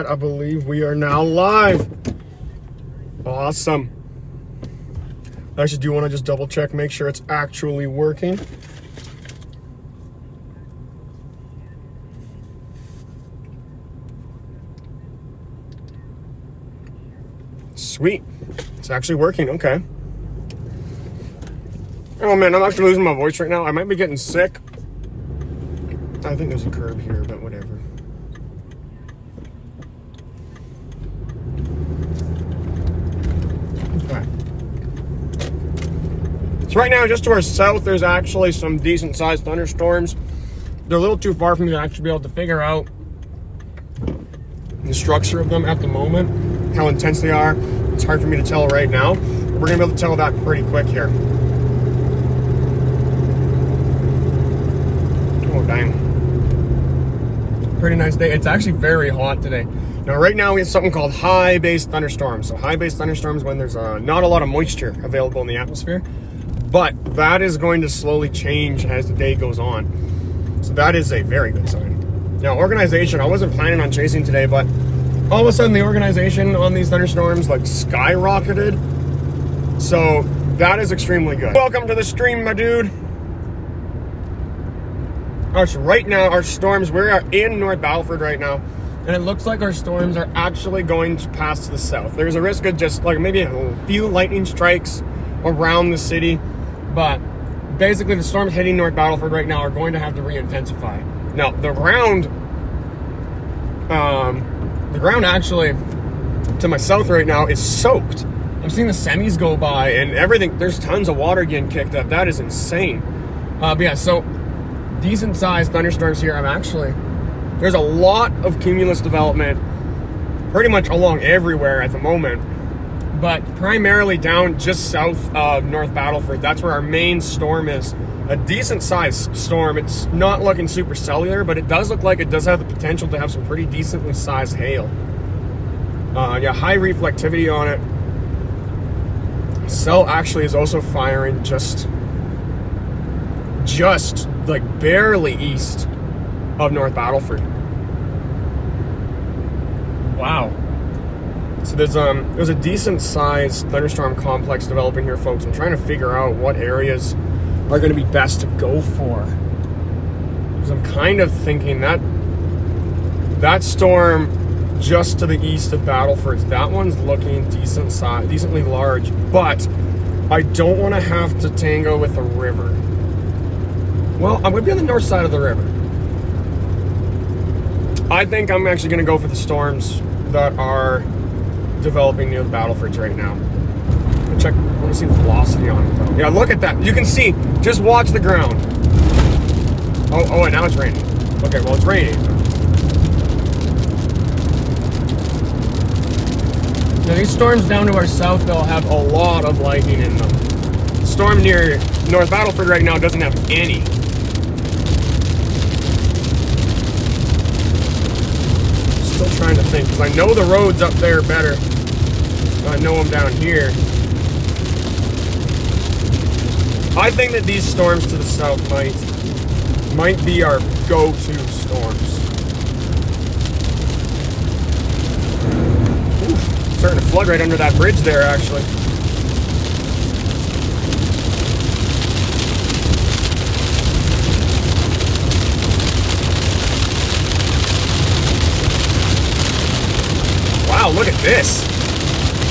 I believe we are now live. Awesome. I actually do want to just double check, make sure it's actually working. Sweet. It's actually working. Okay. Oh man, I'm actually losing my voice right now. I might be getting sick. I think there's a curb here, but whatever. Okay. So right now, just to our south, there's actually some decent sized thunderstorms. They're a little too far for me to actually be able to figure out the structure of them at the moment, how intense they are. It's hard for me to tell right now. We're gonna be able to tell that pretty quick here. Oh, dang. Pretty nice day. It's actually very hot today. Now, right now we have something called high-based thunderstorms. So high-based thunderstorms when there's not a lot of moisture available in the atmosphere. But that is going to slowly change as the day goes on. So that is a very good sign. Now, organization, I wasn't planning on chasing today, but all of a sudden the organization on these thunderstorms like skyrocketed. So that is extremely good. Welcome to the stream, my dude. Right now, our storms, we're in North Battleford right now, and it looks like our storms are actually going to pass to the south. There's a risk of just like maybe a few lightning strikes around the city, but basically the storms hitting North Battleford right now are going to have to re-intensify. Now, the ground actually to my south right now is soaked. I'm seeing the semis go by and everything. There's tons of water getting kicked up. That is insane. But yeah, so decent sized thunderstorms here. There's a lot of cumulus development pretty much along everywhere at the moment, but primarily down just south of North Battleford. That's where our main storm is. A decent sized storm. It's not looking super cellular, but it does look like it does have the potential to have some pretty decently sized hail. Yeah, high reflectivity on it. Cell actually is also firing just like barely east of North Battleford. Wow. So there's a decent sized thunderstorm complex developing here, folks. I'm trying to figure out what areas are going to be best to go for, because I'm kind of thinking that storm just to the east of Battleford, that one's looking decently large, but I don't want to have to tango with a river. Well, I would be on the north side of the river. I think I'm actually going to go for the storms that are developing near the Battlefords right now. I want to see the velocity on it though. Yeah, look at that. You can see, just watch the ground. Oh, and now it's raining. Okay, well, it's raining. Now, these storms down to our south, they'll have a lot of lightning in them. The storm near North Battleford right now doesn't have any. Still trying to think, because I know the roads up there better than I know them down here. I think that these storms to the south might be our go-to storms. Ooh, starting to flood right under that bridge there, actually. Wow, look at this.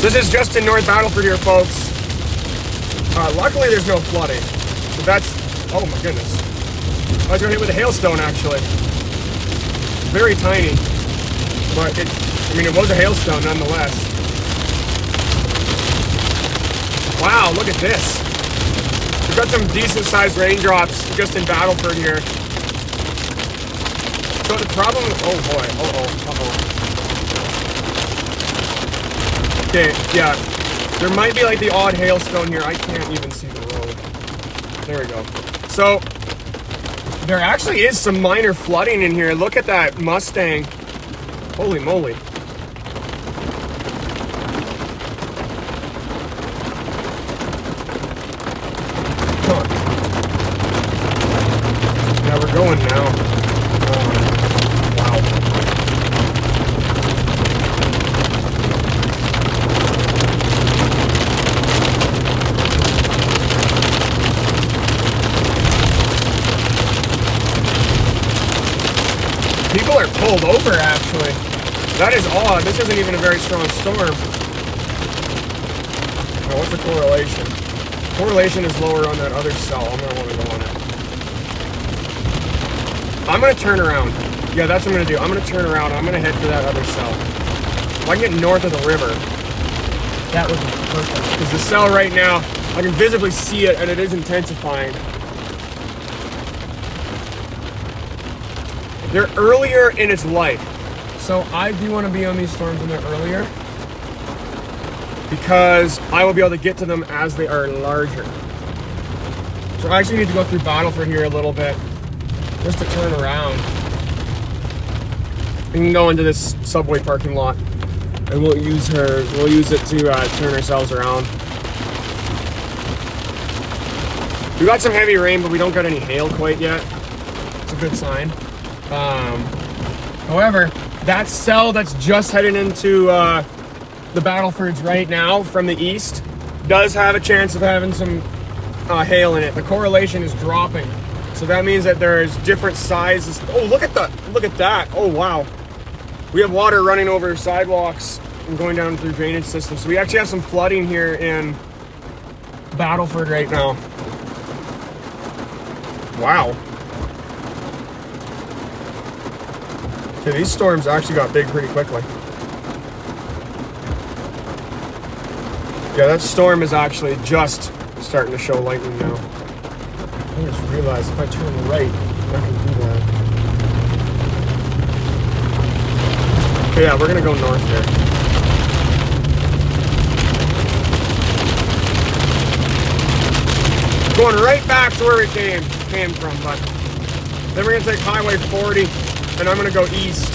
This is just in North Battleford here, folks. Luckily, there's no flooding. So that's... Oh, my goodness. I was going to hit with a hailstone, actually. It's very tiny. But it was a hailstone, nonetheless. Wow, look at this. We've got some decent-sized raindrops just in Battleford here. So the problem... Oh, boy. Okay, yeah. There might be like the odd hailstone here. I can't even see the road. There we go. So, there actually is some minor flooding in here. Look at that Mustang. Holy moly. Come on. Yeah, we're going now. Wow. People are pulled over, actually. That is odd. This isn't even a very strong storm. Now, what's the correlation? Correlation is lower on that other cell. I'm going to want to go on it. I'm going to turn around. Yeah, that's what I'm going to do. I'm going to turn around. I'm going to head for that other cell. If I can get north of the river, that would be perfect. Because the cell right now, I can visibly see it, and it is intensifying. They're earlier in its life. So I do want to be on these storms when they're earlier, because I will be able to get to them as they are larger. So I actually need to go through Battleford here a little bit, just to turn around. We can go into this subway parking lot, and we'll use it to turn ourselves around. We got some heavy rain, but we don't got any hail quite yet. It's a good sign. However, that cell that's just heading into the Battlefords right now from the east does have a chance of having some hail in it. The correlation is dropping, so that means that there's different sizes. Oh, look at that! Oh wow, we have water running over sidewalks and going down through drainage systems. So we actually have some flooding here in Battleford right now. Wow. Okay, these storms actually got big pretty quickly. Yeah, that storm is actually just starting to show lightning now. I just realized if I turn right, I can do that. Okay, yeah, we're gonna go north here. Going right back to where we came from, but then we're gonna take Highway 40, and I'm gonna go east.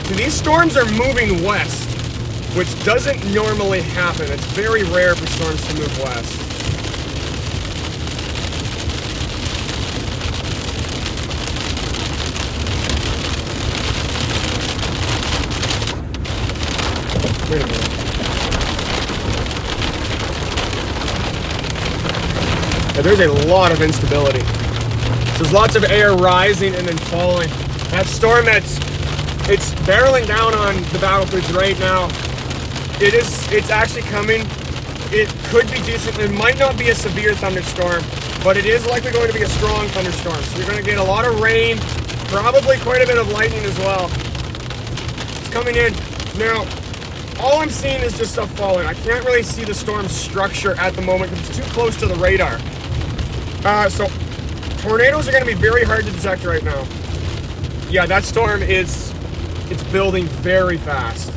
See, these storms are moving west, which doesn't normally happen. It's very rare for storms to move west. Wait a minute. Yeah, there's a lot of instability. So there's lots of air rising and then falling. That storm it's barreling down on the Battlefords right now. It's actually coming. It could be decent. It might not be a severe thunderstorm, but it is likely going to be a strong thunderstorm. So you're going to get a lot of rain, probably quite a bit of lightning as well. It's coming in. Now, all I'm seeing is just stuff falling. I can't really see the storm's structure at the moment because it's too close to the radar. So tornadoes are going to be very hard to detect right now. Yeah, that storm it's building very fast.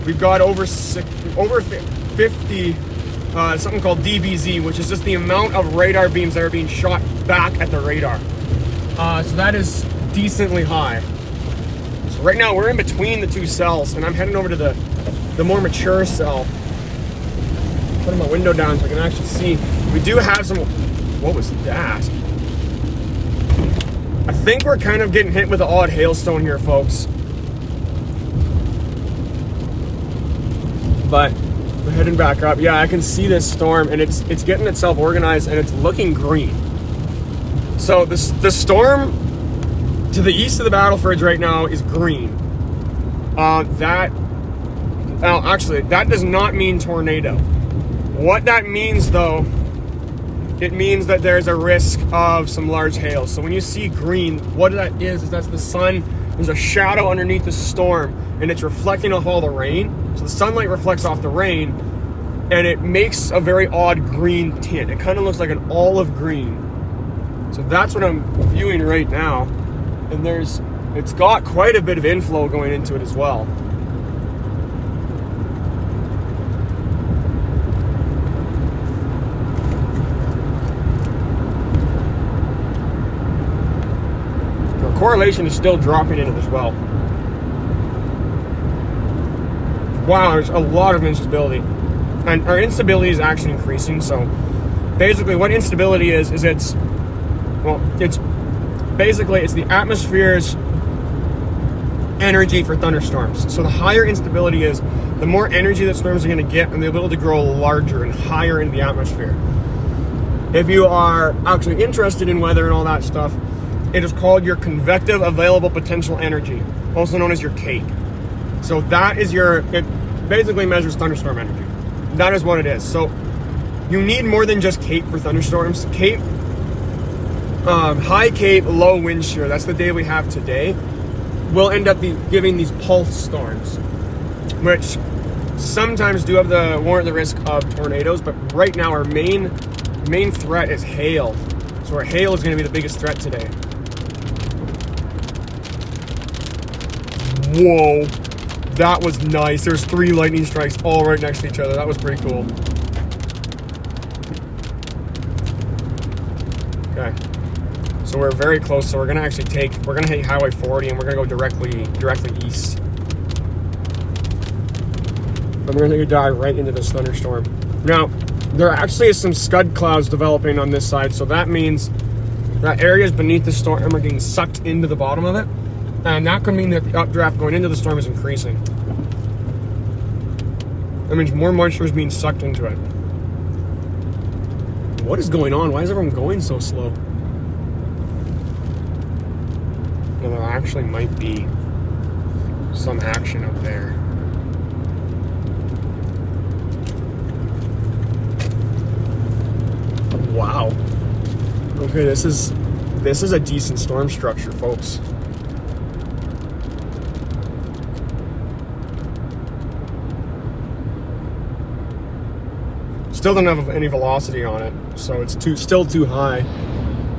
We've got over 50, something called DBZ, which is just the amount of radar beams that are being shot back at the radar. So that is decently high. So right now we're in between the two cells, and I'm heading over to the more mature cell. Putting my window down so I can actually see. We do have some. What was that? I think we're kind of getting hit with an odd hailstone here, folks. But we're heading back up. Yeah, I can see this storm, and it's getting itself organized, and it's looking green. So the storm to the east of the Battlefords right now is green. That does not mean tornado. What that means, though, it means that there's a risk of some large hail. So when you see green, what that is that's the sun. There's a shadow underneath the storm, and it's reflecting off all the rain. So the sunlight reflects off the rain, and it makes a very odd green tint. It kind of looks like an olive green. So that's what I'm viewing right now. And it's got quite a bit of inflow going into it as well. Correlation is still dropping in it as well. Wow, there's a lot of instability. And our instability is actually increasing. So basically what instability is it's the atmosphere's energy for thunderstorms. So the higher instability is, the more energy that storms are going to get, and they'll be able to grow larger and higher in the atmosphere. If you are actually interested in weather and all that stuff, It is called your convective available potential energy, also known as your CAPE. So that is it basically measures thunderstorm energy. That is what it is. So you need more than just CAPE for thunderstorms. CAPE, high CAPE, low wind shear, that's the day we have today, will end up giving these pulse storms, which sometimes do have warrant the risk of tornadoes, but right now our main threat is hail. So our hail is going to be the biggest threat today. Whoa, that was nice. There's 3 lightning strikes all right next to each other. That was pretty cool. Okay, so we're very close. So we're gonna hit Highway 40 and we're gonna go directly east. And we're gonna dive right into this thunderstorm. Now, there actually is some scud clouds developing on this side, so that means that areas beneath the storm are getting sucked into the bottom of it. And that could mean that the updraft going into the storm is increasing. That means more moisture is being sucked into it. What is going on? Why is everyone going so slow? Well, there actually might be some action up there. Wow. Okay, this is a decent storm structure, folks. Still don't have any velocity on it, so it's still too high.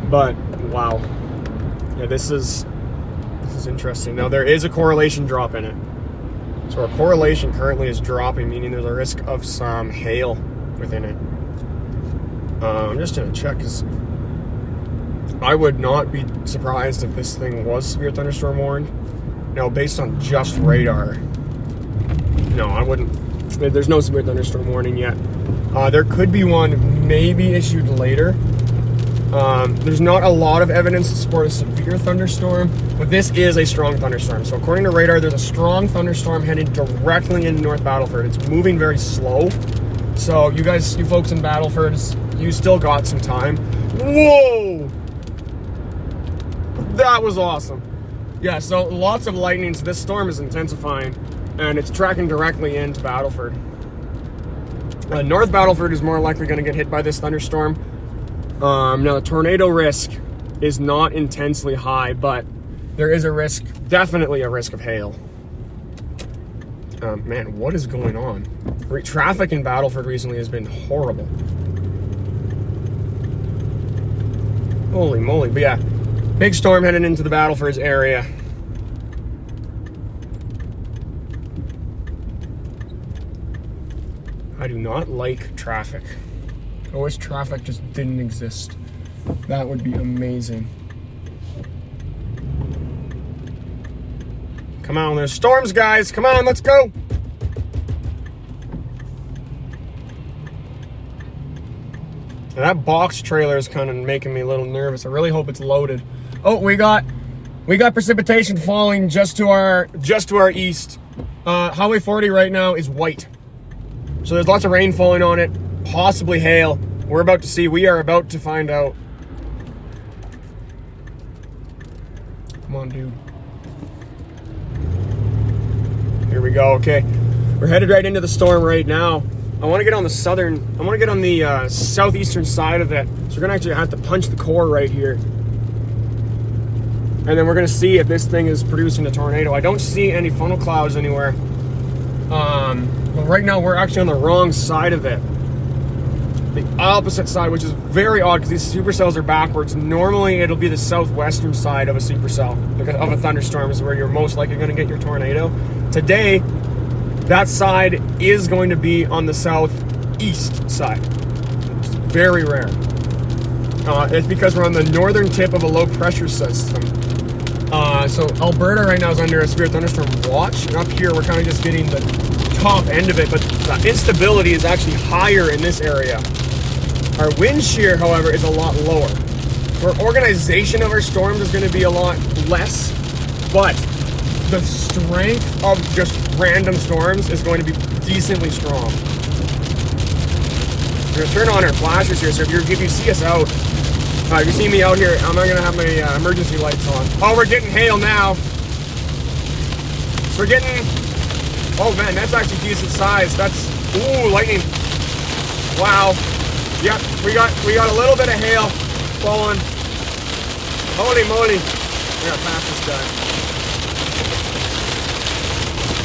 But wow, yeah, this is interesting. Now there is a correlation drop in it, so our correlation currently is dropping, meaning there's a risk of some hail within it. I'm just gonna check because I would not be surprised if this thing was severe thunderstorm warned. Now, based on just radar, no, I wouldn't. There's no severe thunderstorm warning yet. There could be one maybe issued later. There's not a lot of evidence to support a severe thunderstorm, but this is a strong thunderstorm. So according to radar, there's a strong thunderstorm headed directly into North Battleford. It's moving very slow. So you folks in Battlefords, you still got some time. Whoa! That was awesome. Yeah, so lots of lightning. So this storm is intensifying, and it's tracking directly into Battleford. North Battleford is more likely going to get hit by this thunderstorm. Now, the tornado risk is not intensely high, but there is a risk, definitely a risk of hail. Man, what is going on? Traffic in Battleford recently has been horrible. Holy moly. But yeah, big storm heading into the Battlefords area. I do not like traffic. I wish traffic just didn't exist. That would be amazing. Come on, there's storms, guys. Come on, let's go. Now, that box trailer is kind of making me a little nervous. I really hope it's loaded. Oh, we got precipitation falling just to our east. Highway 40 right now is white. So there's lots of rain falling on it, possibly hail. We are about to find out. Come on, dude. Here we go. Okay, we're headed right into the storm right now. I want to get on the southeastern side of it. So we're gonna actually have to punch the core right here, and then we're gonna see if this thing is producing a tornado. I don't see any funnel clouds anywhere. But right now we're actually on the wrong side of it. The opposite side, which is very odd because these supercells are backwards. Normally it'll be the southwestern side of a supercell, of a thunderstorm, is where you're most likely going to get your tornado. Today, that side is going to be on the southeast side, which is very rare. It's because we're on the northern tip of a low pressure system. So Alberta right now is under a severe thunderstorm watch, and up here we're kind of just getting the top end of it, but the instability is actually higher in this area. Our wind shear, however, is a lot lower. Our organization of our storms is going to be a lot less, but the strength of just random storms is going to be decently strong. We're going to turn on our flashers here, so if you see us out, Alright, you see me out here, I'm not gonna have my emergency lights on. Oh, we're getting hail now. So we're getting, oh man, that's actually decent size. That's, ooh, lightning. Wow. Yep, we got a little bit of hail falling. Holy moly. We gotta pass this guy.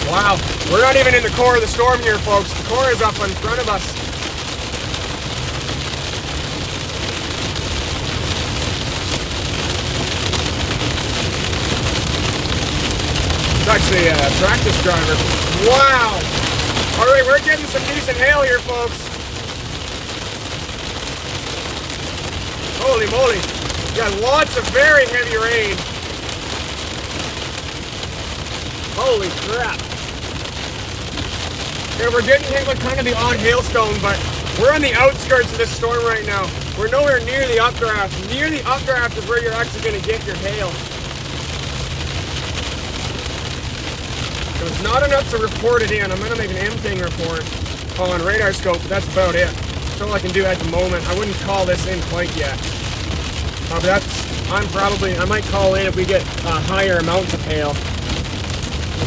Wow, we're not even in the core of the storm here, folks. The core is up in front of us. It's actually a practice driver. Wow! Alright, we're getting some decent hail here, folks. Holy moly. We got lots of very heavy rain. Holy crap. Yeah, we're getting hit with kind of the odd hailstone, but we're on the outskirts of this storm right now. We're nowhere near the updraft. Near the updraft is where you're actually going to get your hail. So it's not enough to report it in. I'm going to make an M-thing report on radar scope, but that's about it. That's all I can do at the moment. I wouldn't call this in quite yet. But I might call in if we get higher amounts of hail.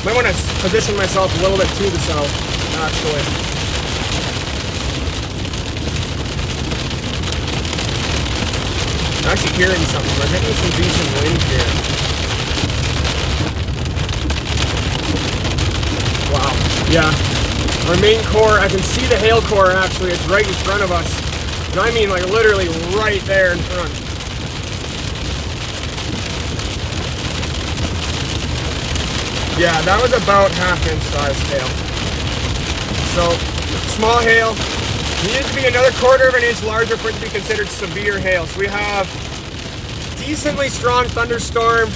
Might want to position myself a little bit to the south, actually. I'm actually hearing something. We're getting some decent wind here. Wow. Yeah. Our main core, I can see the hail core actually. It's right in front of us. And I mean like literally right there in front. Yeah, that was about half-inch size hail. So, small hail. Needed to be another quarter of an inch larger for it to be considered severe hail. So we have decently strong thunderstorm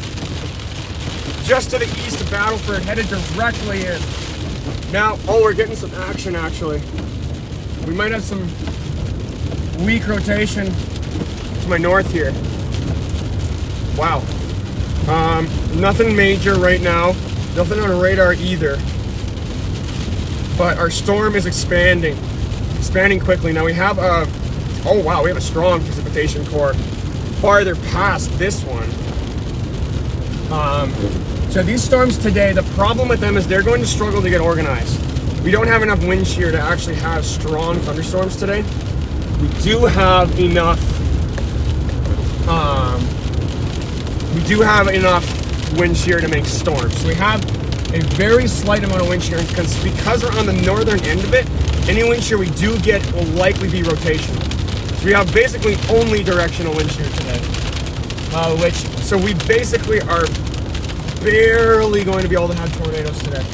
just to the east of Battleford, headed directly in. Now, oh, we're getting some action actually. We might have some weak rotation to my north here. Wow. Nothing major right now. Nothing on radar either. But our storm is expanding quickly. Now we have a, oh wow, we have a strong precipitation core farther past this one. So these storms today, the problem with them is they're going to struggle to get organized. We don't have enough wind shear to actually have strong thunderstorms today. We do have enough, wind shear to make storms. So we have a very slight amount of wind shear because we're on the northern end of it. Any wind shear we do get will likely be rotational. So we have basically only directional wind shear today, so we basically are barely going to be able to have tornadoes today.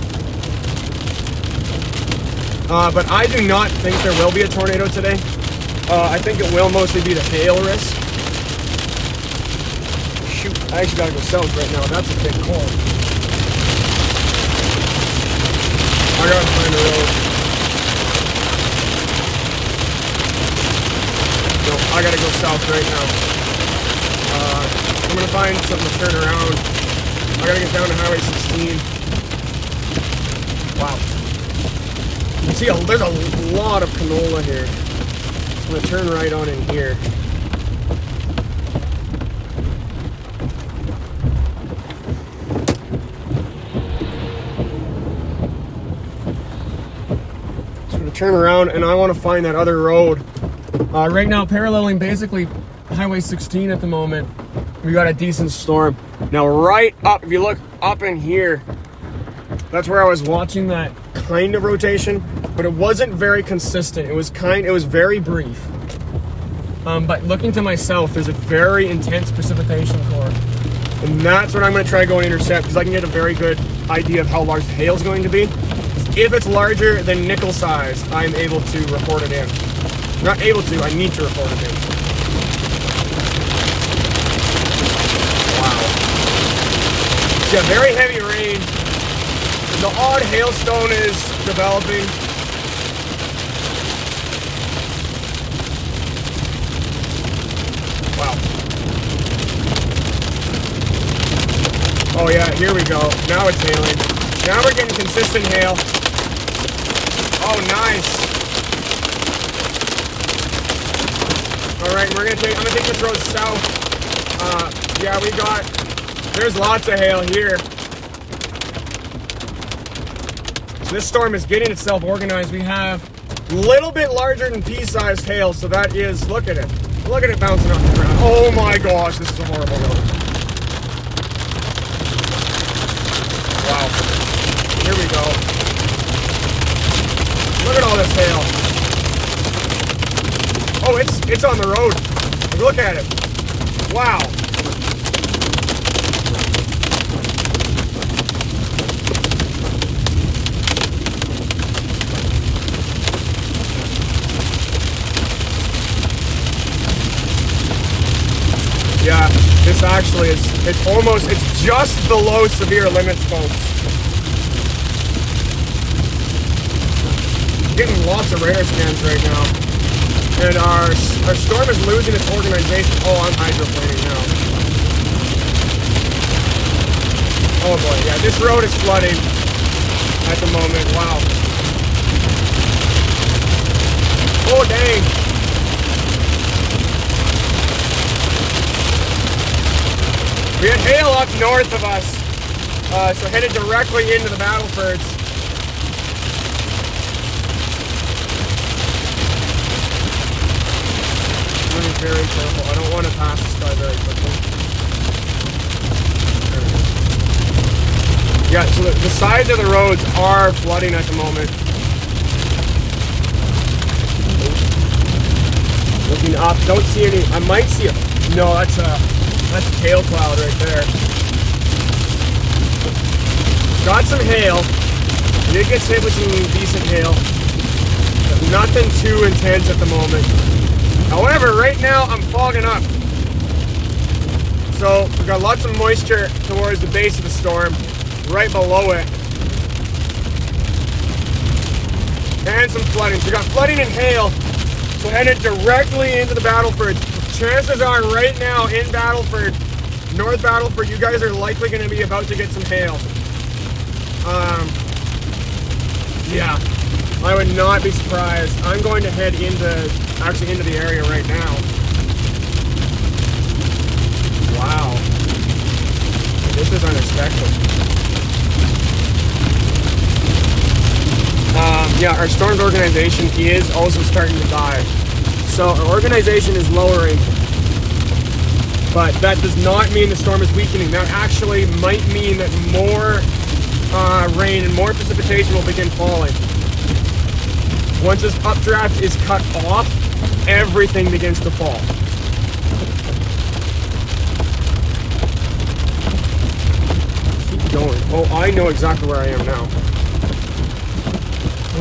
But I do not think there will be a tornado today. I think it will mostly be the hail risk. Shoot, I actually gotta go south right now. That's a big call. I gotta find a road. No, I gotta go south right now. I'm gonna find something to turn around. I gotta get down to Highway 16. Wow. You see, there's a lot of canola here. So I'm gonna turn right on in here. Turn around, and I want to find that other road. Right now, paralleling basically Highway 16 at the moment, we got a decent storm. Now, right up, if you look up in here, that's where I was watching that kind of rotation, but it wasn't very consistent. It was very brief. But looking to my south, there's a very intense precipitation core, and that's what I'm going to try going to intercept because I can get a very good idea of how large the hail is going to be. If it's larger than nickel size, I'm able to report it in. Not able to, I need to report it in. Wow. Yeah, very heavy rain. The odd hailstone is developing. Wow. Oh yeah, here we go. Now it's hailing. Now we're getting consistent hail. Oh, nice. All right, I'm gonna take this road south. Yeah, there's lots of hail here. So this storm is getting itself organized. We have a little bit larger than pea-sized hail, so that is, look at it. Look at it bouncing off the ground. Oh my gosh, this is a horrible road. Wow. Here we go. Look at all this hail. Oh, it's on the road. Look at it. Wow. Yeah, this actually is, it's just below severe limits, folks. Getting lots of radar scans right now. And our storm is losing its organization. Oh, I'm hydroplaning now. Oh boy, yeah, this road is flooding at the moment. Wow. Oh, dang. We had hail up north of us, so headed directly into the battlefords. Really very careful. I don't want to pass this guy very quickly. Yeah, so the sides of the roads are flooding at the moment. Looking up, don't see any. I might see a. No, that's a tail cloud right there. Got some hail. It gets hit with some decent hail. But nothing too intense at the moment. However, right now I'm fogging up. So we've got lots of moisture towards the base of the storm, right below it. And some flooding. So we got flooding and hail. So headed directly into the Battlefords. Chances are right now in Battleford, North Battleford, you guys are likely going to be about to get some hail. Yeah, I would not be surprised. I'm going to head into the area right now. Wow. This is unexpected. Yeah, our storms organization is also starting to die. So our organization is lowering, but that does not mean the storm is weakening. That actually might mean that more rain and more precipitation will begin falling. Once this updraft is cut off, everything begins to fall. Keep going. Oh, I know exactly where I am now.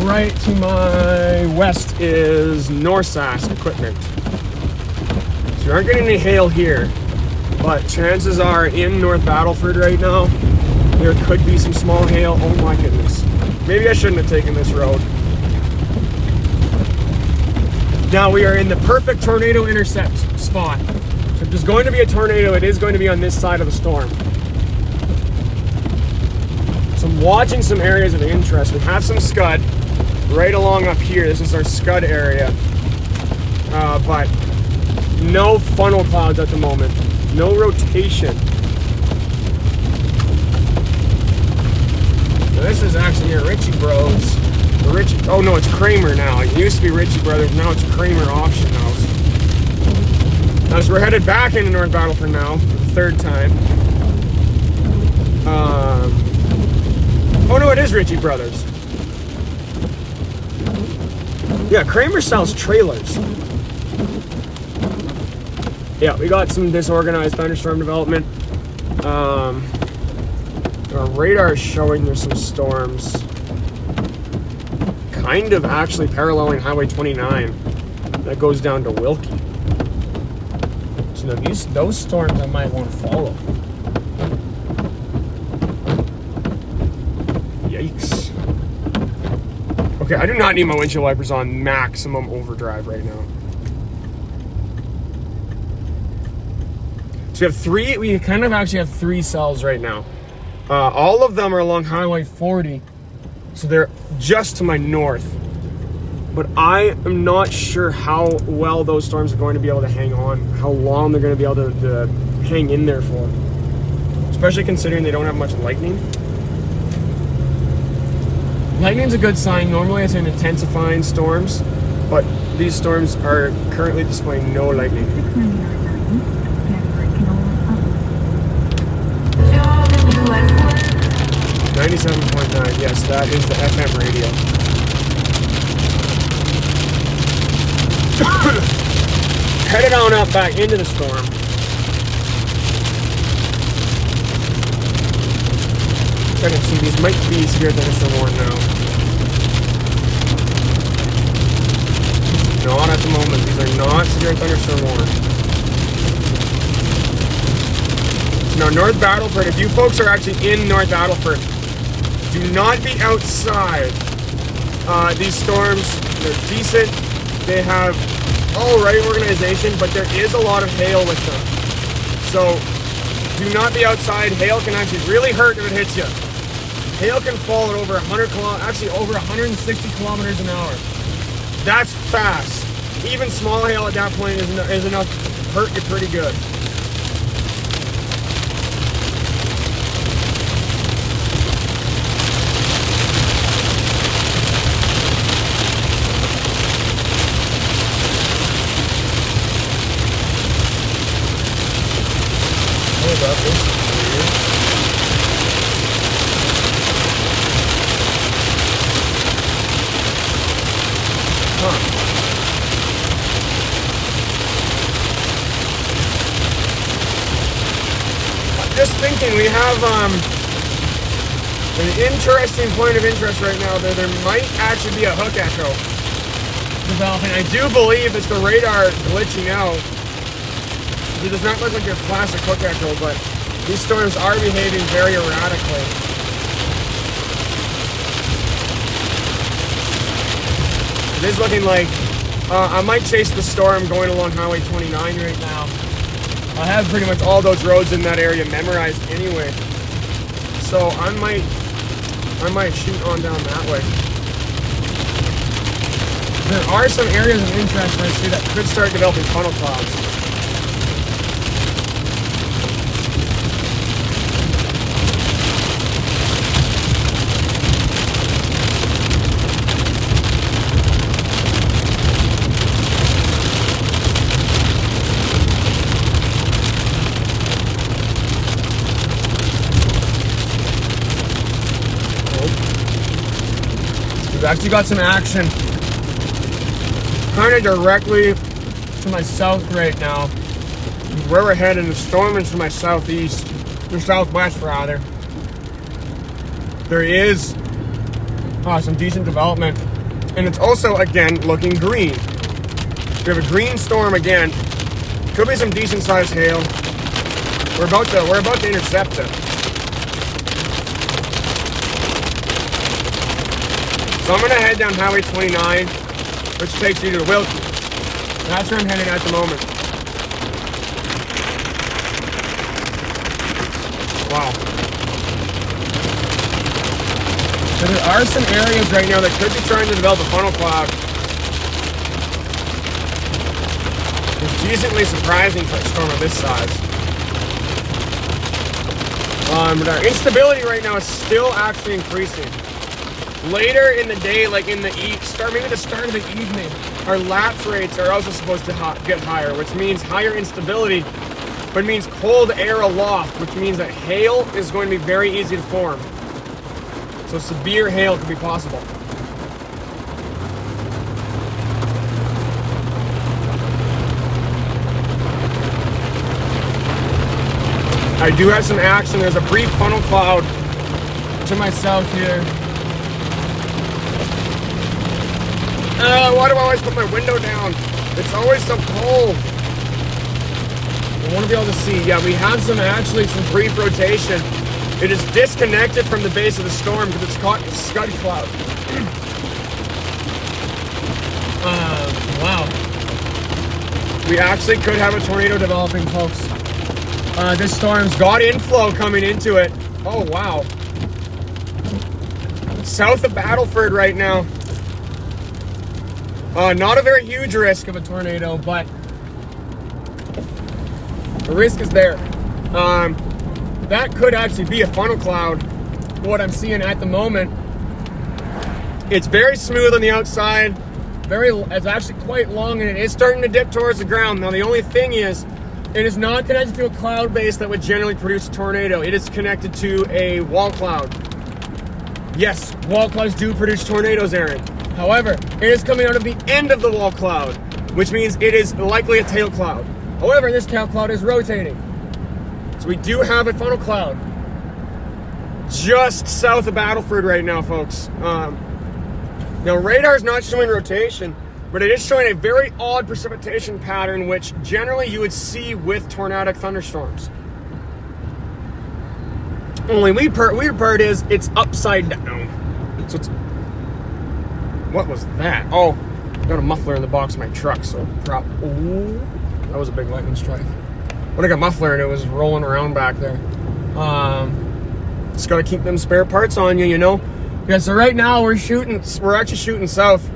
Right to my west is Norsask equipment. So we aren't getting any hail here, but chances are in North Battleford right now, there could be some small hail. Oh my goodness. Maybe I shouldn't have taken this road. Now we are in the perfect tornado intercept spot. So if there's going to be a tornado, it is going to be on this side of the storm. So I'm watching some areas of interest. We have some scud right along up here. This is our scud area. But no funnel clouds at the moment. No rotation. So this is actually near Ritchie Bros. Oh no, it's Kramer now. It used to be Ritchie Brothers, now it's Kramer Auction House. Now, so we're headed back into North Battleford now for the third time. Oh no, it is Ritchie Brothers. Yeah, Kramer sells trailers. Yeah, we got some disorganized thunderstorm development. Our radar is showing there's some storms. Kind of actually paralleling Highway 29. That goes down to Wilkie. So those storms I might want to follow. Yikes. Okay, I do not need my windshield wipers on maximum overdrive right now. So we kind of actually have three cells right now. All of them are along Highway 40. So they're just to my north. but I am not sure how well those storms are going to be able to hang on, how long they're going to be able to hang in there for, especially considering they don't have much lightning. Lightning's a good sign. Normally it's in intensifying storms, but these storms are currently displaying no lightning. 97.9, yes, that is the FM radio. Headed on up back into the storm. I can see these might be severe thunderstorm warning now. Not at the moment. These are not severe thunderstorm warning. Now, North Battleford, if you folks are actually in North Battleford, do not be outside. These storms, they're decent. They have all right organization, but there is a lot of hail with them. So do not be outside. Hail can actually really hurt if it hits you. Hail can fall at over 100 actually over 160 kilometers an hour. That's fast. Even small hail at that point is enough to hurt you pretty good. About this here. Huh. I'm just thinking we have an interesting point of interest right now. There might actually be a hook echo developing. I do believe it's the radar glitching out. It does not look like your classic hook echo, but these storms are behaving very erratically. It is looking like I might chase the storm going along Highway 29 right now. I have pretty much all those roads in that area memorized anyway, so I might shoot on down that way. There are some areas of interest I see that could start developing funnel clouds. We've actually got some action kind of directly to my south right now. Where we're heading, the storm is to my southeast, or southwest rather. There is some decent development, and it's also again looking green. We have a green storm again. Could be some decent sized hail. We're about to intercept it. So I'm going to head down Highway 29, which takes you to Wilkie. That's where I'm heading at the moment. Wow. So there are some areas right now that could be trying to develop a funnel cloud. It's decently surprising for a storm of this size. But our instability right now is still actually increasing. Later in the day, like in the maybe the start of the evening, our lapse rates are also supposed to get higher, which means higher instability, but it means cold air aloft, which means that hail is going to be very easy to form. So severe hail could be possible. I do have some action. There's a brief funnel cloud to my south here. Why do I always put my window down? It's always so cold. I want to be able to see. Yeah, we have some brief rotation. It is disconnected from the base of the storm because it's caught in scud cloud. Wow. We actually could have a tornado developing, folks. This storm's got inflow coming into it. Oh, wow. South of Battleford right now. Not a very huge risk of a tornado, but the risk is there. That could actually be a funnel cloud, what I'm seeing at the moment. It's very smooth on the outside. It's actually quite long, and it is starting to dip towards the ground. Now, the only thing is, it is not connected to a cloud base that would generally produce a tornado. It is connected to a wall cloud. Yes, wall clouds do produce tornadoes, Aaron. However, it is coming out of the end of the wall cloud, which means it is likely a tail cloud. However, this tail cloud is rotating. So we do have a funnel cloud just south of Battleford right now, folks. Now, radar is not showing rotation, but it is showing a very odd precipitation pattern, which generally you would see with tornadic thunderstorms. Only weird part is it's upside down. So it's... What was that? Oh, got a muffler in the box of my truck, so ooh, that was a big lightning strike. When I got a muffler and it was rolling around back there. Just gotta keep them spare parts on you, you know? Yeah, so right now we're actually shooting south.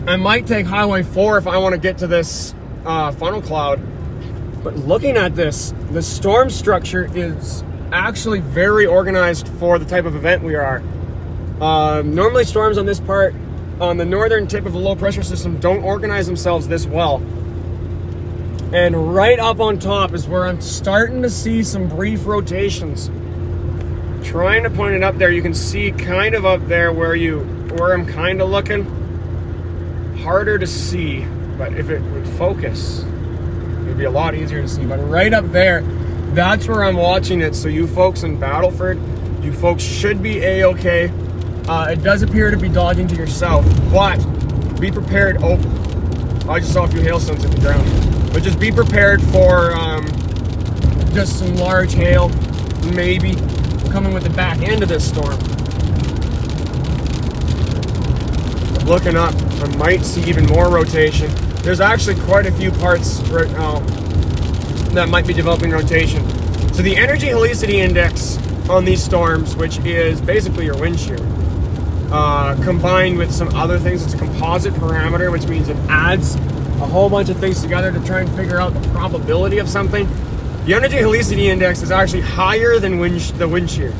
I might take Highway 4 if I want to get to this funnel cloud. But looking at this, the storm structure is actually very organized for the type of event we are. Normally storms on this part, on the northern tip of a low pressure system, don't organize themselves this well. And right up on top is where I'm starting to see some brief rotations. Trying to point it up there, you can see kind of up there where I'm kind of looking. Harder to see, but if it would focus, it'd be a lot easier to see. But right up there, that's where I'm watching it. So you folks in Battleford, you folks should be A-okay. It does appear to be dodging to your south, but be prepared. Oh, I just saw a few hailstones hit the ground. But just be prepared for just some large hail, maybe, coming with the back end of this storm. Looking up, I might see even more rotation. There's actually quite a few parts right now that might be developing rotation. So the energy helicity index on these storms, which is basically your wind shear, combined with some other things, it's a composite parameter, which means it adds a whole bunch of things together to try and figure out the probability of something. The energy helicity index is actually higher than the wind shear,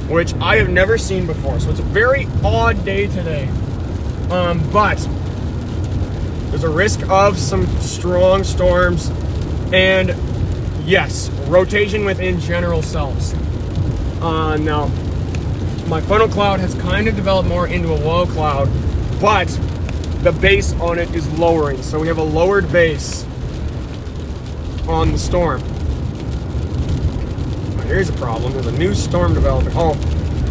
which I have never seen before. So it's a very odd day today. But there's a risk of some strong storms and yes, rotation within general cells. Now, my funnel cloud has kind of developed more into a wall cloud, but the base on it is lowering. So we have a lowered base on the storm. Now, here's a problem. There's a new storm developing. Oh,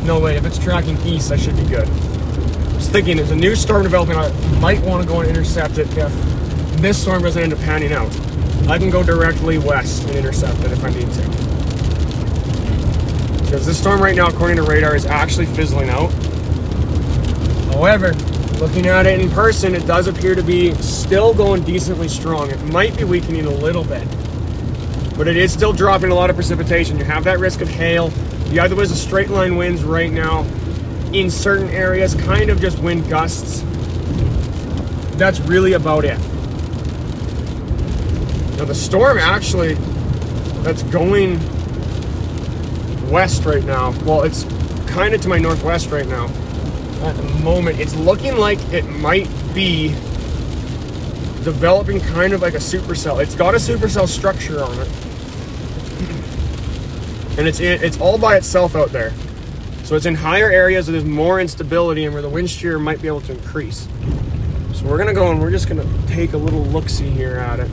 no, wait. If it's tracking east, I should be good. I was thinking there's a new storm developing. I might want to go and intercept it if this storm doesn't end up panning out. I can go directly west and intercept it if I need to. Because this storm right now, according to radar, is actually fizzling out. However, looking at it in person, it does appear to be still going decently strong. It might be weakening a little bit, but it is still dropping a lot of precipitation. You have that risk of hail. The other was a straight line winds right now in certain areas, kind of just wind gusts. That's really about it. Now the storm actually that's going west right now, well, it's kind of to my northwest right now. At the moment, it's looking like it might be developing kind of like a supercell. It's got a supercell structure on it, and it's all by itself out there. So it's in higher areas where there's more instability and where the wind shear might be able to increase. So we're gonna go and we're just gonna take a little look-see here at it.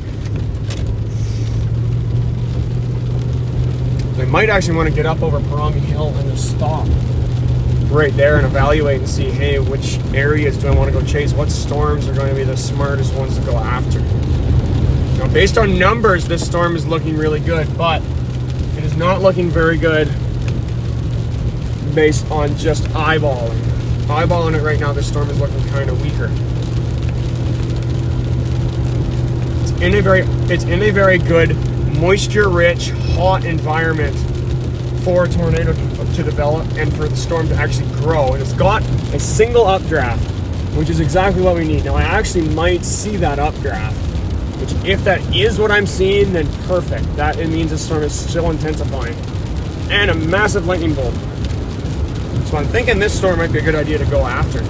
I might actually want to get up over Parongi Hill and just stop right there and evaluate and see, hey, which areas do I want to go chase? What storms are going to be the smartest ones to go after? Now, based on numbers, this storm is looking really good, but it is not looking very good based on just eyeballing. Eyeballing it right now, this storm is looking kind of weaker. It's in a very good, moisture-rich, hot environment for a tornado to develop and for the storm to actually grow. And it's got a single updraft. which is exactly what we need. Now I actually might see that updraft, which if that is what I'm seeing, then perfect. That it means the storm is still intensifying. And a massive lightning bolt. So I'm thinking this storm might be a good idea to go after.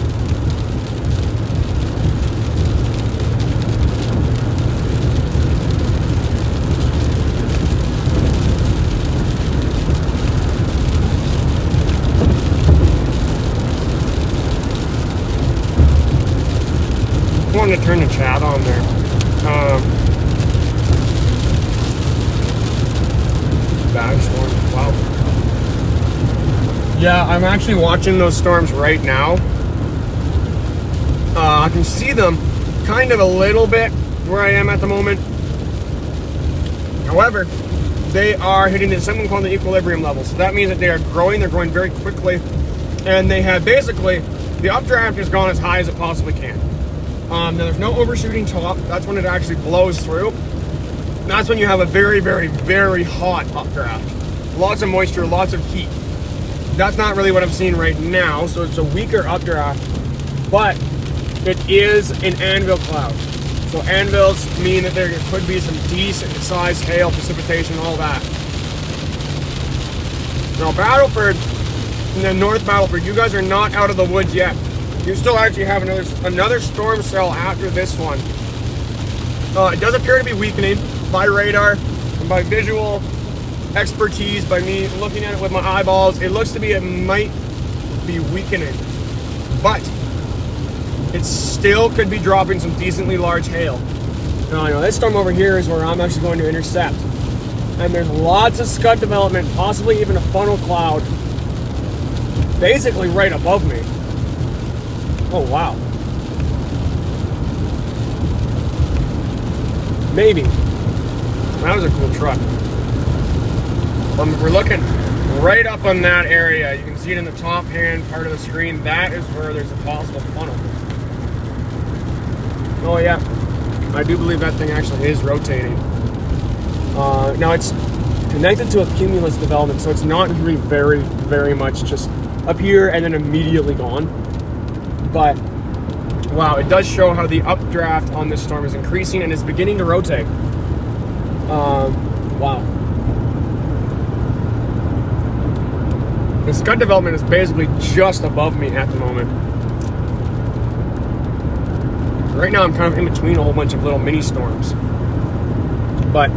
I wanted to turn the chat on there. Bad storm. Wow. Yeah, I'm actually watching those storms right now. I can see them kind of a little bit where I am at the moment. However, they are hitting something called the equilibrium level. So that means that they are growing. They're growing very quickly. And they have basically, the updraft has gone as high as it possibly can. Now there's no overshooting top. That's when it actually blows through. That's when you have a very, very, very hot updraft. Lots of moisture, lots of heat. That's not really what I'm seeing right now. So it's a weaker updraft, but it is an anvil cloud. So anvils mean that there could be some decent sized hail, precipitation, all that. Now Battleford, in the North Battleford, you guys are not out of the woods yet. You still actually have another storm cell after this one. It does appear to be weakening by radar and by visual expertise, by me looking at it with my eyeballs. It looks to be it might be weakening, but it still could be dropping some decently large hail. Now I know this storm over here is where I'm actually going to intercept, and there's lots of scud development, possibly even a funnel cloud, basically right above me. Oh, wow. Maybe. That was a cool truck. We're looking right up on that area. You can see it in the top hand part of the screen. That is where there's a possible funnel. Oh, yeah. I do believe that thing actually is rotating. Now, it's connected to a cumulus development, so it's not really very, very much just up here and then immediately gone. But wow, it does show how the updraft on this storm is increasing and is beginning to rotate. Wow. The scud development is basically just above me at the moment. Right now I'm kind of in between a whole bunch of little mini storms. But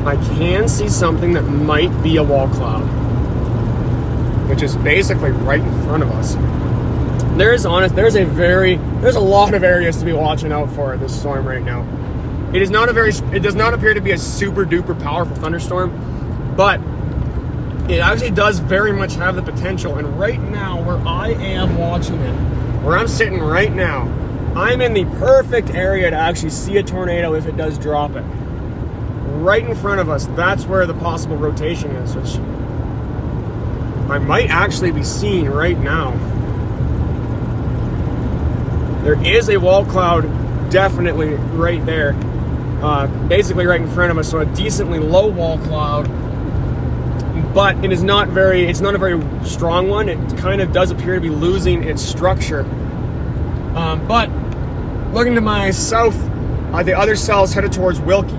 I can see something that might be a wall cloud, which is basically right in front of us. There's a lot of areas to be watching out for this storm right now. It does not appear to be a super duper powerful thunderstorm, but it actually does very much have the potential. And right now, where I am watching it, where I'm sitting right now, I'm in the perfect area to actually see a tornado if it does drop it. Right in front of us, that's where the possible rotation is, which I might actually be seeing right now. There is a wall cloud definitely right there, basically right in front of us, so a decently low wall cloud, but it's not a very strong one. It kind of does appear to be losing its structure. But looking to my south, the other cells headed towards Wilkie.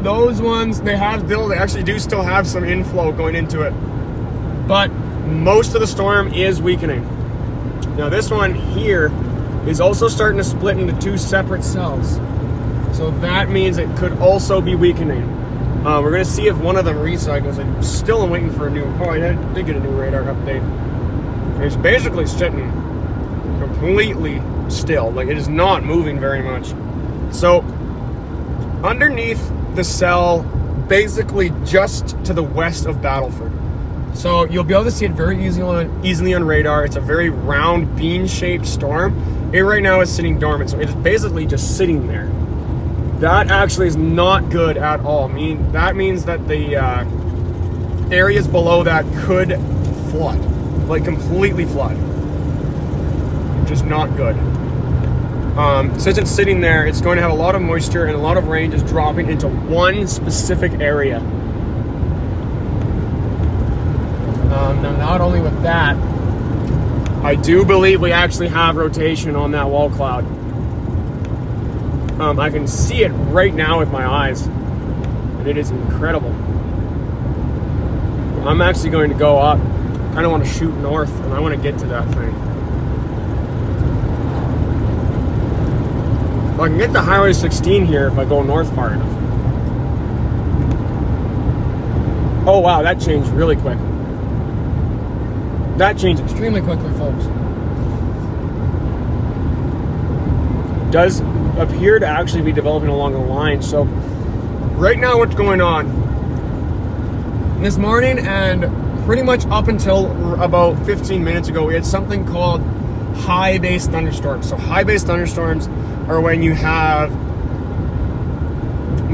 Those ones, they actually do still have some inflow going into it, but most of the storm is weakening. Now this one here is also starting to split into two separate cells. So that means it could also be weakening. We're going to see if one of them recycles. I'm still waiting for a new... Oh, I did get a new radar update. It's basically sitting completely still. Like, it is not moving very much. So, underneath the cell, basically just to the west of Battleford. So, you'll be able to see it very easily on radar. It's a very round, bean-shaped storm. It right now is sitting dormant, so it is basically just sitting there. That actually is not good at all. That means that the areas below that could flood, like completely flood, which is not good. Since it's sitting there, it's going to have a lot of moisture and a lot of rain just dropping into one specific area. Now, not only with that, I do believe we actually have rotation on that wall cloud. I can see it right now with my eyes, and it is incredible. I'm actually going to go up. I kind of want to shoot north, and I want to get to that thing. Well, I can get to Highway 16 here if I go north far enough. Oh wow, that changed really quick. That changed extremely quickly, folks. Does appear to actually be developing along the line. So right now what's going on this morning and pretty much up until about 15 minutes ago, we had something called high base thunderstorms. So high base thunderstorms are when you have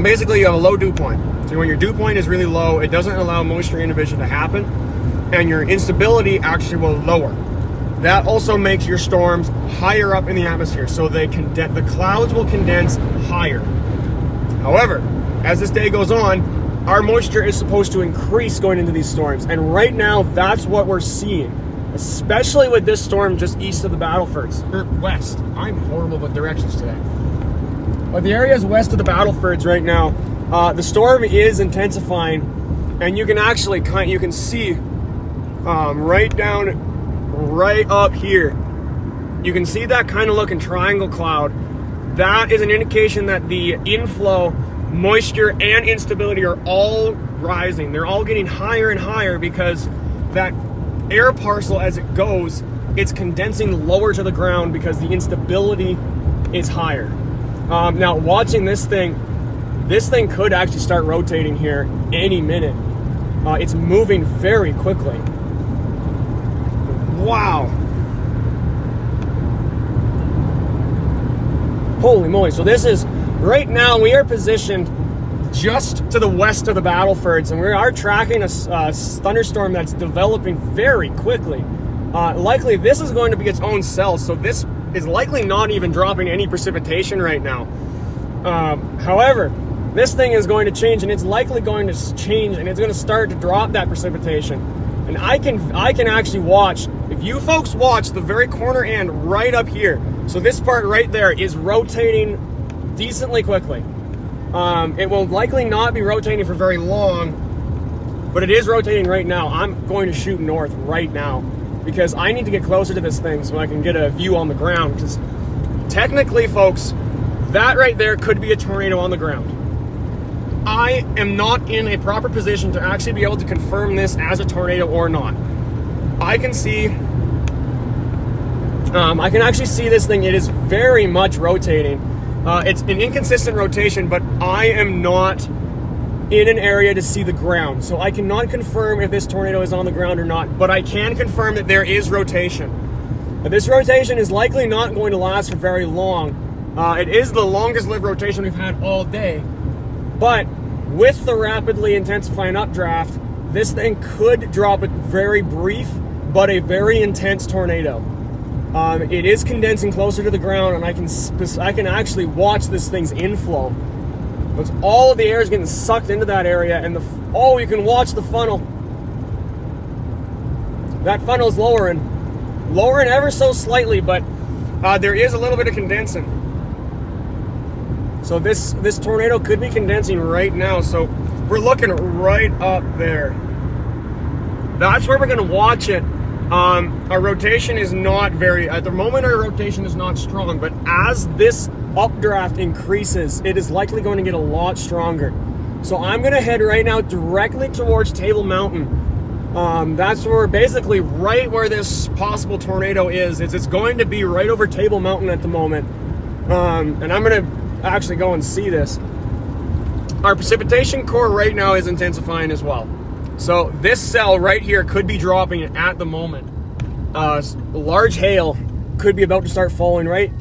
basically you have a low dew point. So when your dew point is really low, it doesn't allow moisture inhibition to happen, and your instability actually will lower. That also makes your storms higher up in the atmosphere, so the clouds will condense higher. However, as this day goes on, our moisture is supposed to increase going into these storms, and right now that's what we're seeing, especially with this storm just east of the Battlefords, or west. I'm horrible with directions today. But the areas west of the Battlefords right now, the storm is intensifying, and you can actually you can see right up here, you can see that kind of looking triangle cloud. That is an indication that the inflow, moisture, and instability are all rising. They're all getting higher and higher because that air parcel, as it goes, it's condensing lower to the ground because the instability is higher. Now, watching this thing could actually start rotating here any minute. It's moving very quickly. Wow. Holy moly. So this is, right now we are positioned just to the west of the Battlefords, and we are tracking a thunderstorm that's developing very quickly. Likely this is going to be its own cell, so this is likely not even dropping any precipitation right now. However, this thing is going to change, and it's likely going to change, and it's going to start to drop that precipitation. And I can actually watch, if you folks watch the very corner end right up here, so this part right there is rotating decently quickly. It will likely not be rotating for very long, but it is rotating right now. I'm going to shoot north right now because I need to get closer to this thing so I can get a view on the ground, because technically, folks, that right there could be a tornado on the ground. I am not in a proper position to actually be able to confirm this as a tornado or not. I can see, I can actually see this thing. It is very much rotating. It's an inconsistent rotation, but I am not in an area to see the ground. So I cannot confirm if this tornado is on the ground or not, but I can confirm that there is rotation. But this rotation is likely not going to last for very long. It is the longest lived rotation we've had all day. But with the rapidly intensifying updraft, this thing could drop a very brief but a very intense tornado. It is condensing closer to the ground, and I can actually watch this thing's inflow. It's all of the air is getting sucked into that area, and you can watch the funnel. That funnel is lowering ever so slightly, but there is a little bit of condensing. So this tornado could be condensing right now. So we're looking right up there. That's where we're going to watch it. Our rotation is not at the moment our rotation is not strong, but as this updraft increases, it is likely going to get a lot stronger. So I'm going to head right now directly towards Table Mountain. That's where basically right where this possible tornado is. It's going to be right over Table Mountain at the moment. And I'm going to actually go and see this. Our precipitation core right now is intensifying as well. So this cell right here could be dropping at the moment. Large hail could be about to start falling right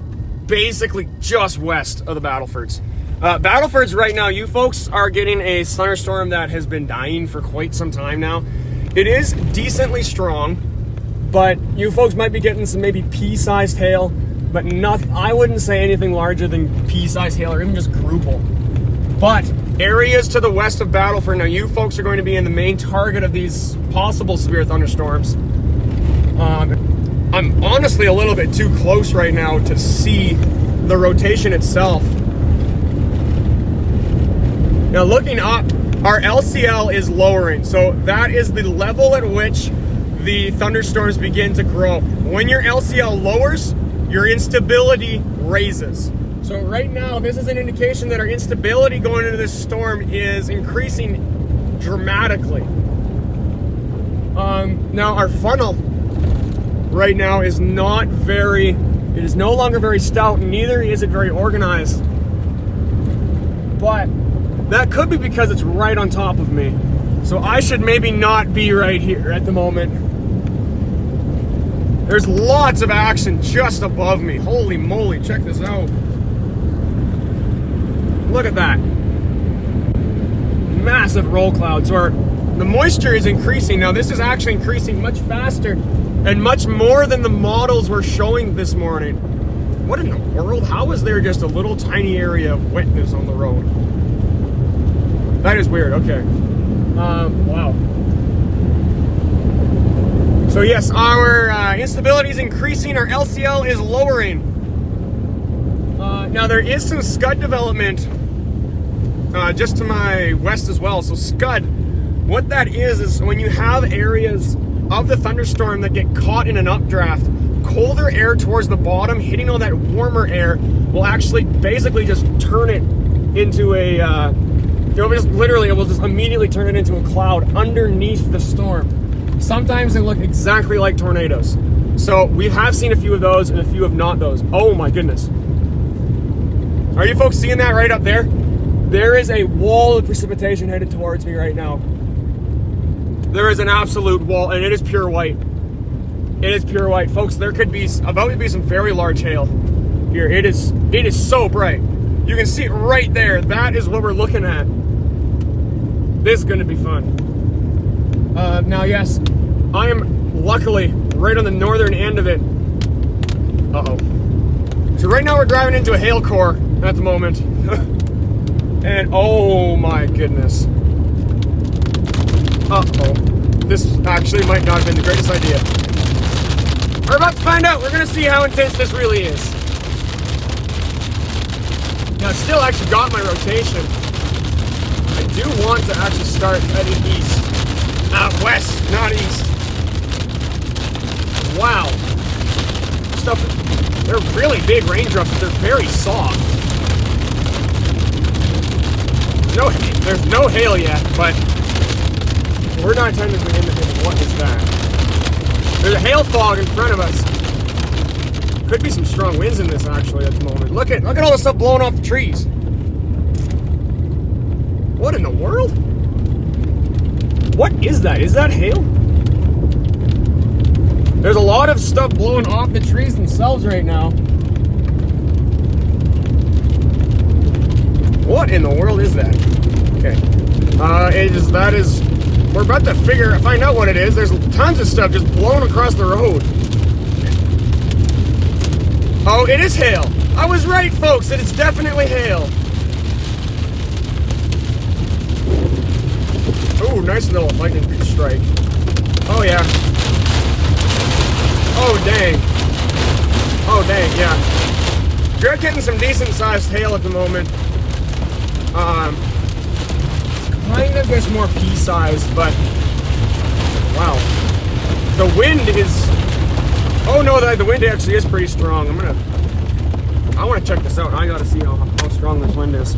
basically just west of the Battlefords. Battlefords right now, you folks are getting a thunderstorm that has been dying for quite some time now. It is decently strong, but you folks might be getting some maybe pea-sized hail, but I wouldn't say anything larger than pea-sized hail or even just Grupel. But areas to the west of Battleford, now you folks are going to be in the main target of these possible severe thunderstorms. I'm honestly a little bit too close right now to see the rotation itself. Now looking up, our LCL is lowering. So that is the level at which the thunderstorms begin to grow. When your LCL lowers, your instability raises. So right now, this is an indication that our instability going into this storm is increasing dramatically. Now our funnel right now is not very, it is no longer very stout, neither is it very organized. But that could be because it's right on top of me. So I should maybe not be right here at the moment. There's lots of action just above me. Holy moly, check this out. Look at that. Massive roll clouds. So the moisture is increasing. Now this is actually increasing much faster and much more than the models were showing this morning. What in the world? How is there just a little tiny area of wetness on the road? That is weird, okay. Wow. So yes, our instability is increasing, our LCL is lowering. Now there is some scud development just to my west as well. So scud, what that is when you have areas of the thunderstorm that get caught in an updraft, colder air towards the bottom hitting all that warmer air will actually basically just turn it into a, it will just immediately turn it into a cloud underneath the storm. Sometimes they look exactly like tornadoes. So we have seen a few of those and a few of not those. Oh my goodness. Are you folks seeing that right up there? There is a wall of precipitation headed towards me right now. There is an absolute wall, and it is pure white. It is pure white. Folks, there could be about to be some very large hail here. It is so bright. You can see it right there. That is what we're looking at. This is going to be fun. Now, yes, I am luckily right on the northern end of it. Uh-oh. So right now we're driving into a hail core at the moment. And oh my goodness. Uh-oh. This actually might not have been the greatest idea. We're about to find out. We're going to see how intense this really is. Now, it's still actually got my rotation. I do want to actually start heading east. West, not east. Wow. Stuff, they're really big raindrops, but they're very soft. There's no hail yet, but we're not technically in the hail. What is that? There's a hail fog in front of us. Could be some strong winds in this actually at the moment. Look at all the stuff blowing off the trees. What in the world? What is that? Is that hail? There's a lot of stuff blowing off the trees themselves right now. What in the world is that? Okay. We're about to find out what it is. There's tons of stuff just blowing across the road. Oh, it is hail. I was right, folks. It is definitely hail. Ooh, nice little lightning strike. Oh, yeah. Oh, dang. Oh, dang, yeah. You're getting some decent-sized hail at the moment. Kind of just more pea-sized, but... Wow. The wind is... Oh, no, the wind actually is pretty strong. I want to check this out. I got to see how strong this wind is.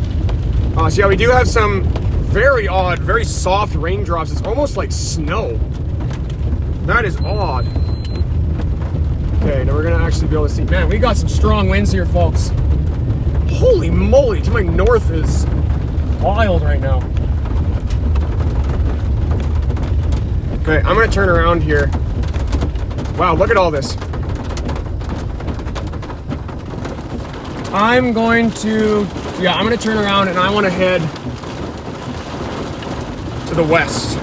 So, yeah, we do have some... very odd, very soft raindrops. It's almost like snow. That is odd. Okay, now we're gonna actually be able to see. Man, we got some strong winds here, folks. Holy moly, to my north is wild right now. Okay, I'm gonna turn around here. Wow, look at all this. I'm gonna turn around and I wanna head to the west.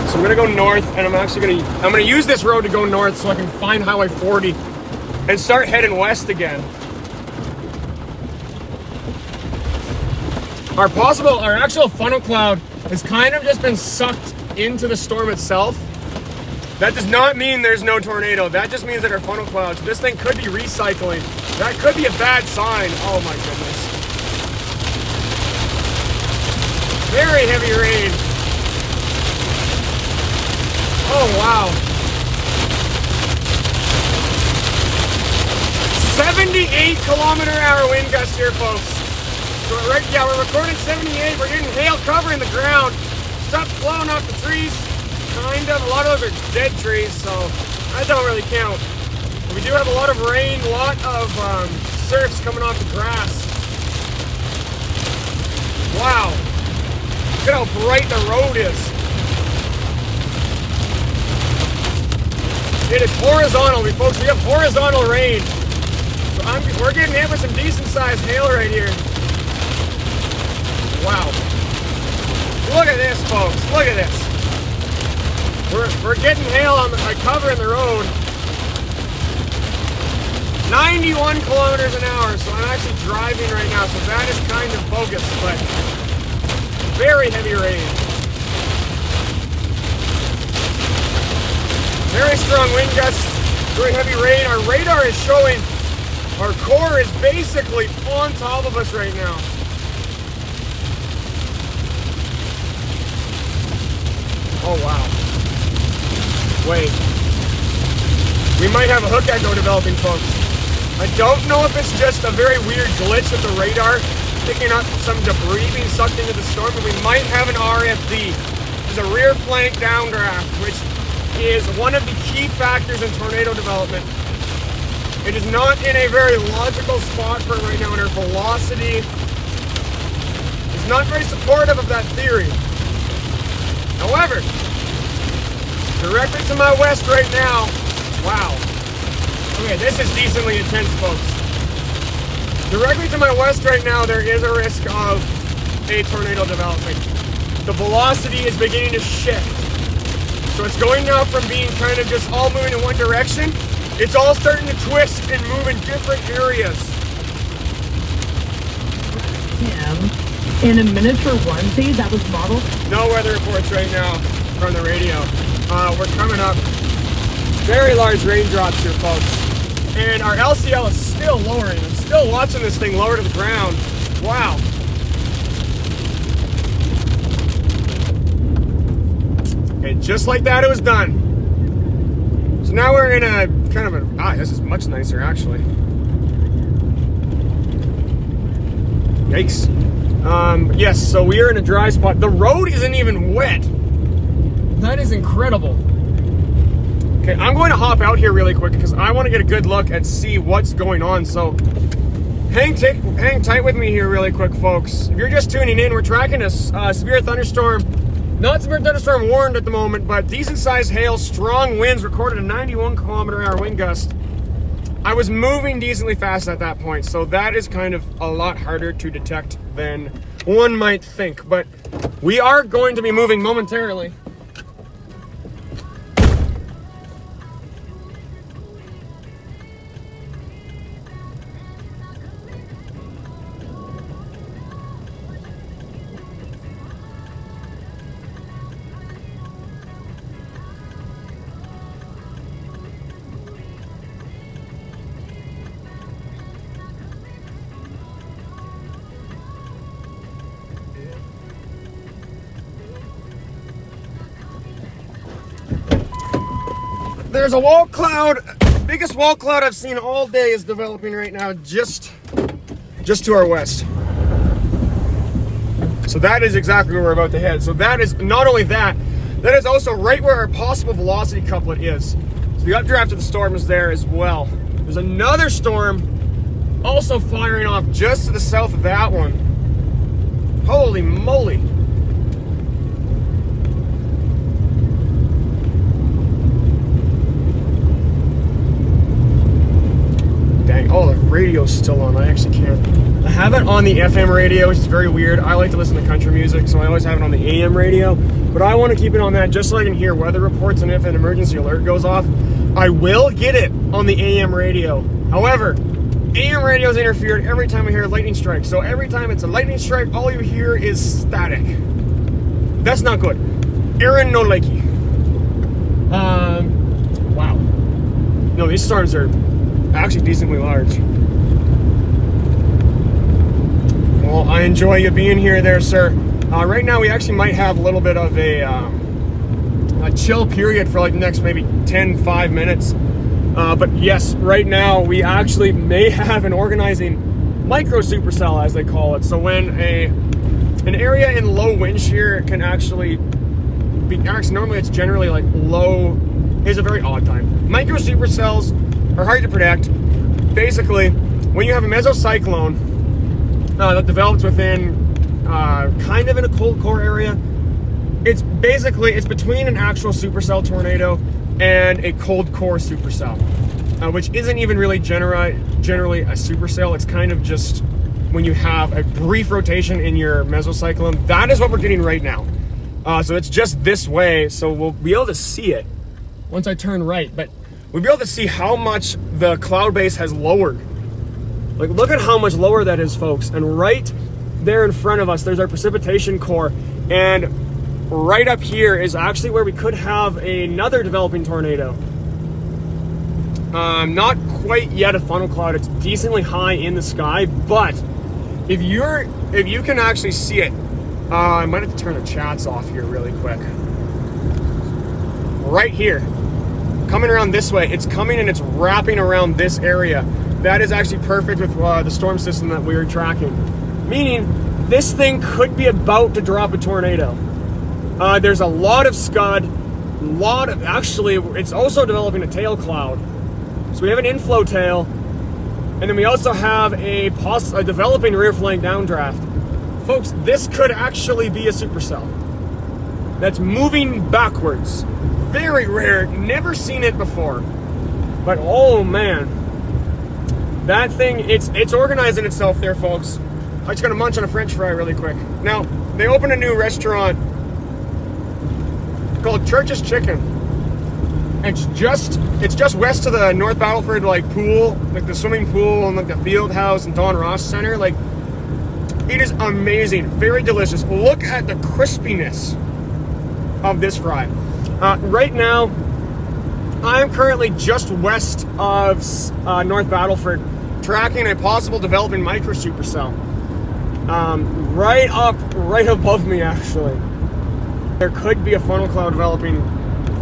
So I'm gonna go north, and I'm gonna use this road to go north so I can find Highway 40 and start heading west again. Our actual funnel cloud has kind of just been sucked into the storm itself. That does not mean there's no tornado. That just means that our funnel clouds, this thing could be recycling. That could be a bad sign. Oh my goodness. Very heavy rain. Oh wow. 78-kilometer-hour wind gusts here, folks. So yeah, we're recording 78. We're getting hail covering the ground. Stuff's blowing off the trees. Kind of. A lot of those are dead trees, so that don't really count. But we do have a lot of rain, a lot of surfs coming off the grass. Wow. Look at how bright the road is. It is horizontal, folks. We have horizontal rain. So we're getting hit with some decent-sized hail right here. Wow. Look at this, folks. Look at this. We're getting hail on covering the road. 91 kilometers an hour, so I'm actually driving right now, so that is kind of bogus, but very heavy rain. Very strong wind gusts, very heavy rain. Our radar is showing our core is basically on top of us right now. Oh wow. Wait. We might have a hook echo developing, folks. I don't know if it's just a very weird glitch with the radar picking up some debris being sucked into the storm, but we might have an RFD. It's a rear flank downdraft, which is one of the key factors in tornado development. It is not in a very logical spot for it right now, and our velocity is not very supportive of that theory. However, directly to my west right now, wow. Okay, this is decently intense, folks. Directly to my west right now, there is a risk of a tornado developing. The velocity is beginning to shift. So it's going now from being kind of just all moving in one direction. It's all starting to twist and move in different areas. In a miniature onesie that was modeled? No weather reports right now from the radio. We're coming up. Very large raindrops here, folks. And our LCL is still lowering. I'm still watching this thing lower to the ground. Wow. Okay, just like that, it was done. So now we're in a kind of a, this is much nicer actually. Yikes. Yes, so we are in a dry spot. The road isn't even wet. That is incredible. Okay, I'm going to hop out here really quick because I want to get a good look and see what's going on. So hang tight with me here really quick, folks. If you're just tuning in, we're tracking a severe thunderstorm. Not severe thunderstorm warned at the moment, but decent sized hail, strong winds, recorded a 91-kilometer-hour wind gust. I was moving decently fast at that point, so that is kind of a lot harder to detect than one might think. But we are going to be moving momentarily. There's a wall cloud. Biggest wall cloud I've seen all day is developing right now just to our west. So that is exactly where we're about to head. So that is not only that is also right where our possible velocity couplet is. So the updraft of the storm is there as well. There's another storm also firing off just to the south of that one. Holy moly. Oh, the radio's still on. I actually can't. I have it on the FM radio, which is very weird. I like to listen to country music, so I always have it on the AM radio. But I want to keep it on that just so I can hear weather reports, and if an emergency alert goes off, I will get it on the AM radio. However, AM radio is interfered every time I hear a lightning strike. So every time it's a lightning strike, all you hear is static. That's not good. Aaron no likey. No, these storms are actually decently large. Well, I enjoy you being here there, sir. Right now, we actually might have a little bit of a chill period for like the next maybe 5 minutes. But yes, right now, we actually may have an organizing micro-supercell, as they call it. So when an area in low wind shear can actually be, normally it's generally like low, is a very odd time. Micro-supercells are hard to predict. Basically, when you have a mesocyclone that develops within kind of in a cold core area, it's between an actual supercell tornado and a cold core supercell, which isn't even really generally a supercell. It's kind of just when you have a brief rotation in your mesocyclone. That is what we're getting right now. So it's just this way, so we'll be able to see it once I turn right, but we'll be able to see how much the cloud base has lowered. Like, look at how much lower that is, folks. And right there in front of us, there's our precipitation core. And right up here is actually where we could have another developing tornado. Not quite yet a funnel cloud. It's decently high in the sky, but if you can actually see it, I might have to turn the chats off here really quick. Right here, coming around this way, it's coming and it's wrapping around this area. That is actually perfect with the storm system that we are tracking. Meaning, this thing could be about to drop a tornado. There's a lot of scud, actually, it's also developing a tail cloud. So we have an inflow tail, and then we also have a developing rear flank downdraft. Folks, this could actually be a supercell that's moving backwards. Very rare, never seen it before. But oh man, that thing, it's organizing itself there, folks. I'm just gonna munch on a French fry really quick. Now, they opened a new restaurant called Church's Chicken. It's just west of the North Battleford like pool, like the swimming pool and like the field house and Don Ross Center. Like, it is amazing, very delicious. Look at the crispiness of this fry. Right now, I'm currently just west of North Battleford, tracking a possible developing micro-supercell. Right above me, actually. There could be a funnel cloud developing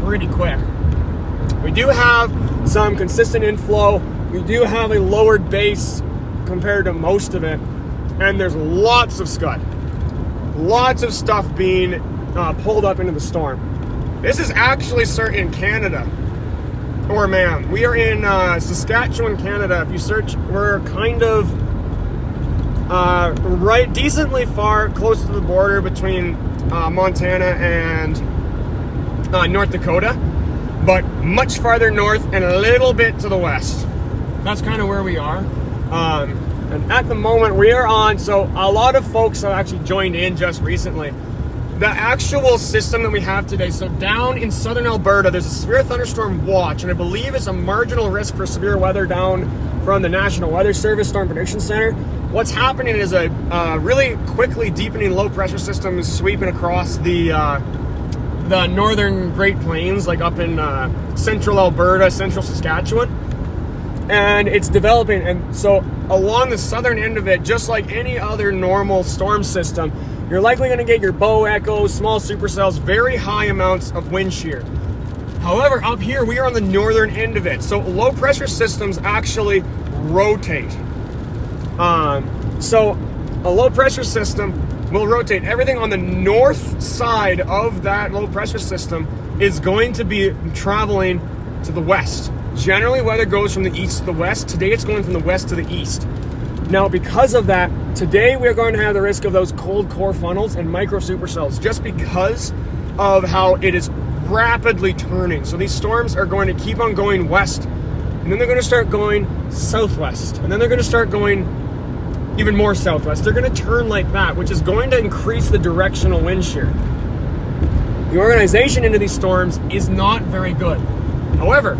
pretty quick. We do have some consistent inflow. We do have a lowered base compared to most of it. And there's lots of scud. Lots of stuff being pulled up into the storm. This is actually in Canada. Or man, we are in Saskatchewan, Canada. If you search, we're kind of decently far, close to the border between Montana and North Dakota, but much farther north and a little bit to the west. That's kind of where we are. And at the moment we are on, so a lot of folks have actually joined in just recently. The actual system that we have today, so down in southern Alberta, there's a severe thunderstorm watch, and I believe it's a marginal risk for severe weather down from the National Weather Service Storm Prediction Center. What's happening is a really quickly deepening low pressure system is sweeping across the northern Great Plains, like up in central Alberta, central Saskatchewan. And it's developing, and so along the southern end of it, just like any other normal storm system, you're likely going to get your bow echoes, small supercells, very high amounts of wind shear. However, up here, we are on the northern end of it, so low pressure systems actually rotate. So a low pressure system will rotate. Everything on the north side of that low pressure system is going to be traveling to the west. Generally, weather goes from the east to the west. Today, it's going from the west to the east. Now, because of that, today we're going to have the risk of those cold core funnels and micro supercells, just because of how it is rapidly turning. So these storms are going to keep on going west, and then they're going to start going southwest, and then they're going to start going even more southwest. They're going to turn like that, which is going to increase the directional wind shear. The organization into these storms is not very good. However,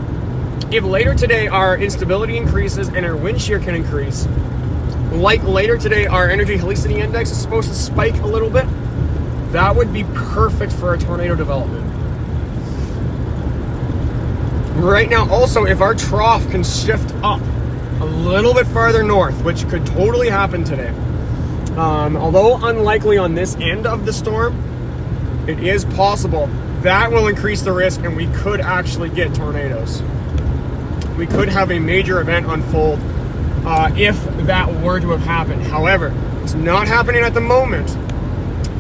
if later today our instability increases and our wind shear can increase, like later today our energy helicity index is supposed to spike a little bit, that would be perfect for a tornado development. right now, also, if our trough can shift up a little bit farther north, which could totally happen today, although unlikely on this end of the storm, it is possible. That will increase the risk, and we could actually get tornadoes. We could have a major event unfold if that were to have happened. However, it's not happening at the moment,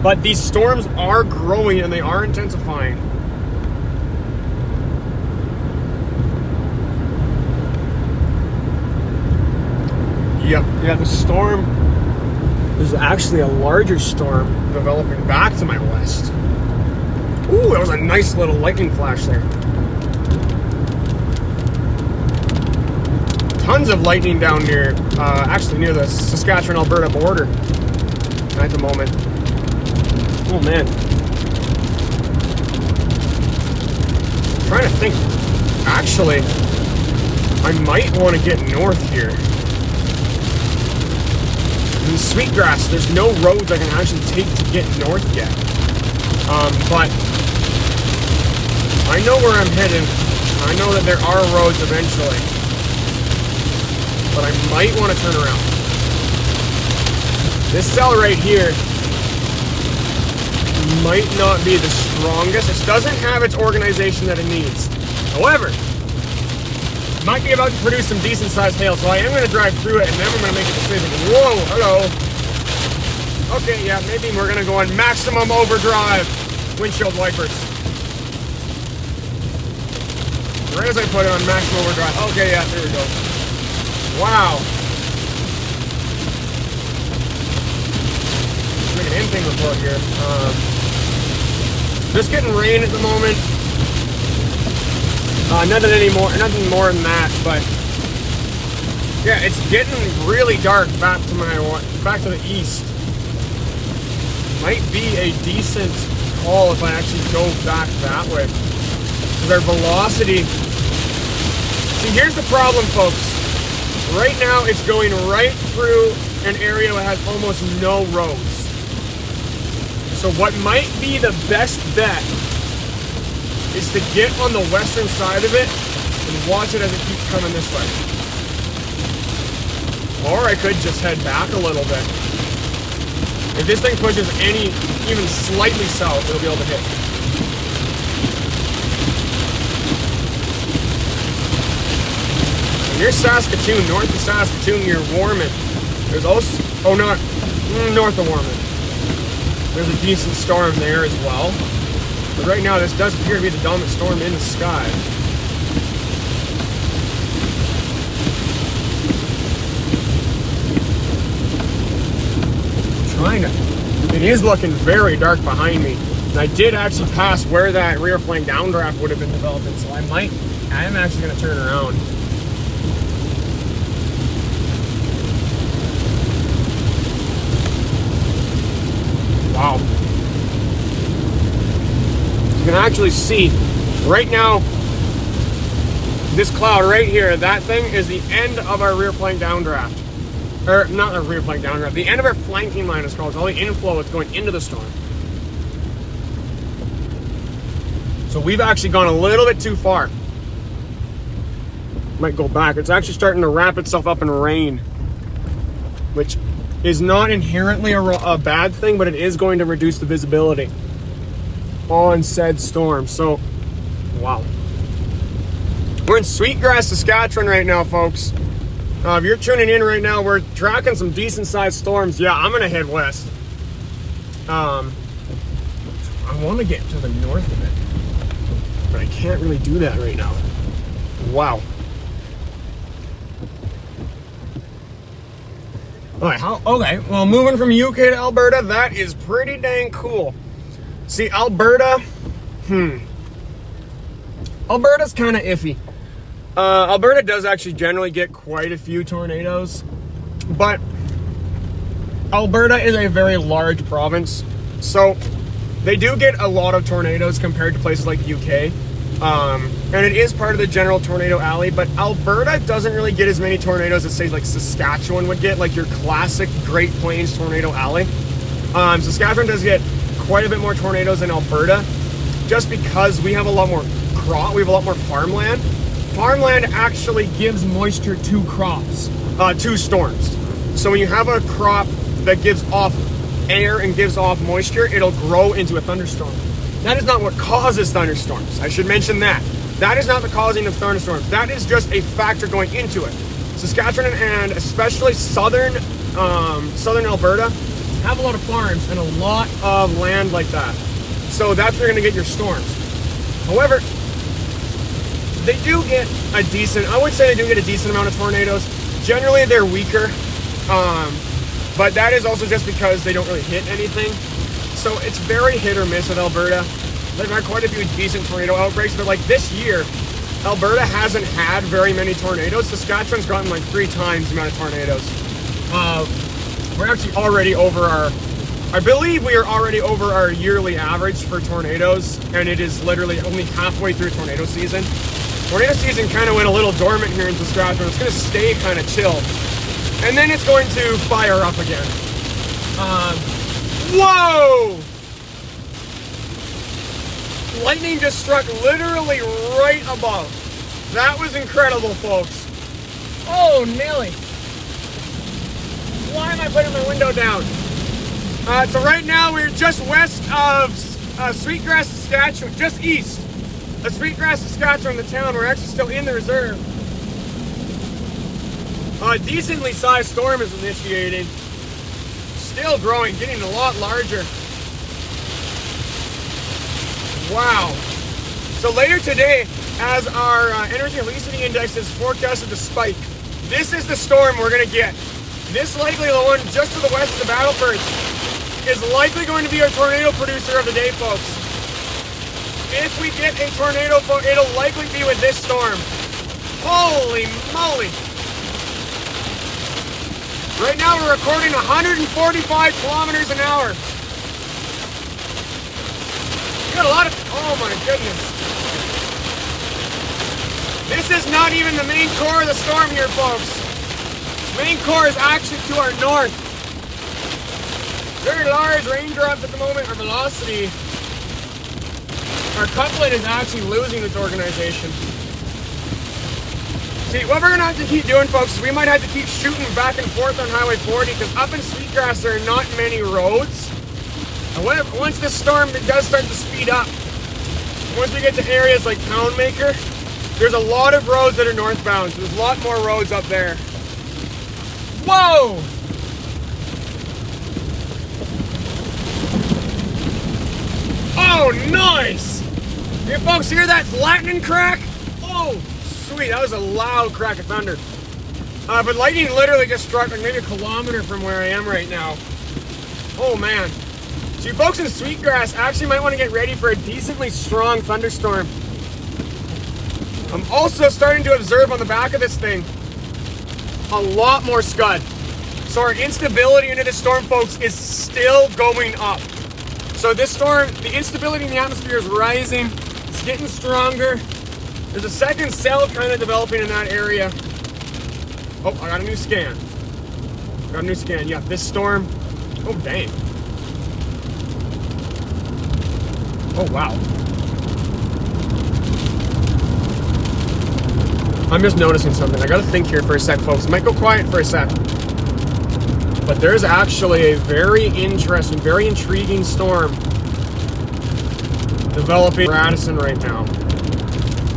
but these storms are growing and they are intensifying. Yep, yeah, the storm, there's actually a larger storm developing back to my west. Ooh, that was a nice little lightning flash there. Tons of lightning down near, actually near the Saskatchewan-Alberta border at the moment. Oh man. I'm trying to think. Actually, I might want to get north here. In Sweetgrass, there's no roads I can actually take to get north yet. But I know where I'm heading. I know that there are roads eventually. But I might want to turn around. This cell right here might not be the strongest. It doesn't have its organization that it needs. However, it might be about to produce some decent sized hail, so I am going to drive through it and then I'm going to make a decision. Whoa, hello. Okay, yeah, maybe we're going to go on maximum overdrive windshield wipers. Right as I put it on maximum overdrive. Okay, yeah, there we go. Wow. Let's make an in-thing report here. Just getting rain at the moment. Nothing more than that, but yeah, it's getting really dark back to the east. Might be a decent call if I actually go back that way. Because our velocity. See, here's the problem, folks. Right now, it's going right through an area that has almost no roads. So what might be the best bet is to get on the western side of it and watch it as it keeps coming this way. Or I could just head back a little bit. If this thing pushes even slightly south, it'll be able to hit. Near Saskatoon, north of Saskatoon, near Warman, there's also, north of Warman, there's a decent storm there as well. But right now, this does appear to be the dominant storm in the sky. It is looking very dark behind me. And I did actually pass where that rear flank downdraft would have been developing, so I am actually going to turn around. Wow. You can actually see right now, this cloud right here, that thing is the end of our rear flank downdraft. Or not our rear flank downdraft, the end of our flanking line is called. It's all the inflow that's going into the storm. So we've actually gone a little bit too far. Might go back. It's actually starting to wrap itself up in rain, which is not inherently a bad thing, but it is going to reduce the visibility on said storm. So, wow. We're in Sweetgrass, Saskatchewan right now, folks. If you're tuning in right now, we're tracking some decent sized storms. Yeah, I'm gonna head west. I want to get to the north of it, but I can't really do that right now. Wow. Alright, okay, well, moving from UK to Alberta, that is pretty dang cool. See, Alberta, Alberta's kind of iffy. Alberta does actually generally get quite a few tornadoes, but Alberta is a very large province, so they do get a lot of tornadoes compared to places like the UK. And it is part of the general tornado alley, but Alberta doesn't really get as many tornadoes as, say, like Saskatchewan would get, like your classic Great Plains tornado alley. Saskatchewan does get quite a bit more tornadoes than Alberta, just because we have a lot more farmland. farmland actually gives moisture to crops, to storms. So when you have a crop that gives off air and gives off moisture, it'll grow into a thunderstorm. That is not what causes thunderstorms. I should mention that. That is not the causing of thunderstorms. That is just a factor going into it. Saskatchewan and especially southern Alberta have a lot of farms and a lot of land like that. So that's where you're gonna get your storms. However, they do get a decent, I would say they do get a decent amount of tornadoes. Generally they're weaker, but that is also just because they don't really hit anything. So it's very hit or miss with Alberta. They've had quite a few decent tornado outbreaks, but like this year, Alberta hasn't had very many tornadoes. Saskatchewan's gotten like 3 times the amount of tornadoes. We're actually already over I believe we are already over our yearly average for tornadoes, and it is literally only halfway through tornado season. Tornado season kind of went a little dormant here in Saskatchewan. It's going to stay kind of chill, and then it's going to fire up again. Whoa! Lightning just struck literally right above. That was incredible, folks. Oh, Nelly. Why am I putting my window down? So right now we're just west of Sweetgrass, Saskatchewan, just east of Sweetgrass, Saskatchewan, the town. We're actually still in the reserve. A decently sized storm is initiating. Still growing, getting a lot larger. Wow. So later today, as our energy helicity index is forecasted to spike, this is the storm we're going to get. This likely the one just to the west of the battlefords is likely going to be our tornado producer of the day, folks. If we get a tornado, it'll likely be with this storm. Holy moly. Right now we're recording 145 kilometers an hour. We got a lot of, oh my goodness. This is not even the main core of the storm here, folks. Main core is actually to our north. Very large raindrops at the moment. Our velocity, our couplet is actually losing its organization. See, what we're gonna have to keep doing, folks, is we might have to keep shooting back and forth on Highway 40, because up in Sweetgrass there are not many roads. And once this storm does start to speed up, once we get to areas like Poundmaker, there's a lot of roads that are northbound, so there's a lot more roads up there. Whoa! Oh, nice! You folks hear that lightning crack? Oh, sweet, that was a loud crack of thunder. But lightning literally just struck like maybe a kilometer from where I am right now. Oh man. So you folks in Sweetgrass actually might want to get ready for a decently strong thunderstorm. I'm also starting to observe on the back of this thing a lot more scud. So our instability into this storm, folks, is still going up. So this storm, the instability in the atmosphere is rising. It's getting stronger. There's a second cell kind of developing in that area. Oh, I got a new scan. Yeah, this storm. Oh, dang. Oh, wow. I'm just noticing something. I gotta think here for a sec, folks. Might go quiet for a sec. But there's actually a very interesting, very intriguing storm developing in Radisson right now.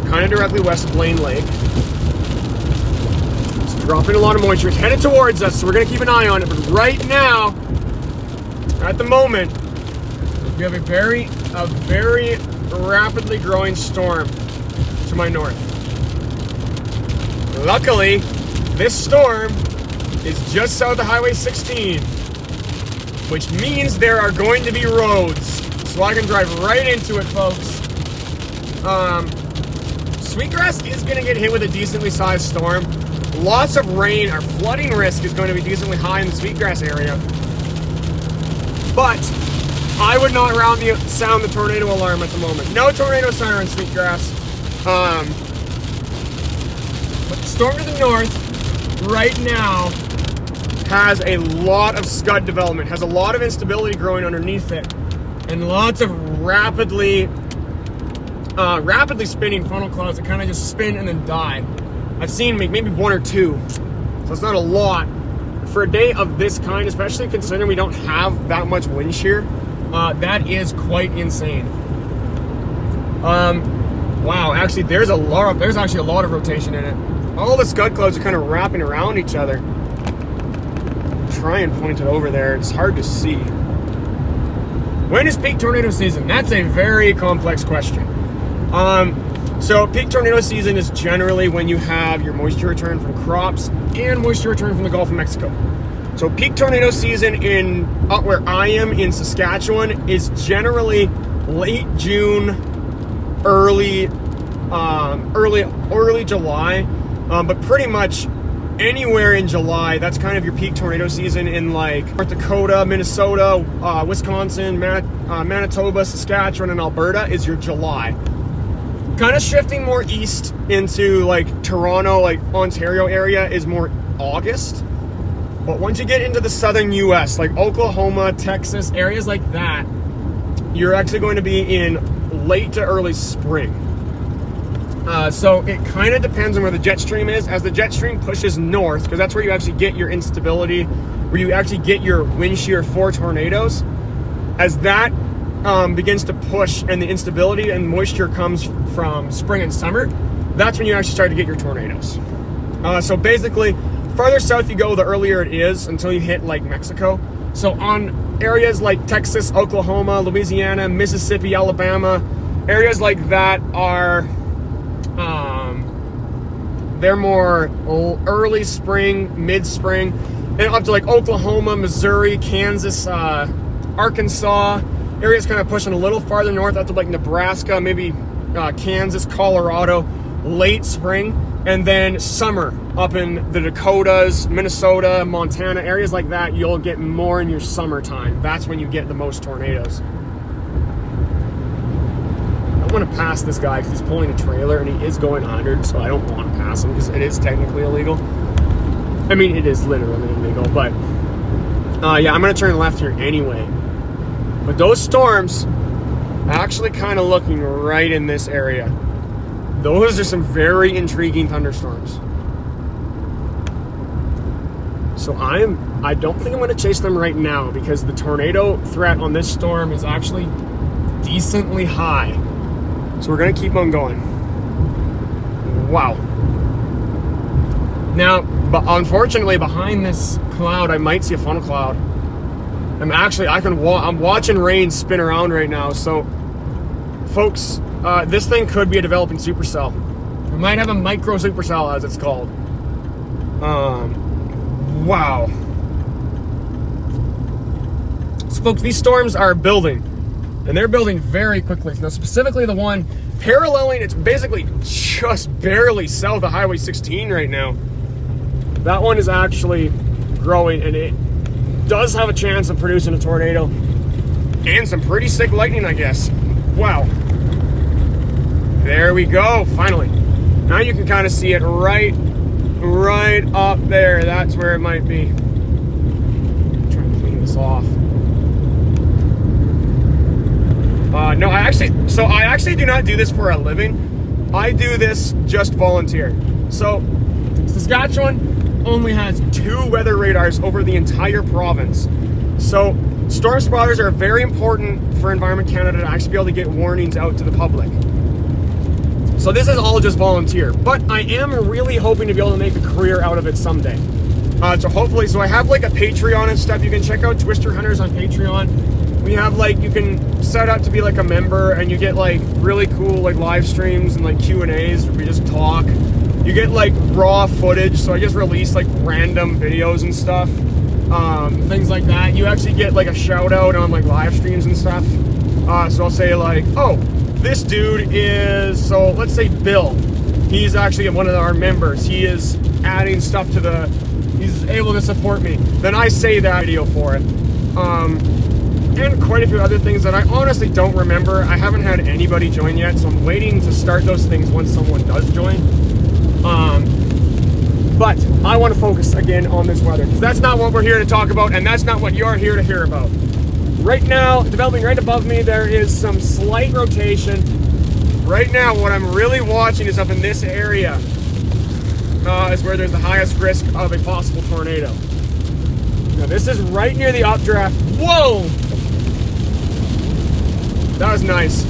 Kind of directly west of Blaine Lake. It's dropping a lot of moisture. It's headed towards us, so we're gonna keep an eye on it. But right now, at the moment, we have a very rapidly growing storm to my north. Luckily, this storm is just south of Highway 16, which means there are going to be roads, so I can drive right into it, folks. Sweetgrass is going to get hit with a decently sized storm. Lots of rain. Our flooding risk is going to be decently high in the Sweetgrass area. But I would not sound the tornado alarm at the moment. No tornado siren in Sweetgrass. But the storm to the north right now has a lot of scud development, has a lot of instability growing underneath it, and lots of rapidly rapidly spinning funnel clouds that kind of just spin and then die. I've seen maybe one or two, so it's not a lot. For a day of this kind, especially considering we don't have that much wind shear, that is quite insane. Wow, actually there's actually a lot of rotation in it. All the scud clouds are kind of wrapping around each other. Try and point it over there, it's hard to see. When is peak tornado season? That's a very complex question. So peak tornado season is generally when you have your moisture return from crops and moisture return from the Gulf of Mexico. So peak tornado season in where I am in Saskatchewan is generally late June, early July, but pretty much anywhere in July. That's kind of your peak tornado season in like North Dakota, Minnesota, Wisconsin, Manitoba, Saskatchewan, and Alberta is your July. Kind of shifting more east into like Toronto, like Ontario area is more August. But once you get into the southern US, like Oklahoma, Texas, areas like that, you're actually going to be in late to early spring. So it kind of depends on where the jet stream is. As the jet stream pushes north, because that's where you actually get your instability, where you actually get your wind shear for tornadoes. As that begins to push and the instability and moisture comes from spring and summer, that's when you actually start to get your tornadoes. So basically, farther south you go, the earlier it is until you hit like Mexico. So on areas like Texas, Oklahoma, Louisiana, Mississippi, Alabama, areas like that are, they're more early spring, mid-spring, and up to like Oklahoma, Missouri, Kansas, Arkansas. Areas kind of pushing a little farther north, up to like Nebraska, maybe Kansas, Colorado, late spring, and then summer up in the Dakotas, Minnesota, Montana, areas like that. You'll get more in your summertime. That's when you get the most tornadoes. I want to pass this guy because he's pulling a trailer and he is going 100, so I don't want to pass him because it is technically illegal. I mean, it is literally illegal, but yeah, I'm going to turn left here anyway. But those storms actually kind of looking right in this area. Those are some very intriguing thunderstorms. So I don't think I'm going to chase them right now because the tornado threat on this storm is actually decently high. So we're going to keep on going. Wow. Now, but unfortunately behind this cloud, I might see a funnel cloud. I'm watching rain spin around right now. So, folks, this thing could be a developing supercell. We might have a micro-supercell, as it's called. Wow. So, folks, these storms are building, and they're building very quickly. Now, specifically the one paralleling, it's basically just barely south of Highway 16 right now. That one is actually growing, and it does have a chance of producing a tornado and some pretty sick lightning, I guess. Wow. There we go, finally. Now you can kind of see it right up there. That's where it might be. I'm trying to clean this off. No, I actually do not do this for a living. I do this just volunteer. So, Saskatchewan only has 2 weather radars over the entire province. So storm spotters are very important for Environment Canada to actually be able to get warnings out to the public. So this is all just volunteer, but I am really hoping to be able to make a career out of it someday. So I have like a Patreon and stuff. You can check out Twister Hunters on Patreon. We have like, you can set up to be like a member and you get like really cool like live streams and like Q&As where we just talk. You get like raw footage, so I just release like random videos and stuff, things like that. You actually get like a shout out on like live streams and stuff. So I'll say like, oh, this dude is, so let's say Bill. He's actually one of our members. He is adding stuff to he's able to support me. Then I say that video for it. And quite a few other things that I honestly don't remember. I haven't had anybody join yet, so I'm waiting to start those things once someone does join. But I want to focus again on this weather because that's not what we're here to talk about, and that's not what you're here to hear about. Right now, developing right above me, there is some slight rotation. Right now, what I'm really watching is up in this area is where there's the highest risk of a possible tornado. Now, this is right near the updraft. Whoa! That was nice.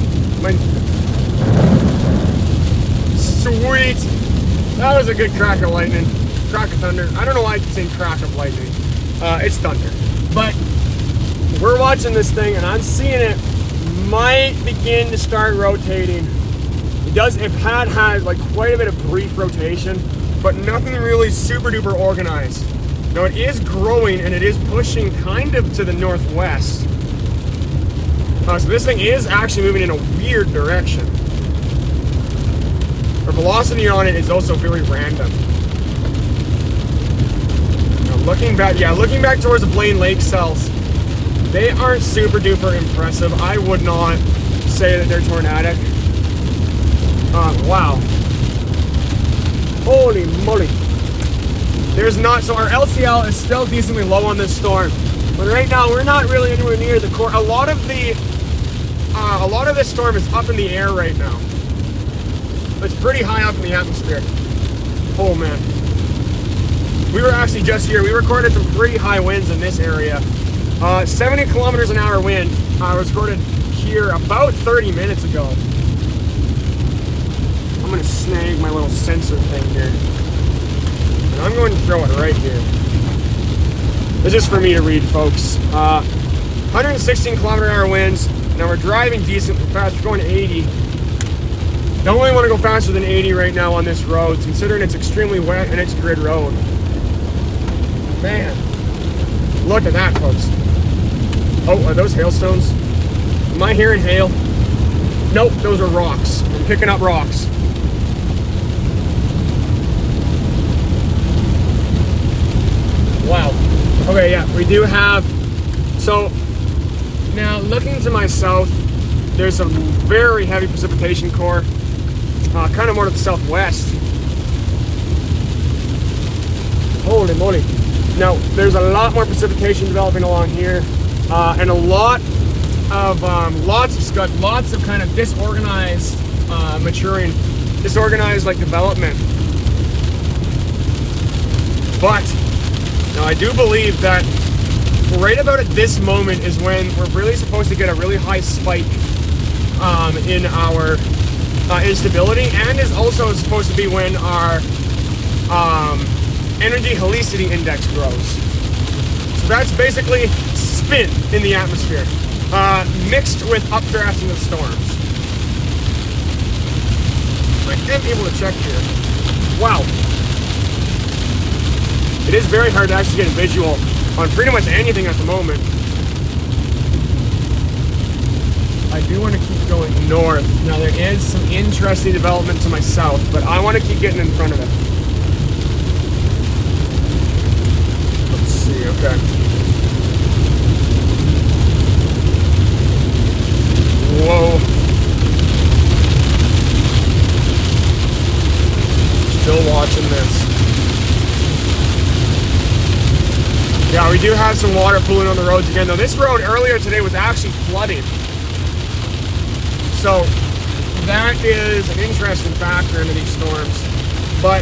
Sweet! That was a good crack of lightning. Crack of thunder. I don't know why I keep saying crack of lightning. It's thunder. But we're watching this thing and I'm seeing it might begin to start rotating. It had like quite a bit of brief rotation, but nothing really super duper organized. Now it is growing and it is pushing kind of to the northwest. So this thing is actually moving in a weird direction. The velocity on it is also very random. Now looking back towards the Blaine Lake cells, they aren't super duper impressive. I would not say that they're tornadic. Wow. Holy moly. So our LCL is still decently low on this storm. But right now we're not really anywhere near the core. A lot of this storm is up in the air right now. It's pretty high up in the atmosphere. Oh man. We were actually just here. We recorded some pretty high winds in this area. 70 kilometers an hour wind was recorded here about 30 minutes ago. I'm going to snag my little sensor thing here. And I'm going to throw it right here. This is for me to read, folks. 116 kilometer an hour winds. Now we're driving decently fast. We're going 80. Don't really want to go faster than 80 right now on this road, considering it's extremely wet and it's a grid road. Man, look at that, folks. Oh, are those hailstones? Am I hearing hail? Nope, those are rocks. I'm picking up rocks. Wow. Okay, yeah, we do have... So, now looking to my south, there's some very heavy precipitation core, kind of more to the southwest. Holy moly. Now, there's a lot more precipitation developing along here, and a lot of lots of kind of disorganized maturing, disorganized like development. But now I do believe that right about at this moment is when we're really supposed to get a really high spike in our instability, and is also supposed to be when our energy helicity index grows. So that's basically spin in the atmosphere, mixed with updrafts in the storms. I am able to check here. Wow. It is very hard to actually get a visual on pretty much anything at the moment. I do want to keep going north. Now there is some interesting development to my south, but I want to keep getting in front of it. Let's see, okay. Whoa. Still watching this. Yeah, we do have some water pooling on the roads again, though. This road earlier today was actually flooding. So that is an interesting factor into these storms. But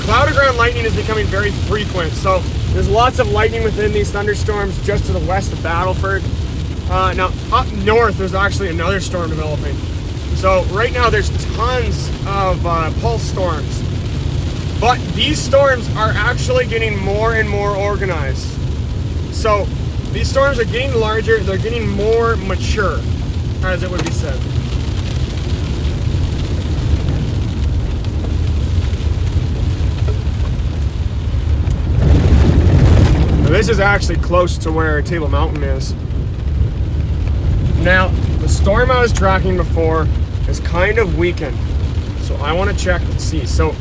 cloud to ground lightning is becoming very frequent. So there's lots of lightning within these thunderstorms just to the west of Battleford. Now up north, there's actually another storm developing. So right now there's tons of pulse storms. But these storms are actually getting more and more organized. So these storms are getting larger, they're getting more mature, as it would be said. Now, this is actually close to where Table Mountain is. Now, the storm I was tracking before is kind of weakened. So I want to check to see. So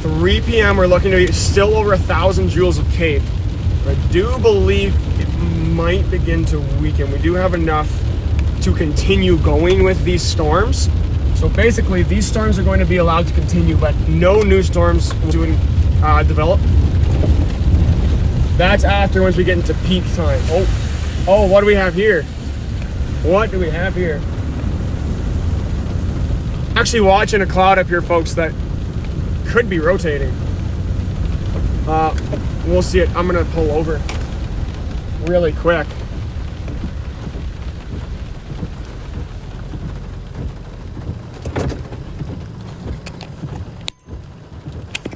3 p.m. we're looking to be still over 1,000 joules of Cape. I do believe it might begin to weaken. We do have enough to continue going with these storms. So basically these storms are going to be allowed to continue, but no new storms will develop. That's after once we get into peak time. Oh, what do we have here? What do we have here? actually watching a cloud up here, folks, that could be rotating. We'll see it. I'm gonna pull over really quick.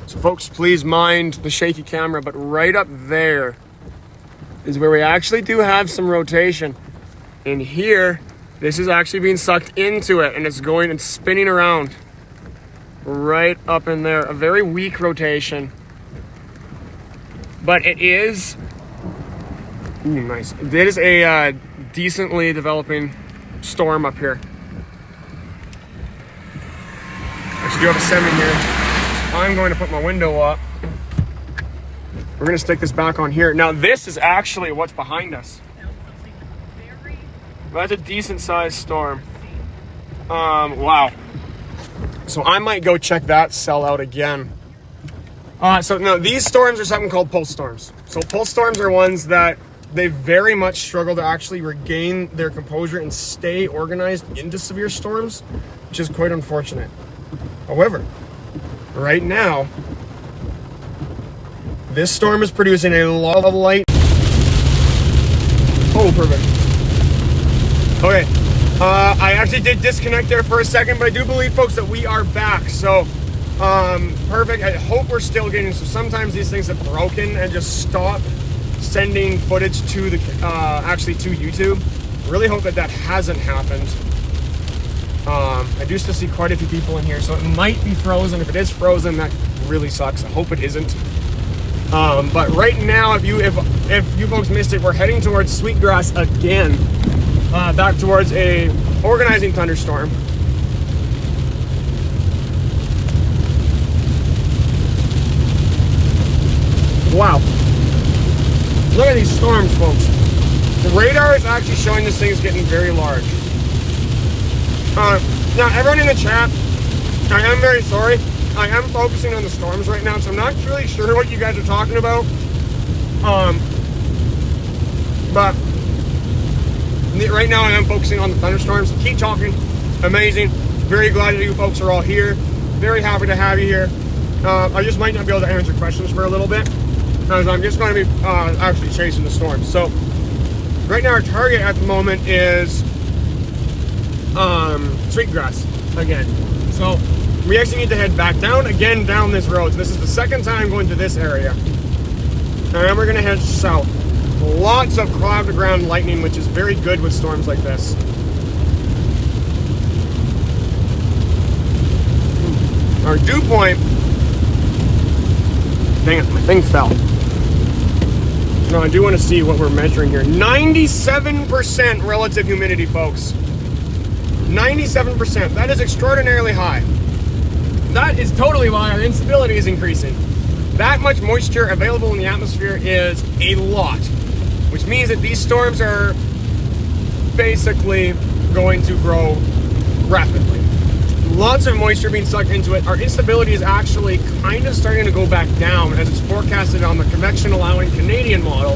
So folks, please mind the shaky camera, but right up there is where we actually do have some rotation. And here, this is actually being sucked into it, and it's going and spinning around right up in there. A very weak rotation. But it is, ooh, nice. It is a decently developing storm up here. Actually do have a semi here. So I'm going to put my window up. We're gonna stick this back on here. Now this is actually what's behind us. That's a decent sized storm. Wow. So I might go check that cell out again. So no, these storms are something called pulse storms. So pulse storms are ones that they very much struggle to actually regain their composure and stay organized into severe storms, which is quite unfortunate. However, right now, this storm is producing a lot of light. Oh, perfect. Okay, I actually did disconnect there for a second, but I do believe, folks, that we are back. So, perfect. I hope we're still getting. So sometimes these things have broken and just stop sending footage to the actually to YouTube. Really hope that that hasn't happened. I do still see quite a few people in here, so it might be frozen. If it is frozen, that really sucks. I hope it isn't. But right now, if you folks missed it, we're heading towards Sweetgrass again, back towards a organizing thunderstorm. Wow. Look at these storms, folks. The radar is actually showing this thing is getting very large. Now, everyone in the chat, I am very sorry. I am focusing on the storms right now, so I'm not really sure what you guys are talking about. But right now I am focusing on the thunderstorms. Keep talking. Amazing. Very glad that you folks are all here. Very happy to have you here. I just might not be able to answer questions for a little bit, as I'm just going to be actually chasing the storms. So right now our target at the moment is Sweetgrass again. So we actually need to head back down again down this road. So this is the second time going to this area. And then we're gonna head south. Lots of cloud to ground lightning, which is very good with storms like this. Our dew point, dang it, my thing fell. No, I do want to see what we're measuring here. 97% relative humidity, folks. 97%, that is extraordinarily high. That is totally why our instability is increasing. That much moisture available in the atmosphere is a lot, which means that these storms are basically going to grow rapidly. Lots of moisture being sucked into it. Our instability is actually kind of starting to go back down as it's forecasted on the convection allowing Canadian model.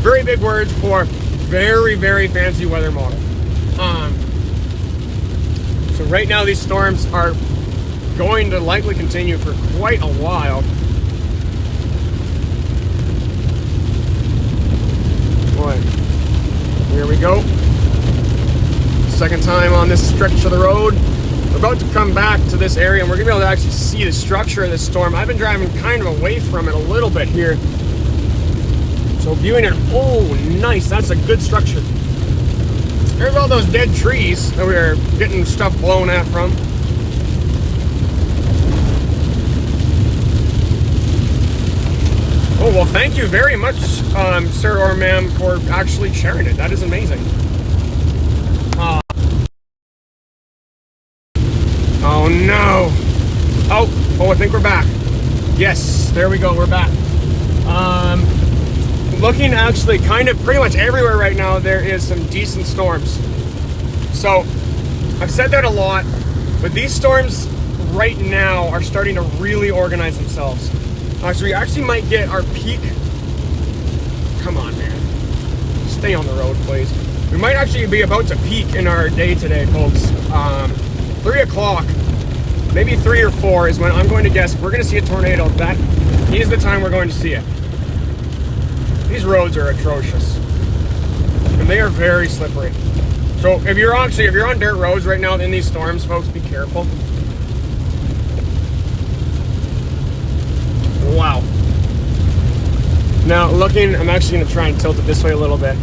Very big words for very, very fancy weather model. So right now these storms are going to likely continue for quite a while. Boy, here we go. Second time on this stretch of the road. We're about to come back to this area and we're gonna be able to actually see the structure of this storm. I've been driving kind of away from it a little bit here. So viewing it, oh nice, that's a good structure. There's all those dead trees that we were getting stuff blown at from. Oh, well, thank you very much, sir or ma'am, for actually sharing it. That is amazing. Oh, no. Oh, I think we're back. Yes, there we go, we're back. Looking actually kind of pretty much everywhere right now, there is some decent storms. So, I've said that a lot, but these storms right now are starting to really organize themselves. So we actually might get our peak. Come on, man. Stay on the road, please. We might actually be about to peak in our day today, folks. 3 o'clock, maybe 3 or 4 is when I'm going to guess if we're going to see a tornado. That is the time we're going to see it. These roads are atrocious, and they are very slippery. So if you're on dirt roads right now in these storms, folks, be careful. Wow. Now looking, I'm actually going to try and tilt it this way a little bit.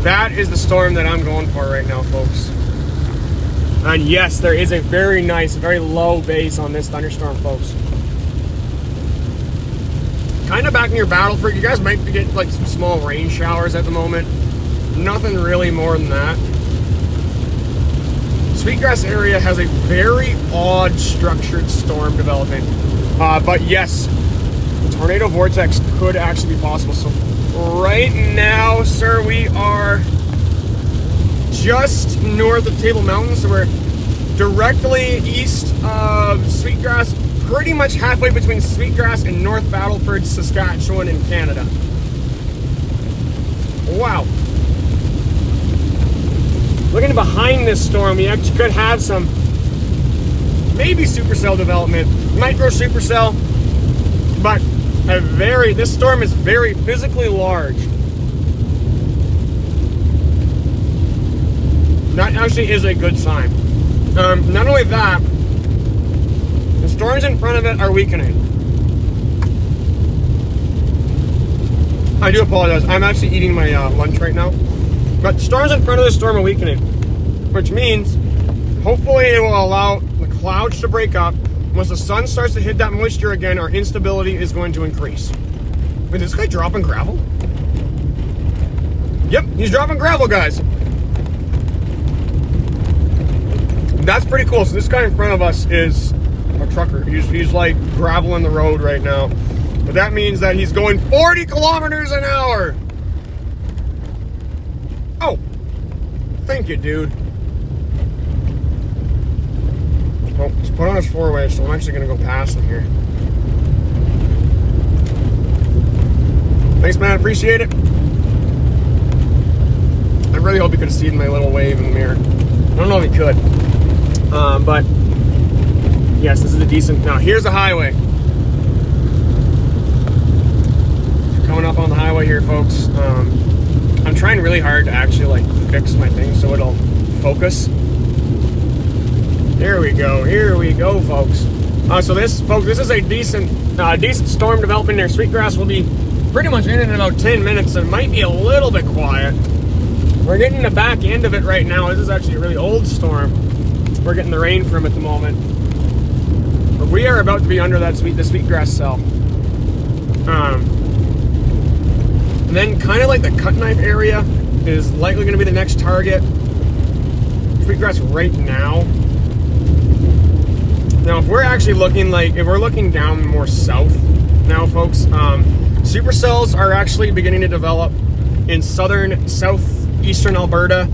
That is the storm that I'm going for right now, folks. And yes, there is a very nice, very low base on this thunderstorm, folks. Kind of back near Battleford, you guys might be getting like some small rain showers at the moment. Nothing really more than that. Sweetgrass area has a very odd structured storm developing. But yes, the tornado vortex could actually be possible. So right now, sir, we are just north of Table Mountain. So we're directly east of Sweetgrass, pretty much halfway between Sweetgrass and North Battleford, Saskatchewan in Canada. Wow. Looking behind this storm, we actually could have some maybe supercell development, micro-supercell, but this storm is very physically large. That actually is a good sign. Not only that, the storms in front of it are weakening. I do apologize. I'm actually eating my lunch right now. But storms in front of the storm are weakening, which means hopefully it will allow the clouds to break up. Once the sun starts to hit that moisture again, our instability is going to increase. Wait, is this guy dropping gravel? Yep, he's dropping gravel, guys. That's pretty cool. So this guy in front of us is a trucker. He's like graveling the road right now. But that means that he's going 40 kilometers an hour. Oh, thank you, dude. Oh, he's put on his four-way, so I'm actually going to go past him here. Thanks, man. Appreciate it. I really hope you could have seen my little wave in the mirror. I don't know if he could. But, yes, this is a decent... Now, here's the highway. Coming up on the highway here, folks. I'm trying really hard to actually like fix my thing so it'll focus. Here we go, folks. So this is a decent storm developing near Sweetgrass. Will be pretty much in about 10 minutes. So it might be a little bit quiet. We're getting the back end of it right now. This is actually a really old storm. We're getting the rain from at the moment. But we are about to be under the Sweetgrass cell. And then kind of like the cut knife area is likely going to be the next target. Sweetgrass right now. Now, if we're actually looking down more south now, folks, supercells are actually beginning to develop in southeastern Alberta,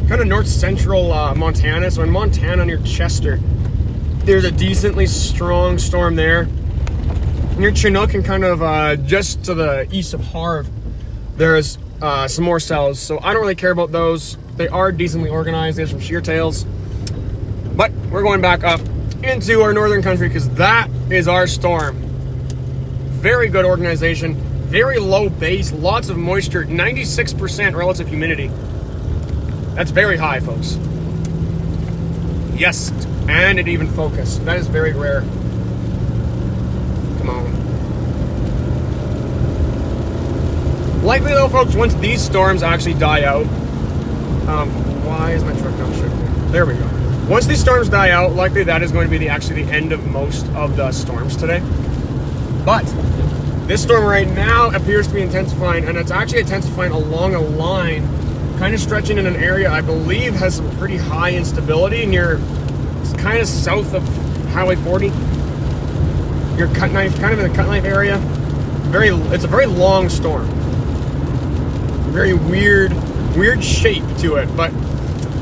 kind of north central Montana. So in Montana near Chester, there's a decently strong storm there. Near Chinook and kind of just to the east of Harv, there's some more cells. So I don't really care about those. They are decently organized. There's some sheer tails. But we're going back up into our northern country because that is our storm. Very good organization. Very low base. Lots of moisture. 96% relative humidity. That's very high, folks. Yes. And it even focused. That is very rare. Come on. Likely though, folks, once these storms actually die out, why is my truck not shifting? There we go. Once these storms die out, likely that is going to be actually the end of most of the storms today. But this storm right now appears to be intensifying, and it's actually intensifying along a line, kind of stretching in an area I believe has some pretty high instability near, it's kind of south of Highway 40. Your cut knife, kind of in the cut knife area. It's a very long storm. Very weird shape to it, but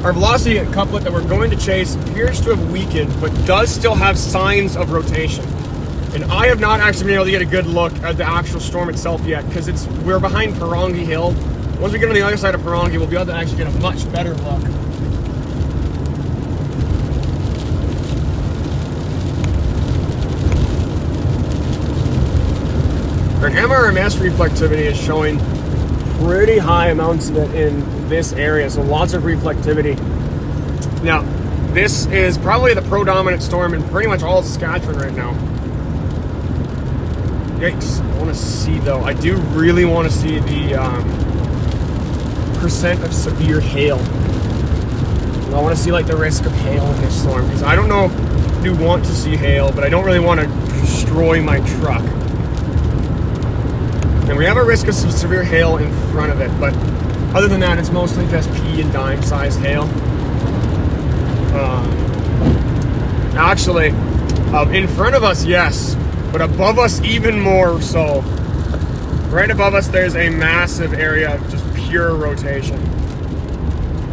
our velocity couplet that we're going to chase appears to have weakened, but does still have signs of rotation. And I have not actually been able to get a good look at the actual storm itself yet, because we're behind Parongi Hill. Once we get on the other side of Parongi, we'll be able to actually get a much better look. MRMS reflectivity is showing pretty high amounts of it in this area, so lots of reflectivity. Now, this is probably the predominant storm in pretty much all of Saskatchewan right now. Yikes. I want to see, though. I do really want to see the percent of severe hail. I want to see, like, the risk of hail in this storm, because I don't know if I do want to see hail, but I don't really want to destroy my truck. And we have a risk of some severe hail in front of it, but other than that, it's mostly just pea and dime size hail. Actually, in front of us, yes, but above us even more so. Right above us, there's a massive area of just pure rotation.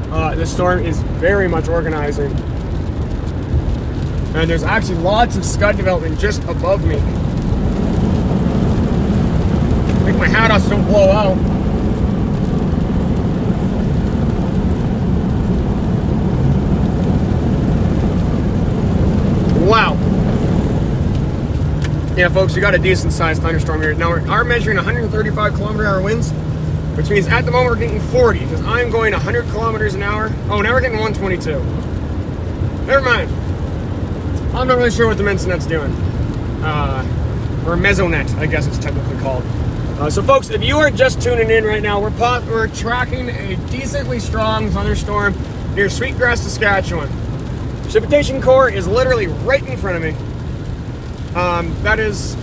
The storm is very much organizing. And there's actually lots of scud development just above me. I think my hat offs don't blow out. Wow. Yeah, folks, we got a decent sized thunderstorm here. Now, we are measuring 135 kilometer-hour winds, which means at the moment we're getting 40, because I'm going 100 kilometers an hour. Oh, now we're getting 122. Never mind. I'm not really sure what the Mensonet's doing. Or Mesonet, I guess it's technically called. So, folks, if you are just tuning in right now, we're tracking a decently strong thunderstorm near Sweetgrass, Saskatchewan. Precipitation core is literally right in front of me. That is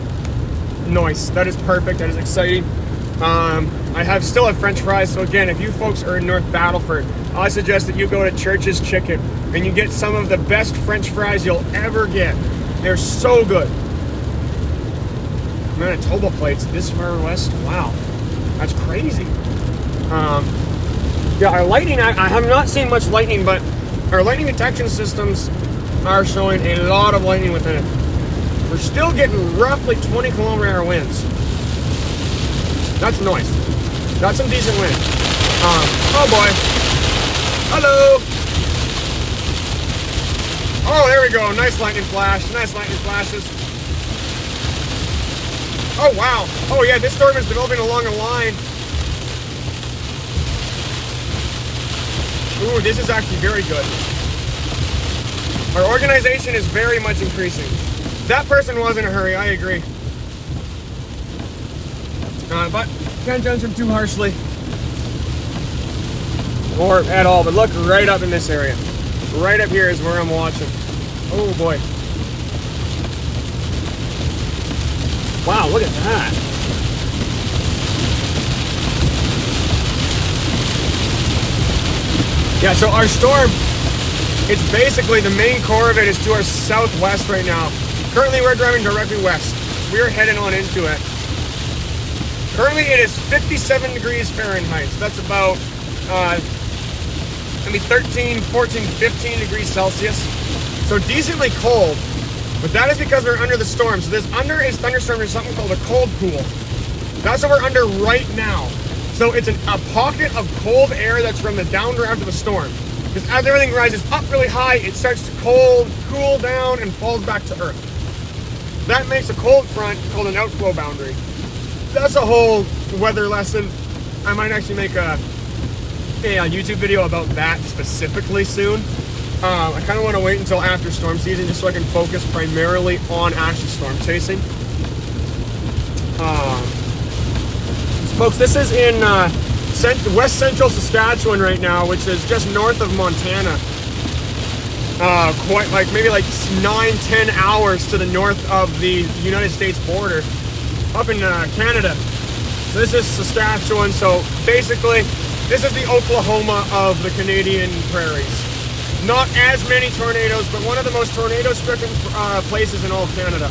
nice. That is perfect. That is exciting. I still have French fries, so again, if you folks are in North Battleford, I suggest that you go to Church's Chicken and you get some of the best French fries you'll ever get. They're so good. Manitoba plates this far west. Wow, that's crazy. Yeah, our lightning, I have not seen much lightning, but our lightning detection systems are showing a lot of lightning within it. We're still getting roughly 20 kilometer-hour winds. That's nice. That's some decent wind. Oh boy. Hello. Oh, there we go. Nice lightning flash. Nice lightning flashes. Oh, wow. Oh, yeah, this storm is developing along a line. Ooh, this is actually very good. Our organization is very much increasing. That person was in a hurry, I agree. But can't judge him too harshly. Or at all, but look right up in this area. Right up here is where I'm watching. Oh boy. Wow, look at that. Yeah, so our storm, it's basically the main core of it is to our southwest right now. Currently we're driving directly west. We're heading on into it. Currently it is 57 degrees Fahrenheit. So that's about maybe 13, 14, 15 degrees Celsius. So decently cold. But that is because we're under the storm. So this under is thunderstorm, there's something called a cold pool. That's what we're under right now. So it's a pocket of cold air that's from the downdraft of a storm. Because as everything rises up really high, it starts to cool down, and falls back to earth. That makes a cold front called an outflow boundary. That's a whole weather lesson. I might actually make a YouTube video about that specifically soon. I kind of want to wait until after storm season just so I can focus primarily on actual storm chasing. Folks, this is in west central Saskatchewan right now, which is just north of Montana. Quite maybe 9-10 hours to the north of the United States border, up in Canada. So this is Saskatchewan. So basically, this is the Oklahoma of the Canadian prairies. Not as many tornadoes, but one of the most tornado-stricken places in all of Canada.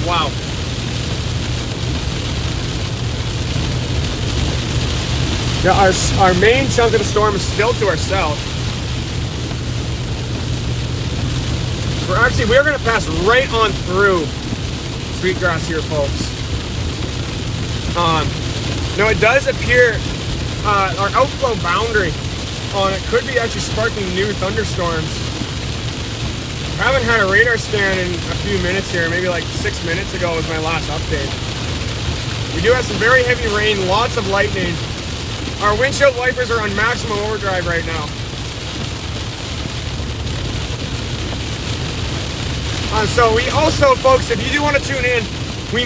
Wow. Yeah, our main chunk of the storm is still to our south. We're going to pass right on through Sweetgrass here, folks. Now it does appear our outflow boundary on it could be actually sparking new thunderstorms. haven't had a radar scan in a few minutes here. Maybe like 6 minutes ago was my last update. We do have some very heavy rain, lots of lightning. Our windshield wipers are on maximum overdrive right now. So we also, folks, if you do want to tune in, I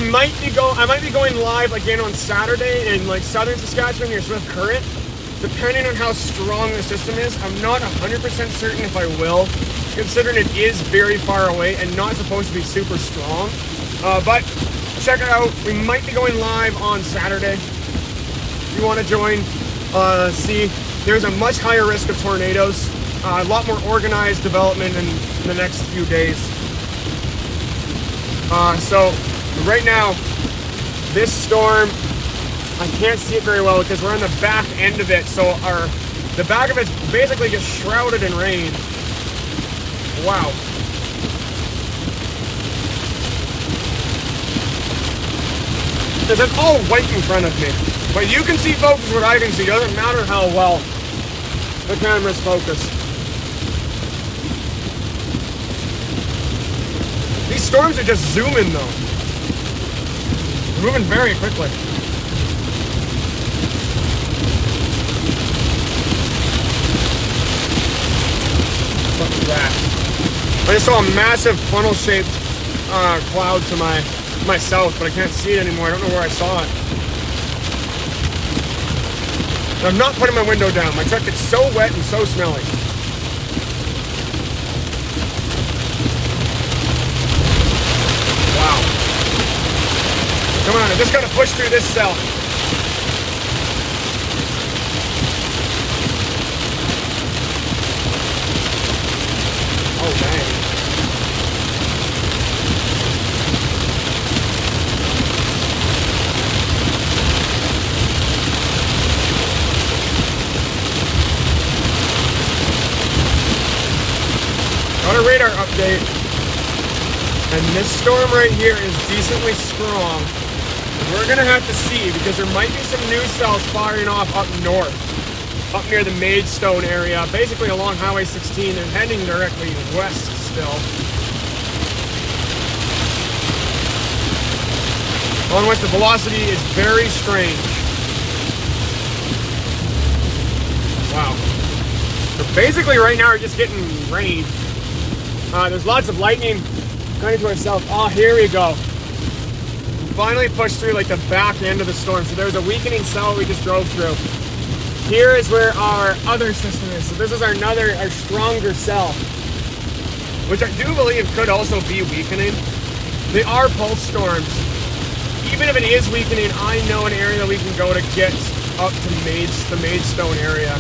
might be going live again on Saturday in like southern Saskatchewan near Swift Current. Depending on how strong the system is, I'm not 100% certain if I will, considering it is very far away and not supposed to be super strong. But check it out. We might be going live on Saturday. If you want to join, see, there's a much higher risk of tornadoes, a lot more organized development in the next few days. So right now, this storm, I can't see it very well because we're on the back end of it. So the back of it basically gets shrouded in rain. Wow. It's all white in front of me. But you can see focus what I can see. It doesn't matter how well the camera's focused. These storms are just zooming though. They're moving very quickly. Look at that. I just saw a massive funnel-shaped cloud to my south, but I can't see it anymore. I don't know where I saw it. I'm not putting my window down. My truck gets so wet and so smelly. Wow. Come on, I just gotta push through this cell. Oh, dang. Got a radar update, and this storm right here is decently strong. We're gonna have to see because there might be some new cells firing off up north, up near the Maidstone area, basically along Highway 16. They're heading directly west still. On which the velocity is very strange. Wow. So basically right now we're just getting rain. There's lots of lightning kind of to our south. Oh, here we go. We finally pushed through like the back end of the storm. So there's a weakening cell we just drove through. Here is where our other system is. So this is our stronger cell, which I do believe could also be weakening. They are pulse storms. Even if it is weakening, I know an area that we can go to get up to the Maidstone area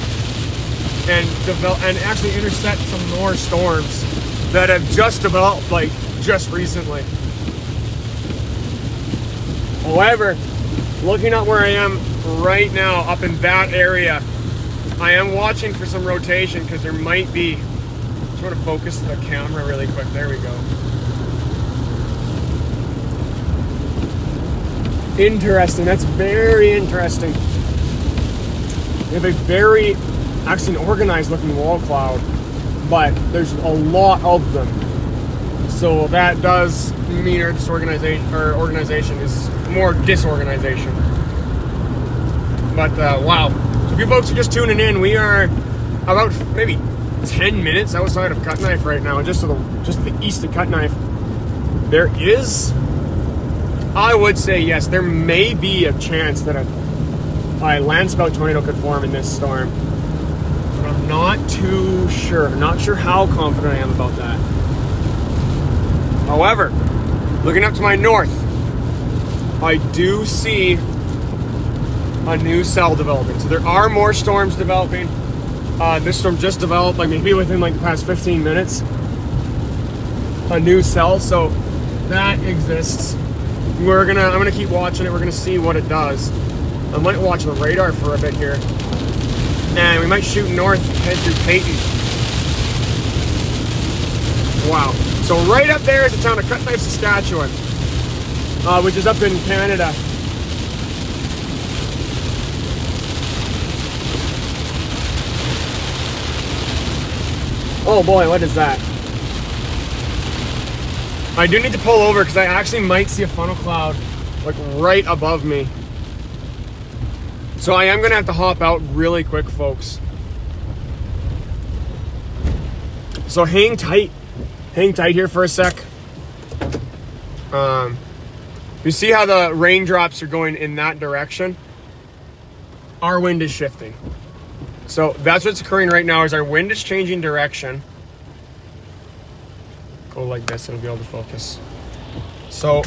and actually intercept some more storms that have just developed like just recently. However, looking at where I am right now up in that area, I am watching for some rotation because there might be, just want to focus the camera really quick. There we go. Interesting. That's very interesting. We have a very actually an organized looking wall cloud, but there's a lot of them. So that does mean our organization is more disorganization. But wow. So if you folks are just tuning in, we are about maybe 10 minutes outside of Cut Knife right now, just to the east of Cut Knife. There is, I would say yes, there may be a chance that a landspout tornado could form in this storm. But I'm not too sure. I'm not sure how confident I am about that. However, looking up to my north, I do see a new cell developing. So there are more storms developing. This storm just developed, like maybe within like the past 15 minutes. A new cell, so that exists. I'm gonna keep watching it. We're gonna see what it does. I might watch the radar for a bit here, and we might shoot north, head through Peyton. Wow. So right up there is the town of Cut Knife, Saskatchewan, which is up in Canada. Oh boy, what is that? I do need to pull over because I actually might see a funnel cloud like right above me. So I am gonna have to hop out really quick, folks. So hang tight here for a sec. You see how the raindrops are going in that direction? Our wind is shifting. So that's what's occurring right now is our wind is changing direction. Go like this, it'll be able to focus. So,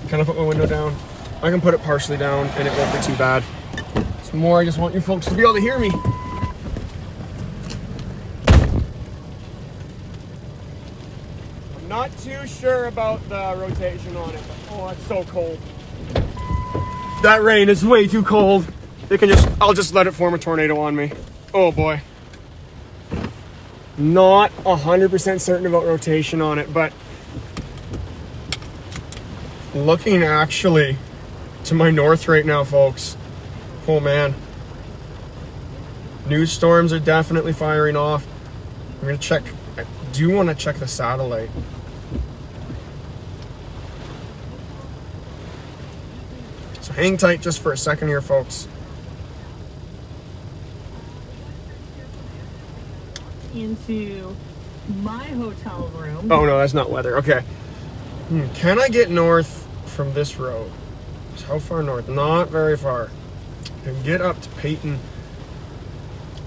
can I put my window down? I can put it partially down and it won't be too bad. It's more, I just want you folks to be able to hear me. I'm not too sure about the rotation on it, but oh, it's so cold. That rain is way too cold. I'll just let it form a tornado on me. Oh boy. Not 100% certain about rotation on it, but looking actually to my north right now, folks. Oh man. New storms are definitely firing off. I'm gonna check. I do want to check the satellite. So hang tight just for a second here, folks. Into my hotel room. Oh no, that's not weather. Okay. Can I get north from this road? How far north? Not very far. Can get up to Peyton.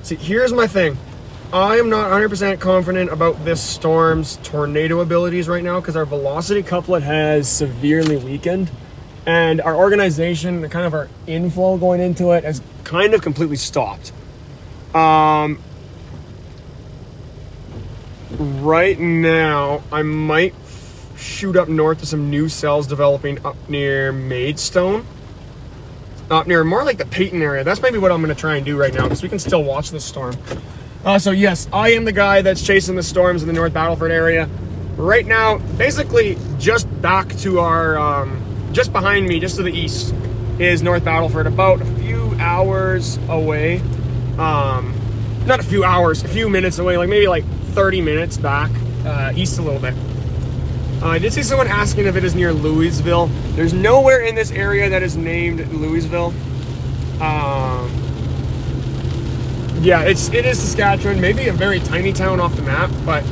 See, here's my thing. I am not 100% confident about this storm's tornado abilities right now because our velocity couplet has severely weakened, and our organization, kind of our inflow going into it, has kind of completely stopped. Right now, I might shoot up north to some new cells developing up near Maidstone. Up near more like the Peyton area. That's maybe what I'm going to try and do right now because we can still watch this storm. So yes, I am the guy that's chasing the storms in the North Battleford area. Right now, basically just back to our, just behind me, just to the east, is North Battleford. About a few hours away. Not a few hours, a few minutes away, like maybe like 30 minutes back, east a little bit. I did see someone asking if it is near Louisville. There's nowhere in this area that is named Louisville. Yeah, it is Saskatchewan, maybe a very tiny town off the map, but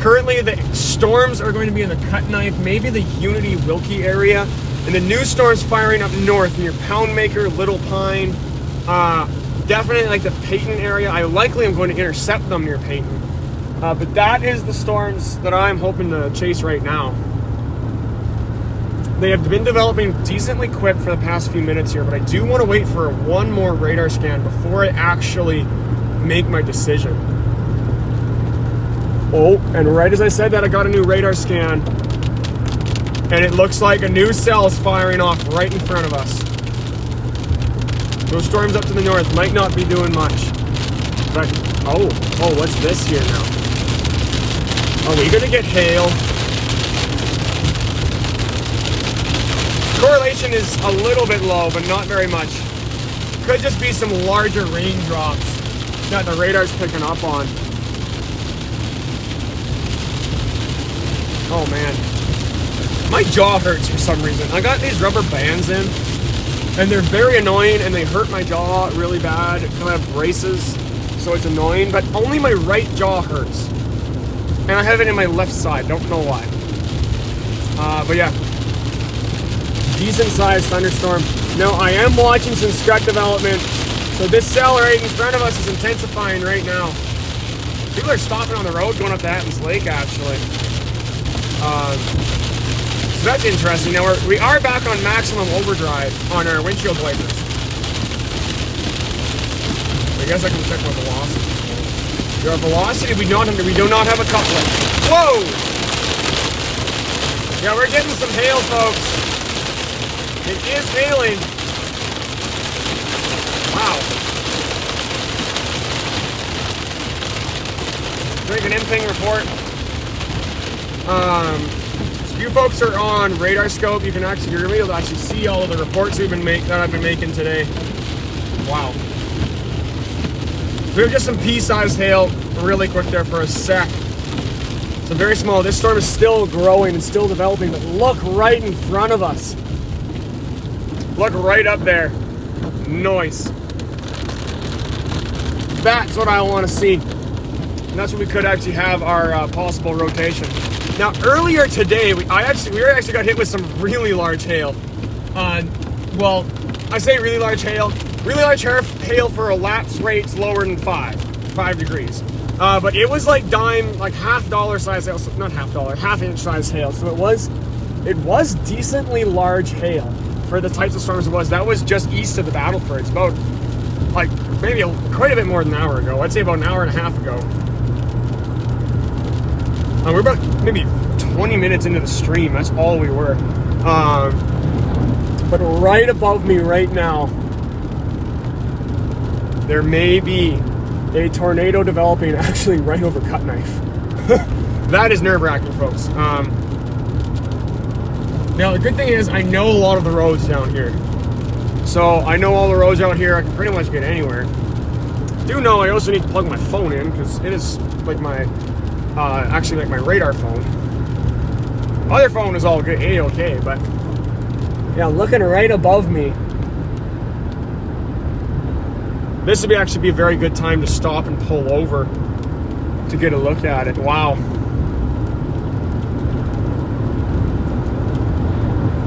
currently the storms are going to be in the Cut Knife, maybe the Unity Wilkie area, and the new storms firing up north near Poundmaker, Little Pine, definitely like the Peyton area. I likely am going to intercept them near Peyton. But that is the storms that I'm hoping to chase right now. They have been developing decently quick for the past few minutes here, but I do want to wait for one more radar scan before I actually make my decision. Oh, and right as I said that, I got a new radar scan, and it looks like a new cell is firing off right in front of us. Those storms up to the north might not be doing much. But, oh, what's this here now? Are we gonna get hail? Correlation is a little bit low, but not very much. Could just be some larger raindrops that the radar's picking up on. Oh man. My jaw hurts for some reason. I got these rubber bands in, and they're very annoying, and they hurt my jaw really bad. It kind of have braces, so it's annoying, but only my right jaw hurts. And I have it in my left side, don't know why. But yeah, decent sized thunderstorm. Now I am watching some scud development. So this cell right in front of us is intensifying right now. People are stopping on the road going up to Atlas Lake actually. So that's interesting. Now we are back on maximum overdrive on our windshield wipers. I guess I can check my velocity. Our velocity, we do not have a couplet. Whoa! Yeah, we're getting some hail, folks. It is hailing. Wow. Doing an M-Ping report. So you folks are on radar scope. You're going to be able to actually see all of the reports that I've been making today. Wow. So we have just some pea-sized hail really quick there for a sec. So So very small. This storm is still growing and still developing, but look right in front of us. Look right up there. Noise. That's what I want to see. And that's what we could actually have our possible rotation. Now, earlier today, we actually got hit with some really large hail. Well, I say really large hail. Really large hail for elapsed rates lower than 5 degrees. But it was like half dollar size hail, so not half dollar, half-inch size hail. So it was decently large hail for the types of storms it was. That was just east of the battlefords, about like maybe quite a bit more than an hour ago. I'd say about an hour and a half ago. We're about maybe 20 minutes into the stream. That's all we were. But right above me right now, there may be a tornado developing actually right over Cut Knife. That is nerve-wracking, folks. Now, the good thing is I know a lot of the roads down here. So I know all the roads out here. I can pretty much get anywhere. I do know I also need to plug my phone in because it is like my, actually like my radar phone. Other phone is all good, A-okay, but yeah, looking right above me, this would actually be a very good time to stop and pull over to get a look at it. Wow.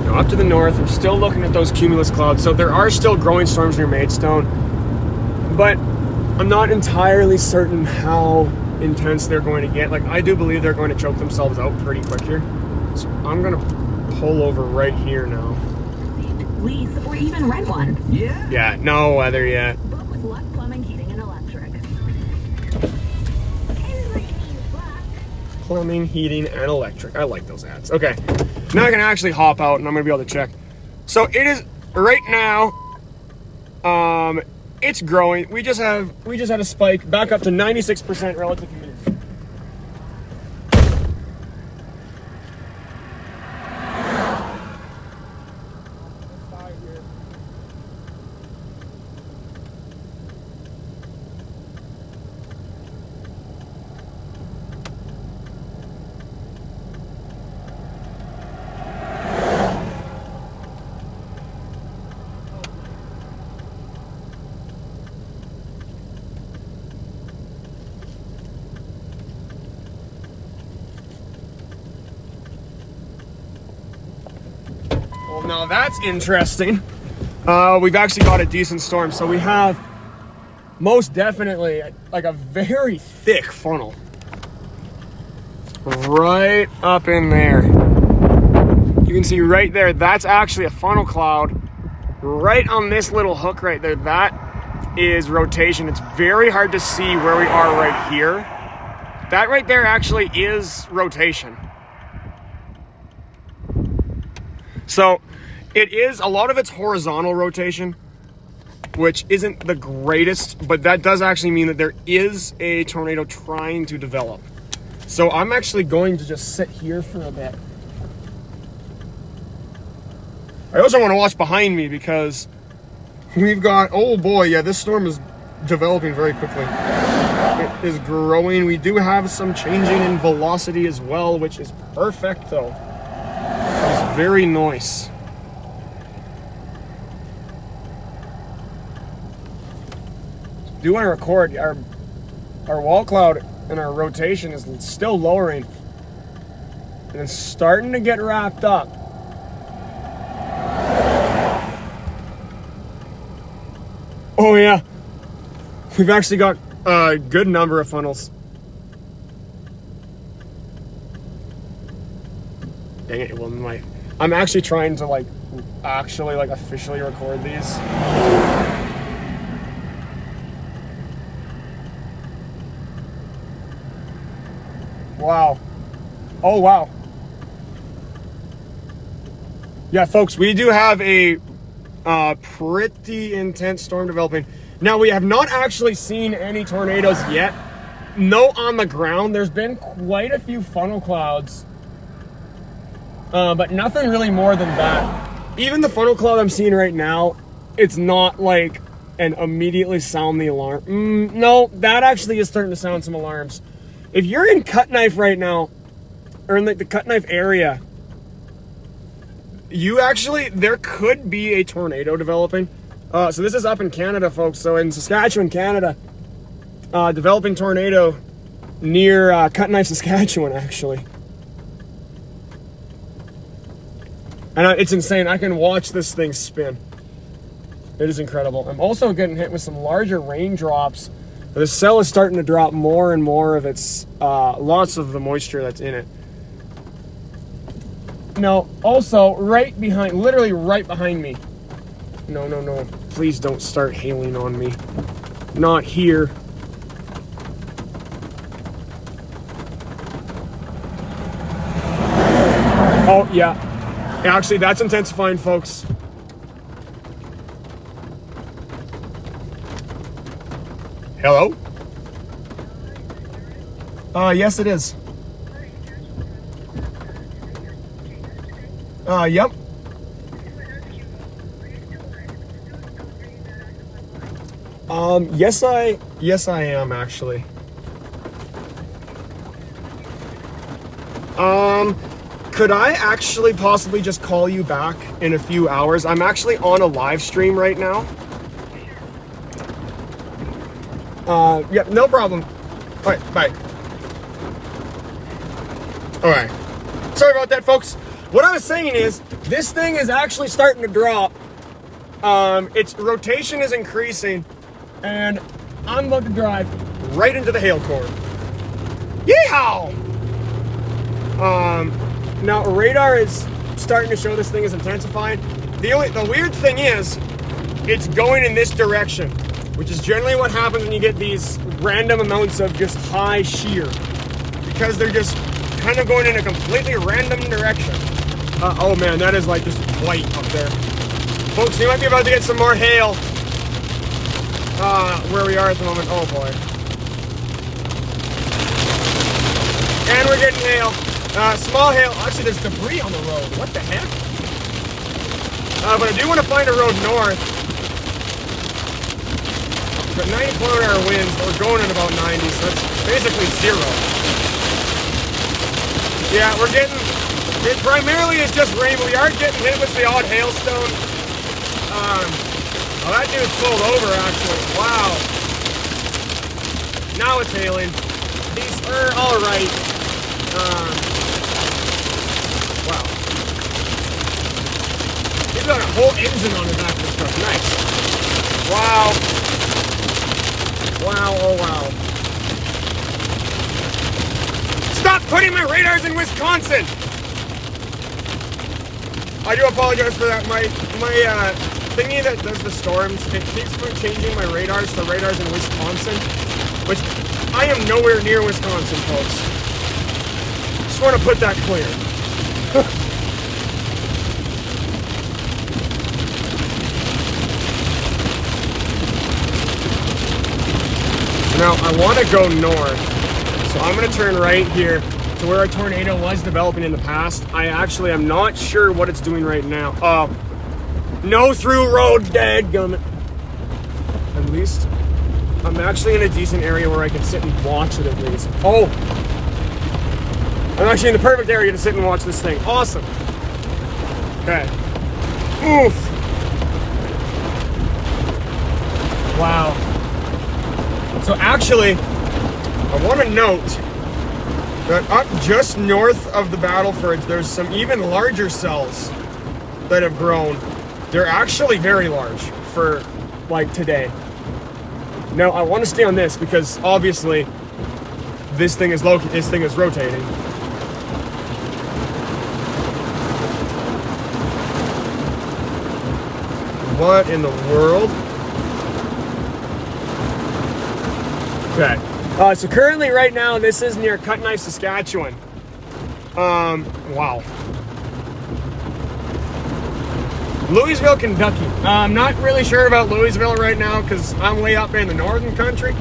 Now up to the north, I'm still looking at those cumulus clouds. So there are still growing storms near Maidstone, but I'm not entirely certain how intense they're going to get. Like, I do believe they're going to choke themselves out pretty quick here. So I'm going to pull over right here now. Lease or even rent one. Yeah. Yeah, no weather yet. Book with Luck Plumbing, Heating, and Electric. Plumbing, heating, and electric. I like those ads. Okay, now I can actually hop out and I'm gonna be able to check. So it is right now. It's growing. We just had a spike back up to 96% relative humidity. Now that's interesting. We've actually got a decent storm. So we have most definitely like a very thick funnel right up in there. You can see right there, that's actually a funnel cloud right on this little hook right there. That is rotation. It's very hard to see where we are right here. That right there actually is rotation. So it is, a lot of it's horizontal rotation, which isn't the greatest, but that does actually mean that there is a tornado trying to develop. So I'm actually going to just sit here for a bit. I also want to watch behind me because we've got, oh boy, yeah, this storm is developing very quickly. It is growing. We do have some changing in velocity as well, which is perfect though. It's very nice. Do want to record our wall cloud and our rotation is still lowering and it's starting to get wrapped up. Oh yeah, we've actually got a good number of funnels. Dang it, well, I'm actually trying to officially record these. Wow. Oh, wow. Yeah, folks, we do have a pretty intense storm developing. Now, we have not actually seen any tornadoes yet. No on the ground. There's been quite a few funnel clouds, but nothing really more than that. Even the funnel cloud I'm seeing right now, it's not like an immediately sound the alarm. No, that actually is starting to sound some alarms. If you're in Cut Knife right now, or in like the cut knife area, there could be a tornado developing. So this is up in Canada, folks. So in Saskatchewan, Canada, developing tornado near Cut Knife, Saskatchewan, actually. And it's insane. I can watch this thing spin. It is incredible. I'm also getting hit with some larger raindrops. The cell is starting to drop more and more of its, lots of the moisture that's in it. Now, also, literally right behind me. No. Please don't start hailing on me. Not here. Oh, yeah. Actually, that's intensifying, folks. Hello? Yes, it is. Yep. Yes, I am actually. Could I actually possibly just call you back in a few hours? I'm actually on a live stream right now. Yep, no problem. All right, bye. All right. Sorry about that, folks. What I was saying is, this thing is actually starting to drop. Its rotation is increasing, and I'm about to drive right into the hail core. Yeehaw! Now radar is starting to show this thing is intensifying. The weird thing is, it's going in this direction, which is generally what happens when you get these random amounts of just high shear, because they're just kind of going in a completely random direction. Oh man, that is like just white up there. Folks, you might be about to get some more hail where we are at the moment. Oh boy. And we're getting hail. Small hail. Actually, there's debris on the road. What the heck? But I do want to find a road north. But 90 km/h winds, we're going at about 90, so it's basically zero. Yeah, we're getting, it primarily is just rain, but we are getting hit with the odd hailstone. Oh, that dude's pulled over, actually. Wow. Now it's hailing. These are alright. Wow. He's got a whole engine on the back of this truck. Nice. Wow. Wow, oh wow. Stop putting my radars in Wisconsin! I do apologize for that. My thingy that does the storms, it keeps changing my radars to radars in Wisconsin, which I am nowhere near Wisconsin, folks. Just want to put that clear. Now, I want to go north, so I'm going to turn right here to where a tornado was developing in the past. I actually am not sure what it's doing right now. No through road, dadgummit. At least, I'm actually in a decent area where I can sit and watch it at least. Oh! I'm actually in the perfect area to sit and watch this thing. Awesome! Okay. Oof! Wow. So actually, I want to note that up just north of the battlefords, there's some even larger cells that have grown. They're actually very large for like today. Now I want to stay on this because obviously this thing is rotating. What in the world? Okay. So currently, right now, this is near Cut Knife, Saskatchewan. Wow. Louisville, Kentucky. I'm not really sure about Louisville right now because I'm way up in the northern country.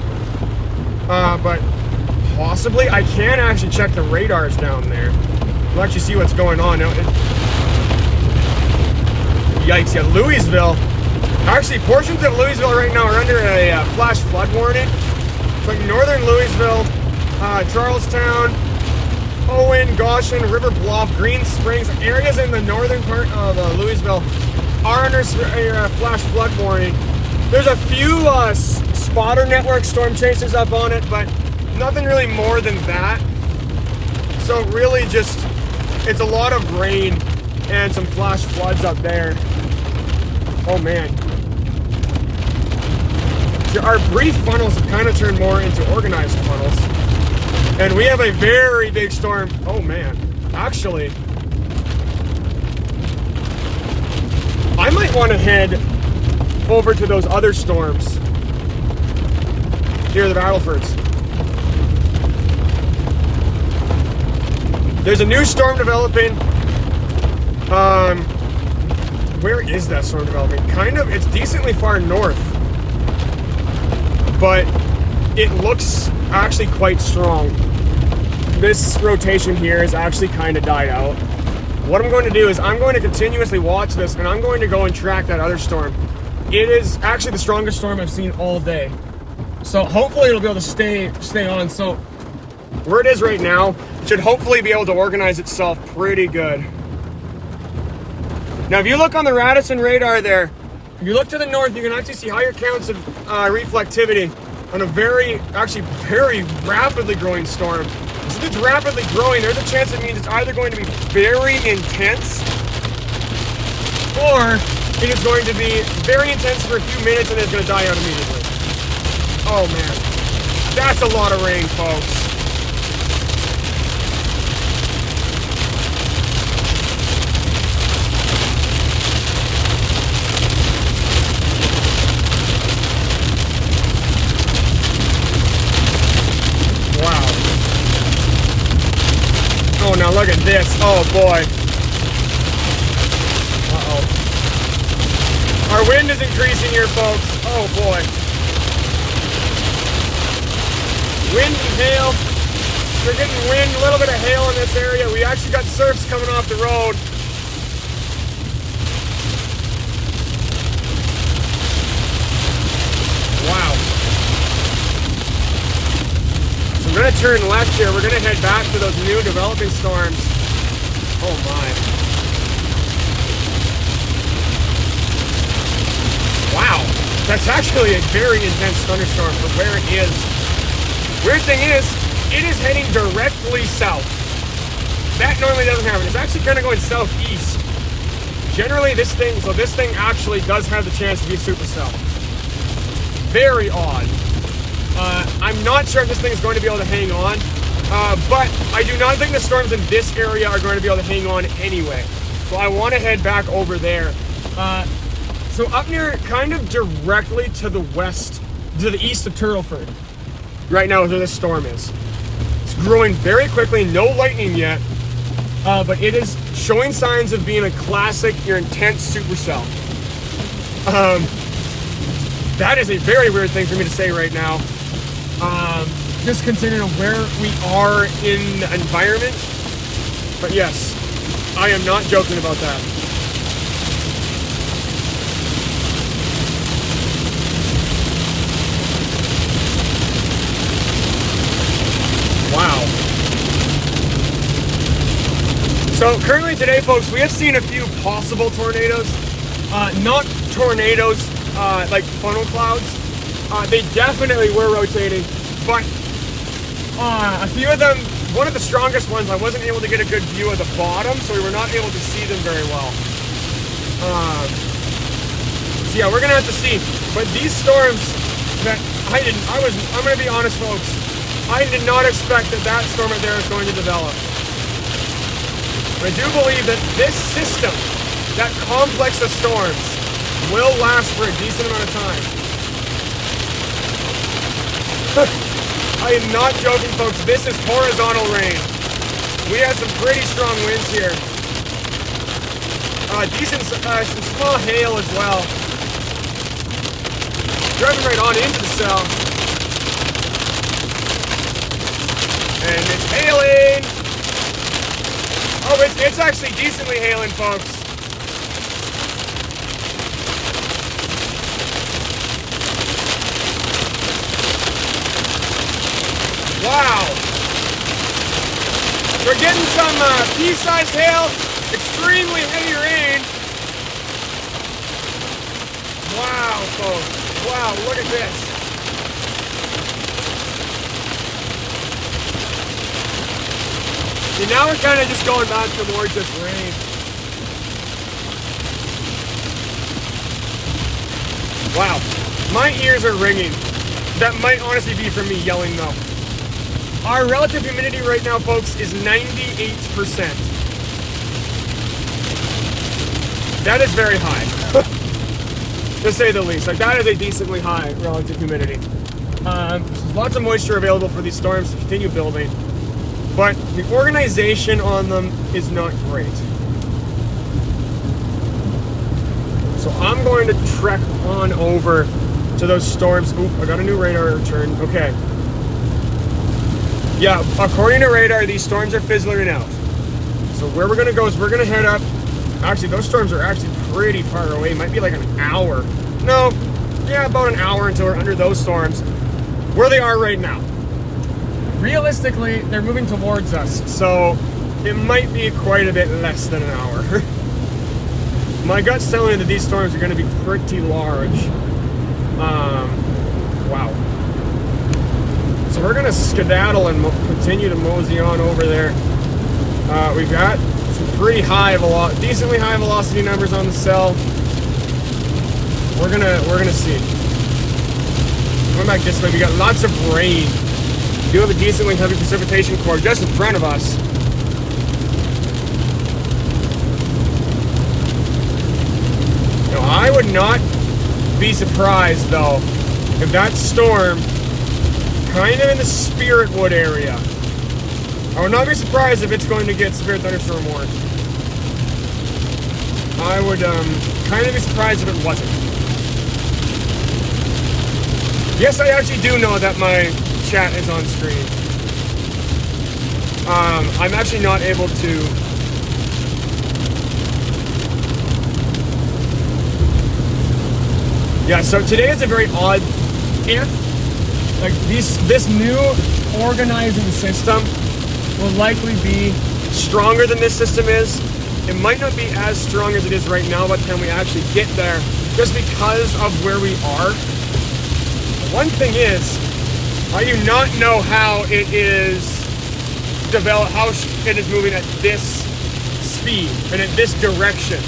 But possibly, I can actually check the radars down there. We'll actually see what's going on. Yikes, yeah, Louisville. Actually, portions of Louisville right now are under a flash flood warning. It's like northern Louisville, Charlestown, Owen, Goshen, River Bluff, Green Springs, areas in the northern part of Louisville are under flash flood warning. There's a few spotter network storm chasers up on it, but nothing really more than that. So really just, it's a lot of rain and some flash floods up there. Oh man. Our brief funnels have kind of turned more into organized funnels. And we have a very big storm. Oh man, actually, I might want to head over to those other storms near the battlefords. There's a new storm developing. Where is that storm developing? Kind of, it's decently far north, but it looks actually quite strong. This rotation here has actually kind of died out. What I'm going to do is I'm going to continuously watch this, and I'm going to go and track that other storm. It is actually the strongest storm I've seen all day. So hopefully it'll be able to stay on. So where it is right now, it should hopefully be able to organize itself pretty good. Now if you look on the Radisson radar there, if you look to the north, you can actually see higher counts of reflectivity on a very rapidly growing storm. Since it's rapidly growing, there's a chance it means it's either going to be very intense, or it is going to be very intense for a few minutes and it's going to die out immediately. Oh man, that's a lot of rain, folks. Oh, now look at this. Oh, boy. Uh-oh. Our wind is increasing here, folks. Oh, boy. Wind and hail. We're getting wind, a little bit of hail in this area. We actually got surfs coming off the road. Wow. We're going to turn left here. We're going to head back to those new developing storms. Oh my. Wow. That's actually a very intense thunderstorm for where it is. Weird thing is, it is heading directly south. That normally doesn't happen. It's actually kind of going southeast. Generally this thing actually does have the chance to be a supercell. Very odd. I'm not sure if this thing is going to be able to hang on, but I do not think the storms in this area are going to be able to hang on anyway. So I want to head back over there. So up near, kind of directly to the west, to the east of Turtleford, right now is where this storm is. It's growing very quickly, no lightning yet, but it is showing signs of being a classic, your intense supercell. That is a very weird thing for me to say right now. Just considering where we are in the environment. But yes, I am not joking about that. Wow. So currently today, folks, we have seen a few possible tornadoes. Not tornadoes like funnel clouds. They definitely were rotating, but a few of them, one of the strongest ones, I wasn't able to get a good view of the bottom, so we were not able to see them very well. So yeah, we're gonna have to see. But these storms that I'm gonna be honest, folks, I did not expect that storm right there is going to develop. But I do believe that this system, that complex of storms, will last for a decent amount of time. I am not joking, folks. This is horizontal rain. We had some pretty strong winds here. Some small hail as well. Driving right on into the cell. And it's hailing. Oh, it's actually decently hailing, folks. Wow. We're getting some pea-sized hail, extremely heavy rain. Wow, folks. Wow, look at this. See, now we're kind of just going back towards this rain. Wow, my ears are ringing. That might honestly be from me yelling though. Our relative humidity right now, folks, is 98%. That is very high, to say the least. Like, that is a decently high relative humidity. There's lots of moisture available for these storms to continue building, but the organization on them is not great. So I'm going to trek on over to those storms. Oop, I got a new radar return. Okay. Yeah, according to radar, these storms are fizzling out. So where we're going to go is we're going to head up. Actually, those storms are actually pretty far away. It might be like an hour. No, yeah, about an hour until we're under those storms. Where they are right now. Realistically, they're moving towards us. So it might be quite a bit less than an hour. My gut's telling me that these storms are going to be pretty large. Wow. So we're going to skedaddle and continue to mosey on over there. We've got some pretty high decently high velocity numbers on the cell. We're gonna see. Going back this way, we got lots of rain. We do have a decently heavy precipitation core just in front of us. Now, I would not be surprised though if that storm, kind of in the Spiritwood area, I would not be surprised if it's going to get severe thunderstorm warning. I would kind of be surprised if it wasn't. Yes, I actually do know that my chat is on screen. I'm actually not able to. Yeah, so today is a very odd, like this new organizing system will likely be stronger than this system is. It might not be as strong as it is right now by the time we actually get there, just because of where we are. One thing is, I do not know how it is developed, how it is moving at this speed and at this direction.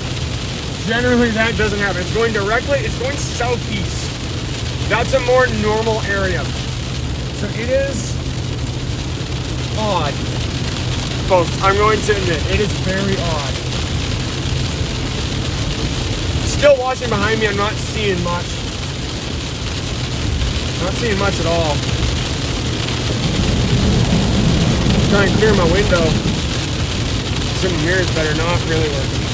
Generally, that doesn't happen. It's going directly, it's going southeast. That's a more normal area. So it is odd. Folks, I'm going to admit, it is very odd. Still watching behind me, I'm not seeing much. Not seeing much at all. Try and clear my window. Some mirrors that are not really working.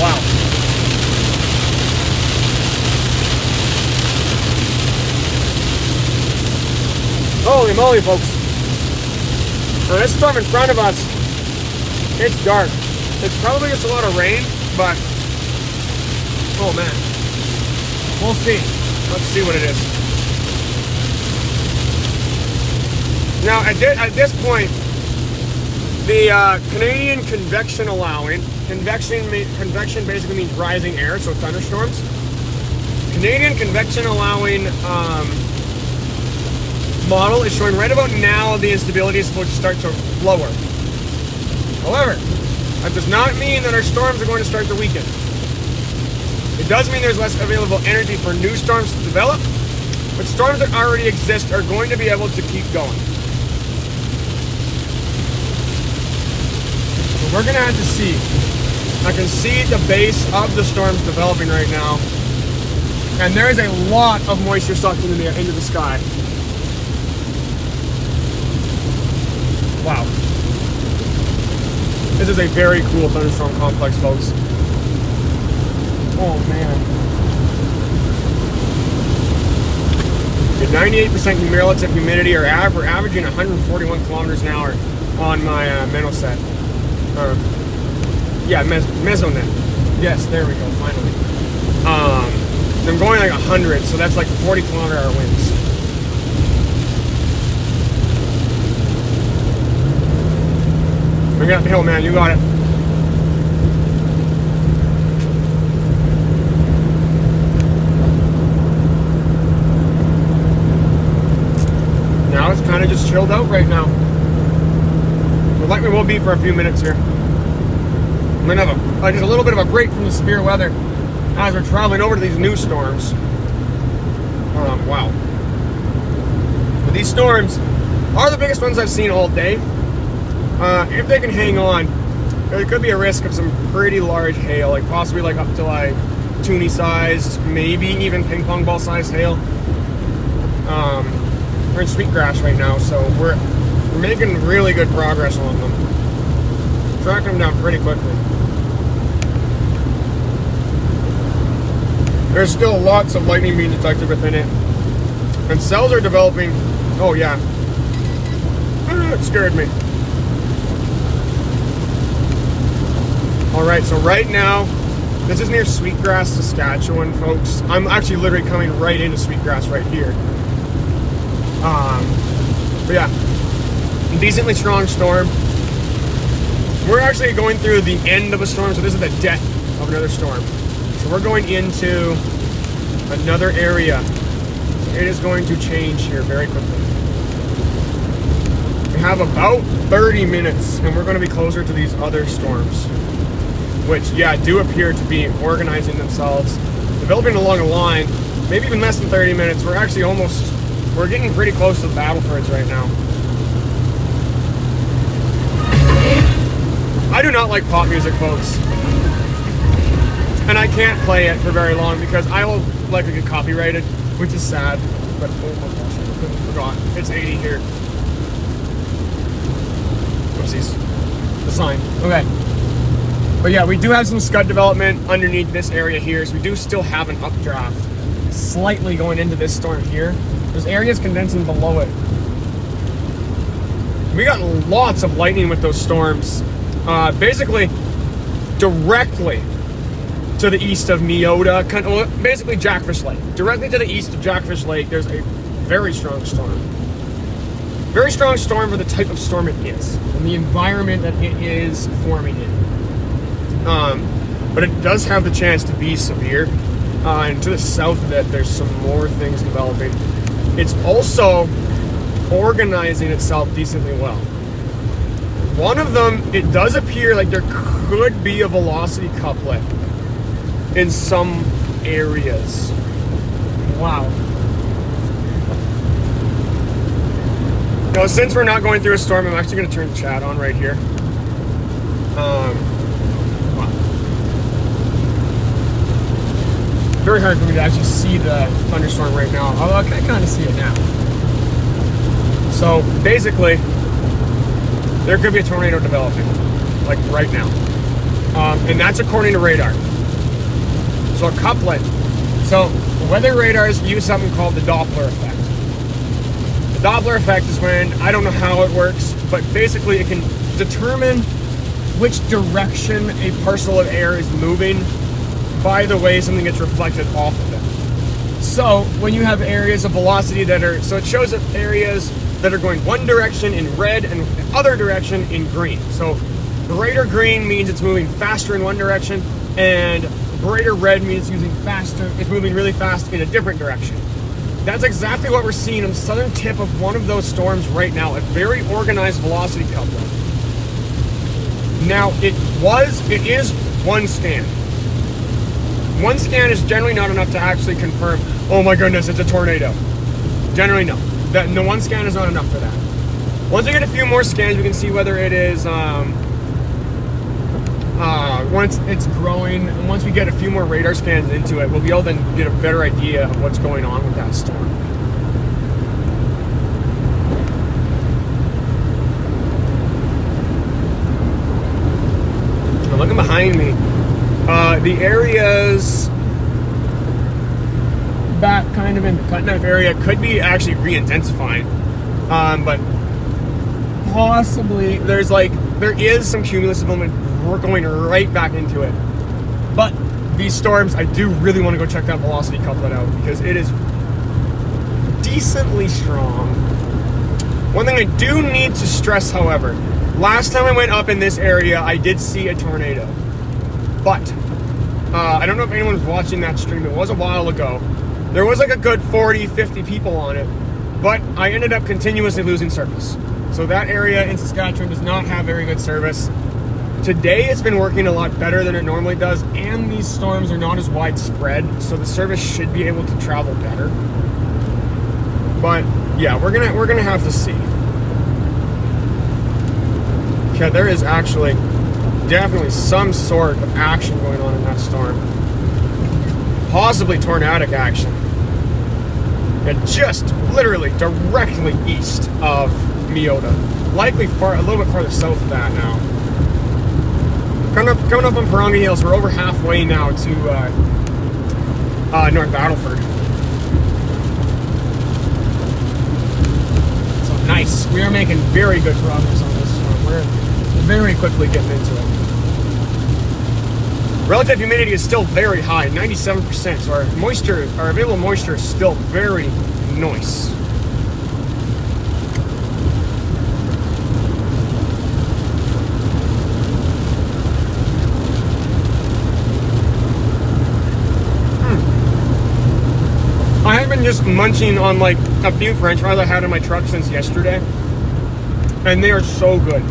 Wow. Holy moly, folks. Now, this storm in front of us, it's dark. It's probably just a lot of rain, but oh man. We'll see. Let's see what it is. Now, at this point, the Canadian convection allowing, convection basically means rising air, so thunderstorms. Canadian convection allowing model is showing right about now the instability is supposed to start to lower. However, that does not mean that our storms are going to start to weaken. It does mean there's less available energy for new storms to develop, but storms that already exist are going to be able to keep going. So we're going to have to see. I can see the base of the storms developing right now, and there is a lot of moisture sucked into the sky. Wow. This is a very cool thunderstorm complex, folks. Oh man. At 98% relative humidity, we're averaging 141 kilometers an hour on my Meno set. Yeah, mesonet. Yes, there we go, finally. I'm going like 100, so that's like 40 kilometer-hour winds. Bring it up the hill, man. You got it. Now it's kind of just chilled out right now. But like we will be for a few minutes here. I'm gonna have just a little bit of a break from the severe weather as we're traveling over to these new storms. Wow. But these storms are the biggest ones I've seen all day. If they can hang on, there could be a risk of some pretty large hail, like possibly like up to like toonie sized, maybe even ping pong ball sized hail. We're in Sweetgrass right now, so we're making really good progress on them. Tracking them down pretty quickly. There's still lots of lightning being detected within it. And cells are developing. Oh yeah. It scared me. Alright, so right now, this is near Sweetgrass, Saskatchewan, folks. I'm actually literally coming right into Sweetgrass right here. But yeah, decently strong storm. We're actually going through the end of a storm, so this is the death of another storm. So we're going into another area. So it is going to change here very quickly. We have about 30 minutes, and we're going to be closer to these other storms, which, yeah, do appear to be organizing themselves, developing along a line, maybe even less than 30 minutes. We're actually we're getting pretty close to the battlefords right now. I do not like pop music, folks. And I can't play it for very long because I will likely get copyrighted, which is sad. But oh my gosh, I completely forgot. It's 80 here. Oopsies. The sign. Okay. But yeah, we do have some scud development underneath this area here, so we do still have an updraft slightly going into this storm here. There's areas condensing below it. We got lots of lightning with those storms. Basically, directly to the east of Neota, basically Jackfish Lake. Directly to the east of Jackfish Lake, there's a very strong storm. Very strong storm for the type of storm it is, and the environment that it is forming in. But it does have the chance to be severe. And to the south of that, there's some more things developing. It's also organizing itself decently well. One of them, it does appear like there could be a velocity couplet in some areas. Wow. Now, since we're not going through a storm, I'm actually going to turn the chat on right here. Wow. Very hard for me to actually see the thunderstorm right now, although I can kind of see it now. So basically, there could be a tornado developing, like right now. And that's according to radar. So a couplet. So weather radars use something called the Doppler effect. The Doppler effect is when, I don't know how it works, but basically it can determine which direction a parcel of air is moving by the way something gets reflected off of it. So when you have areas of velocity that are, so it shows up areas that are going one direction in red and the other direction in green. So brighter green means it's moving faster in one direction, and brighter red means it's moving really fast in a different direction. That's exactly what we're seeing on the southern tip of one of those storms right now, a very organized velocity coupling. Now, it is one scan. One scan is generally not enough to actually confirm, oh my goodness, it's a tornado. Generally, no. The one scan is not enough for that. Once we get a few more scans, we can see whether it is, once it's growing, and once we get a few more radar scans into it, we'll be able to get a better idea of what's going on with that storm. I'm looking behind me. The areas back kind of in the Cut Knife area could be actually re-intensifying. But possibly, there is some cumulative movement. We're going right back into it. But these storms, I do really want to go check that velocity couplet out because it is decently strong. One thing I do need to stress, however, last time I went up in this area, I did see a tornado. But I don't know if anyone's watching that stream. It was a while ago. There was like a good 40, 50 people on it. But I ended up continuously losing service. So that area in Saskatchewan does not have very good service. Today it's been working a lot better than it normally does, and these storms are not as widespread, so the service should be able to travel better. But yeah, we're gonna have to see. Okay, there is actually definitely some sort of action going on in that storm. Possibly tornadic action. And just literally directly east of Meota. Likely a little bit farther south of that now. Coming up on Paronga Hills, we're over halfway now to North Battleford. So nice. We are making very good progress on this storm. We're very quickly getting into it. Relative humidity is still very high, 97%. So our available moisture is still very nice. I have been just munching on like a few French fries I had in my truck since yesterday, and they are so good.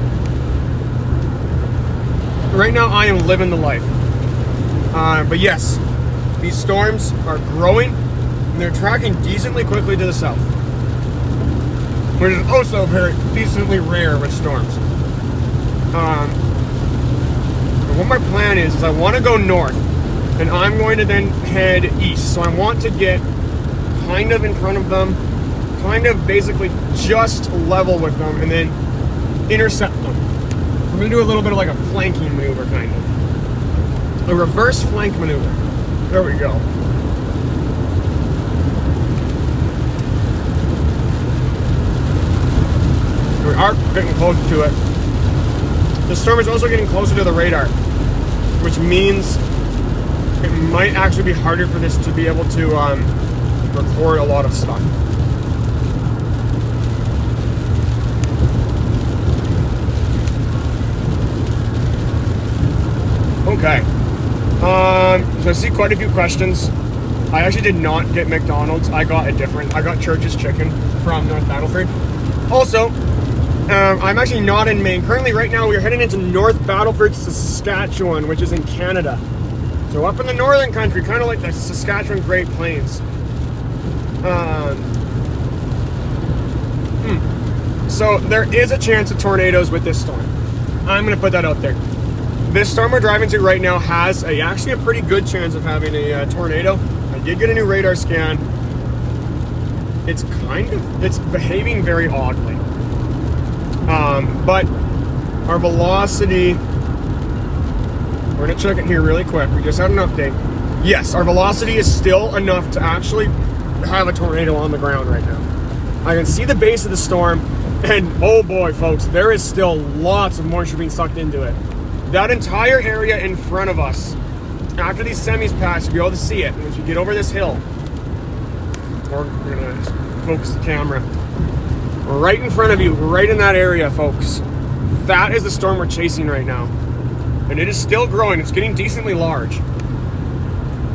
Right now I am living the life. But yes, these storms are growing, and they're tracking decently quickly to the south, which is also very decently rare with storms. What my plan is I want to go north, and I'm going to then head east. So I want to get kind of in front of them, kind of basically just level with them, and then intercept them. We're going to do a little bit of like a flanking maneuver, kind of. A reverse flank maneuver. There we go. We are getting closer to it. The storm is also getting closer to the radar, which means it might actually be harder for this to be able to record a lot of stuff. Okay. So I see quite a few questions. I actually did not get McDonald's. I got Church's Chicken from North Battleford. Also, I'm actually not in Maine. Currently, right now, we're heading into North Battleford, Saskatchewan, which is in Canada. So up in the northern country, kind of like the Saskatchewan Great Plains. So there is a chance of tornadoes with this storm. I'm going to put that out there. This storm we're driving to right now has actually a pretty good chance of having a tornado. I did get a new radar scan. It's behaving very oddly. But our velocity, we're going to check it here really quick. We just had an update. Yes, our velocity is still enough to actually have a tornado on the ground right now. I can see the base of the storm, and oh boy, folks, there is still lots of moisture being sucked into it. That entire area in front of us, after these semis pass, you'll be able to see it. Once we get over this hill, we're going to focus the camera. Right in front of you, right in that area, folks. That is the storm we're chasing right now. And it is still growing. It's getting decently large.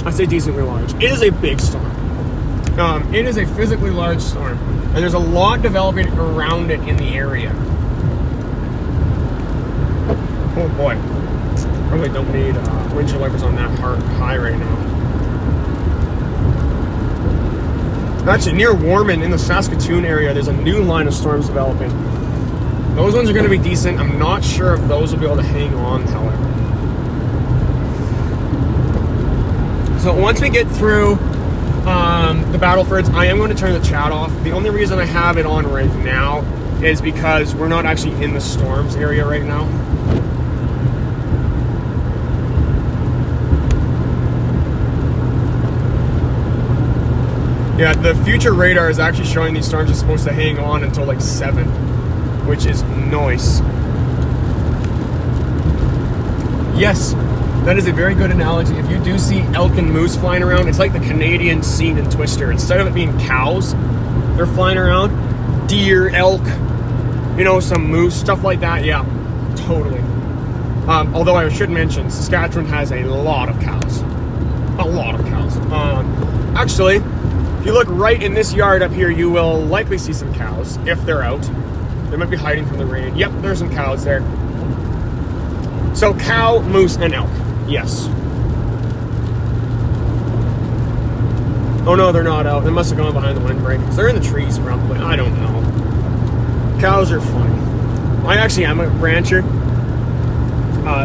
I say decently large. It is a big storm. It is a physically large storm. And there's a lot developing around it in the area. Oh boy. Really don't need windshield wipers on that high right now. Actually, near Warman in the Saskatoon area, there's a new line of storms developing. Those ones are going to be decent. I'm not sure if those will be able to hang on, however. So once we get through the Battlefords, I am going to turn the chat off. The only reason I have it on right now is because we're not actually in the storms area right now. Yeah, the future radar is actually showing these storms are supposed to hang on until like 7. which is nice. Yes, that is a very good analogy. If you do see elk and moose flying around, it's like the Canadian scene in Twister. Instead of it being cows, they're flying around. Deer, elk, you know, some moose, stuff like that. Yeah, totally. Although I should mention, Saskatchewan has a lot of cows. A lot of cows. Actually, if you look right in this yard up here, you will likely see some cows, if they're out. They might be hiding from the rain. Yep, there's some cows there. So cow, moose, and elk. Yes. Oh no, they're not out. They must have gone behind the windbreak. They're in the trees probably. I don't know. Cows are funny. I actually am a rancher.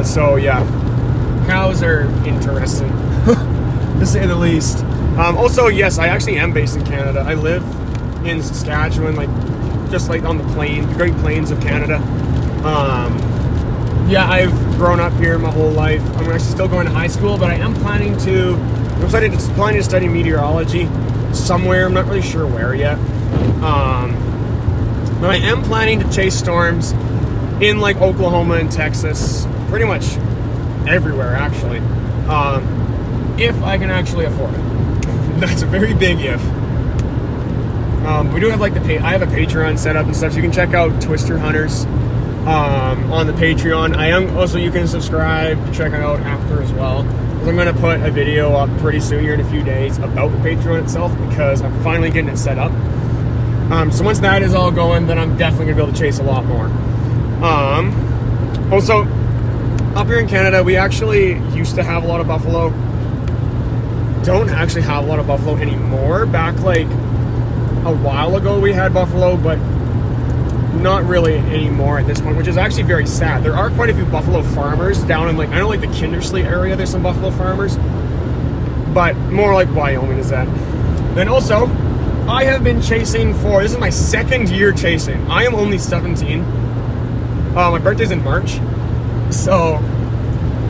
So yeah. Cows are interesting. To say the least. Also, yes, I actually am based in Canada. I live in Saskatchewan, like just like on the plain, the Great Plains of Canada. Yeah, I've grown up here my whole life. I'm actually still going to high school, but I am planning to study meteorology somewhere. I'm not really sure where yet. But I am planning to chase storms in like Oklahoma and Texas, pretty much everywhere actually, if I can actually afford it. That's a very big if. We do have like I have a Patreon set up and stuff, so you can check out Twister Hunters on the Patreon. I am also, you can subscribe to check it out after as well, because I'm going to put a video up pretty soon here in a few days about the Patreon itself, because I'm finally getting it set up. So once that is all going, then I'm definitely going to be able to chase a lot more. Also, up here in Canada, we actually used to have a lot of buffalo. Don't actually have a lot of buffalo anymore. Back like a while ago we had buffalo, but not really anymore at this point, which is actually very sad. There are quite a few buffalo farmers down in like, I know like the Kindersley area, there's some buffalo farmers, but more like Wyoming is that. Then also, I have been chasing this is my second year chasing. I am only 17. My birthday's in March. So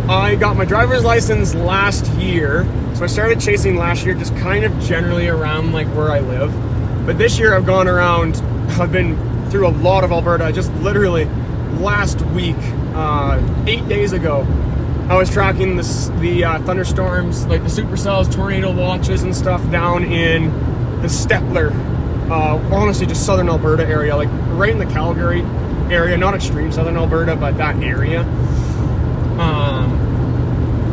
I got my driver's license last year. So I started chasing last year, just kind of generally around like where I live. But this year I've gone around, I've been through a lot of Alberta. Just literally last week, 8 days ago, I was tracking the thunderstorms, like the supercells, tornado watches and stuff down in the Stettler, honestly just southern Alberta area, like right in the Calgary area, not extreme southern Alberta, but that area.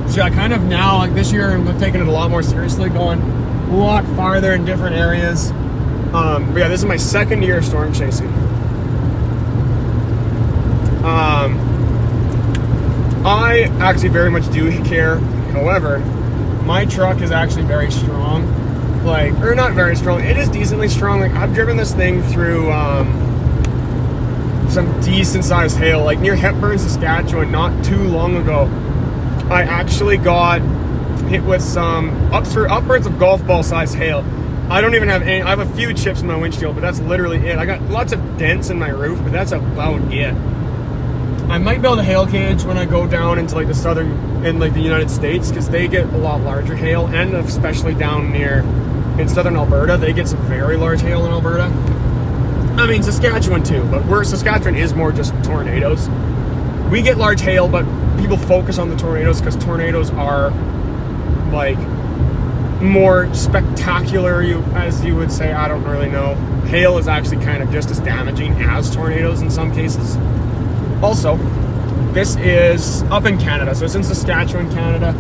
So I kind of now, like this year, I'm taking it a lot more seriously, going a lot farther in different areas. But yeah, this is my second year of storm chasing. I actually very much do care. However, my truck is actually very strong. Or not very strong. It is decently strong. Like I've driven this thing through some decent sized hail, like near Hepburn, Saskatchewan, not too long ago. I actually got hit with some upwards of golf ball sized hail. I don't even have any. I have a few chips in my windshield, but that's literally it. I got lots of dents in my roof, but that's about it. I might build a hail cage when I go down into like the United States, because they get a lot larger hail, and especially down in southern Alberta, they get some very large hail in Alberta. I mean, Saskatchewan too, but Saskatchewan is more just tornadoes. We get large hail, but people focus on the tornadoes because tornadoes are like more spectacular, as you would say. I don't really know. Hail is actually kind of just as damaging as tornadoes in some cases. Also, this is up in Canada, so it's in Saskatchewan, Canada.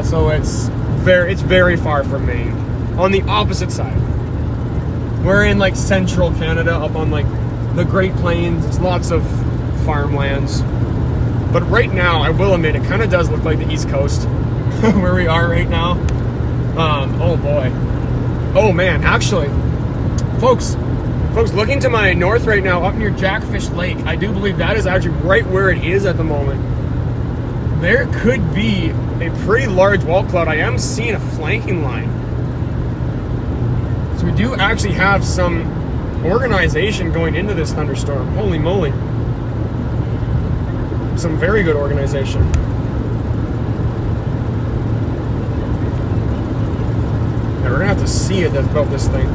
So it's very far from Maine. On the opposite side, we're in like central Canada, up on like the Great Plains. It's lots of farmlands. But right now, I will admit, it kind of does look like the East Coast, where we are right now. Oh boy. Oh man, actually, folks, looking to my north right now, up near Jackfish Lake, I do believe that is actually right where it is at the moment. There could be a pretty large wall cloud. I am seeing a flanking line. So we do actually have some organization going into this thunderstorm. Holy moly. Some very good organization. Yeah, we're gonna have to see about this thing.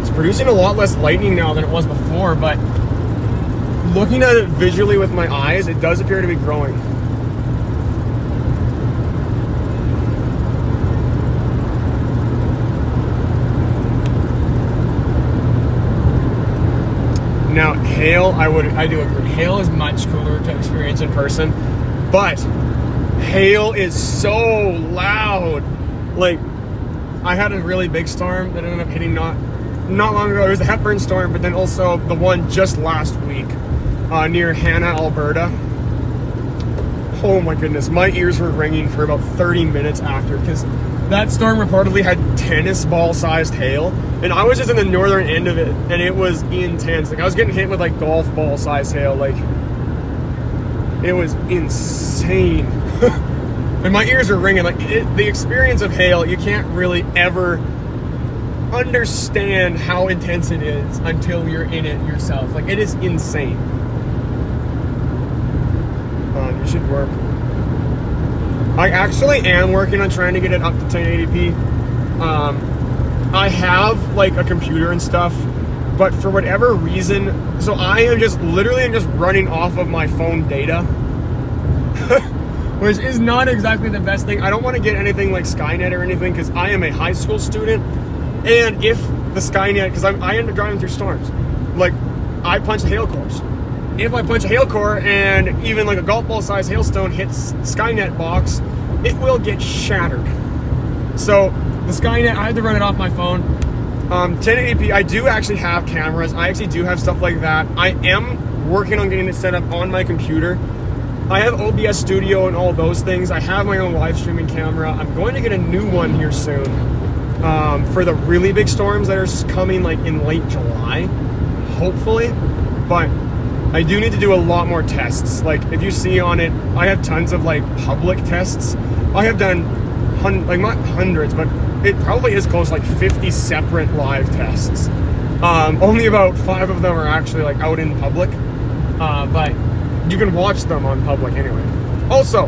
It's producing a lot less lightning now than it was before, but looking at it visually with my eyes, it does appear to be growing. Now, hail, I do agree. Hail is much cooler to experience in person, but hail is so loud. Like, I had a really big storm that ended up hitting not long ago. It was the Hepburn storm, but then also the one just last week near Hanna, Alberta. Oh my goodness, my ears were ringing for about 30 minutes after, because that storm reportedly had tennis ball sized hail, and I was just in the northern end of it, and it was intense. Like, I was getting hit with like golf ball sized hail. Like, it was insane. And my ears are ringing. Like, the experience of hail, you can't really ever understand how intense it is until you're in it yourself. Like, it is insane. You should work. I actually am working on trying to get it up to 1080p. I have like a computer and stuff, but for whatever reason, so I am just running off of my phone data. Which is not exactly the best thing. I don't want to get anything like Skynet or anything, because I am a high school student, and if the Skynet, because I end up driving through storms, like, I punch hail cores. If I punch a hail core and even like a golf ball sized hailstone hits Skynet box, it will get shattered. So the Skynet, I had to run it off my phone. 1080p, I do actually have cameras. I actually do have stuff like that. I am working on getting it set up on my computer. I have OBS Studio and all those things. I have my own live streaming camera. I'm going to get a new one here soon for the really big storms that are coming like in late July, hopefully. But I do need to do a lot more tests. Like, if you see on it, I have tons of like public tests. I have done not hundreds, but it probably is close to like 50 separate live tests. Only about 5 of them are actually like out in public, but you can watch them on public anyway. Also,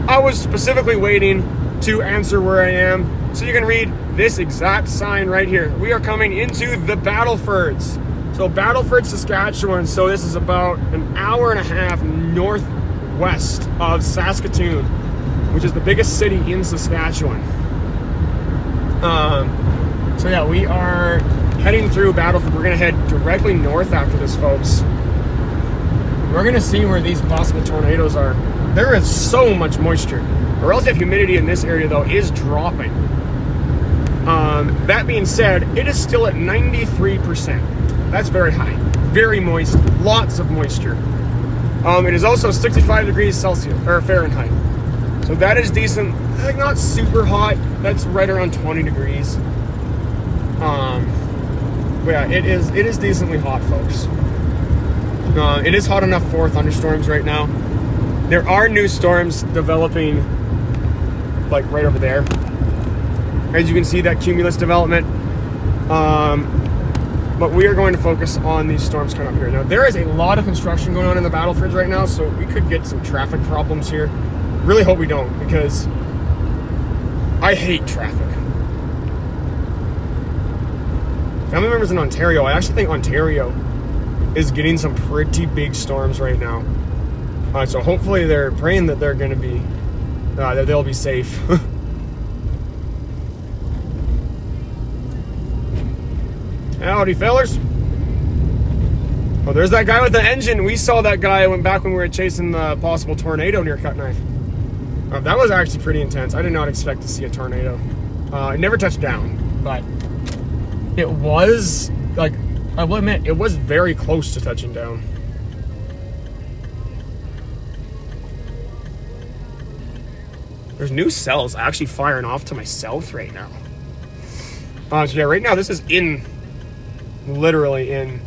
I was specifically waiting to answer where I am, so you can read this exact sign right here. We are coming into the battlefords. So Battleford, Saskatchewan. So this is about an hour and a half northwest of Saskatoon, which is the biggest city in Saskatchewan. So yeah, we are heading through Battleford. We're gonna head directly north after this, folks. We're gonna see where these possible tornadoes are. There is so much moisture. The relative humidity in this area, though, is dropping. That being said, it is still at 93%. That's very high. Very moist. Lots of moisture. It is also 65 degrees Celsius, or Fahrenheit. So that is decent. Like, not super hot. That's right around 20 degrees. But yeah, it is decently hot, folks. It is hot enough for thunderstorms right now. There are new storms developing, like right over there. As you can see, that cumulus development. But we are going to focus on these storms coming up here. Now, there is a lot of construction going on in the battlefields right now, so we could get some traffic problems here. Really hope we don't, because I hate traffic. Family members in Ontario, I actually think Ontario is getting some pretty big storms right now. So hopefully they're praying that they're going to be, that they'll be safe. Howdy, fellers. Oh, there's that guy with the engine. We saw that guy back when we were chasing the possible tornado near Cut Knife. That was actually pretty intense. I did not expect to see a tornado. It never touched down, but it was, like, I will admit, it was very close to touching down. There's new cells actually firing off to my south right now. So yeah, right now this is literally in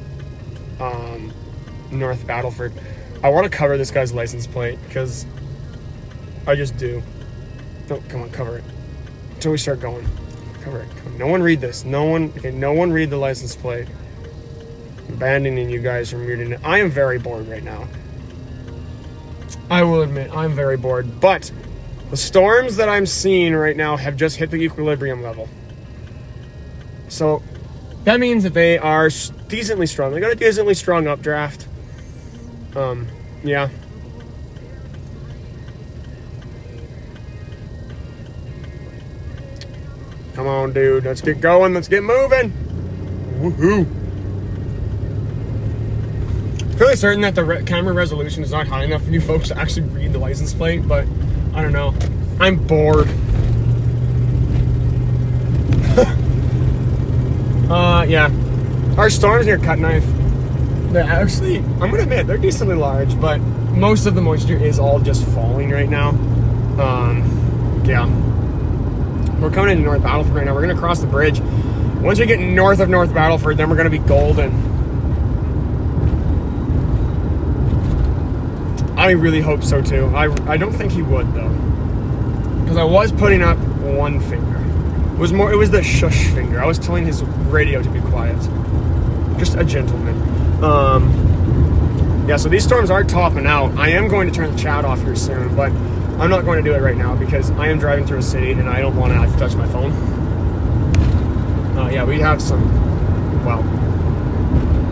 North Battleford. I want to cover this guy's license plate because I just do. No, come on, cover it until we start going. Cover it. Come on. No one read this. No one read the license plate. I'm abandoning you guys from reading it. I am very bored right now. I will admit, I'm very bored. But the storms that I'm seeing right now have just hit the equilibrium level. So that means that they are decently strong. They got a decently strong updraft. Yeah. Come on, dude. Let's get going. Let's get moving. Woohoo. Fairly certain that the camera resolution is not high enough for you folks to actually read the license plate, but I don't know. I'm bored. Yeah. Our storms near Cut Knife, they're actually, I'm gonna admit, they're decently large, but most of the moisture is all just falling right now. Yeah. We're coming into North Battleford right now. We're gonna cross the bridge. Once we get north of North Battleford, then we're gonna be golden. I really hope so too. I don't think he would though, because I was putting up one finger. It was the shush finger. I was telling his radio to be quiet. Just a gentleman. Yeah, so these storms are topping out. I am going to turn the chat off here soon, but I'm not going to do it right now because I am driving through a city and I don't want to have to touch my phone. Yeah, we have some, well,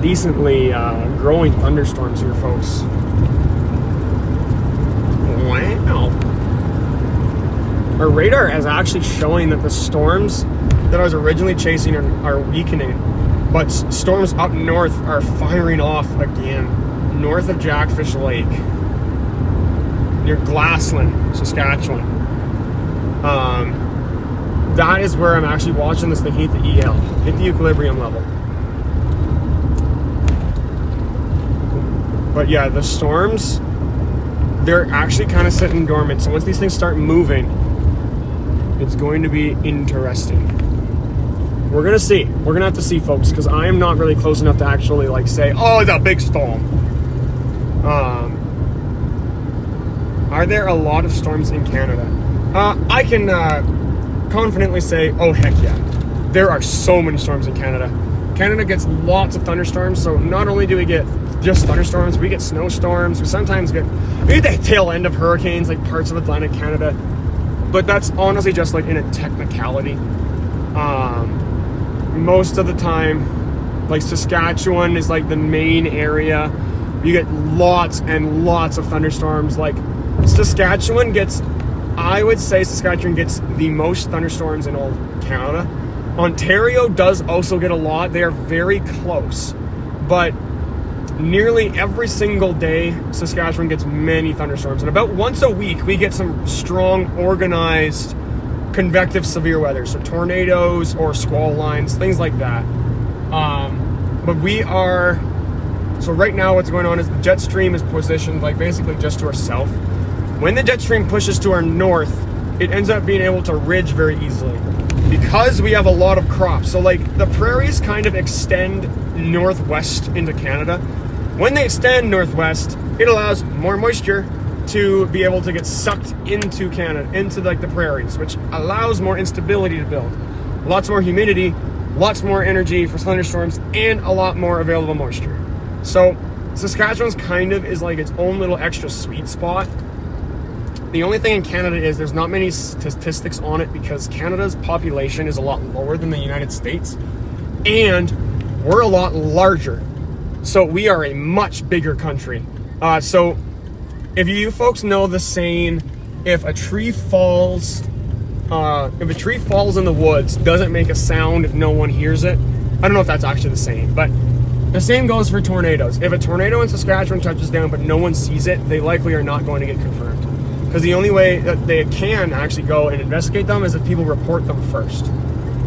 decently growing thunderstorms here, folks. Wow. Our radar is actually showing that the storms that I was originally chasing are weakening, but storms up north are firing off again, north of Jackfish Lake, near Glassland, Saskatchewan. That is where I'm actually watching this thing hit the EL, hit the equilibrium level. But yeah, the storms, they're actually kind of sitting dormant. So once these things start moving, it's going to be interesting. We're gonna see. We're gonna have to see, folks, because I am not really close enough to actually like say, oh, it's a big storm. Are there a lot of storms in Canada? I can confidently say, oh heck yeah. There are so many storms in Canada. Canada gets lots of thunderstorms, so not only do we get just thunderstorms, we get snowstorms, we sometimes get the tail end of hurricanes, like parts of Atlantic Canada. But that's honestly just like in a technicality. Most of the time, like Saskatchewan is like the main area. You get lots and lots of thunderstorms. Like Saskatchewan gets, I would say Saskatchewan gets the most thunderstorms in all of Canada. Ontario does also get a lot. They are very close. But nearly every single day, Saskatchewan gets many thunderstorms. And about once a week, we get some strong, organized, convective severe weather. So tornadoes or squall lines, things like that. But we are... So right now what's going on is the jet stream is positioned like basically just to our south. When the jet stream pushes to our north, it ends up being able to ridge very easily. Because we have a lot of crops. So like the prairies kind of extend northwest into Canada. When they extend northwest, it allows more moisture to be able to get sucked into Canada, into like the prairies, which allows more instability to build. Lots more humidity, lots more energy for thunderstorms, and a lot more available moisture. So Saskatchewan's kind of is like its own little extra sweet spot. The only thing in Canada is there's not many statistics on it because Canada's population is a lot lower than the United States, and we're a lot larger. So we are a much bigger country. So if you folks know the saying, if a tree falls in the woods, doesn't make a sound if no one hears it. I don't know if that's actually the saying, but the same goes for tornadoes. If a tornado in Saskatchewan touches down but no one sees it, they likely are not going to get confirmed. Because the only way that they can actually go and investigate them is if people report them first.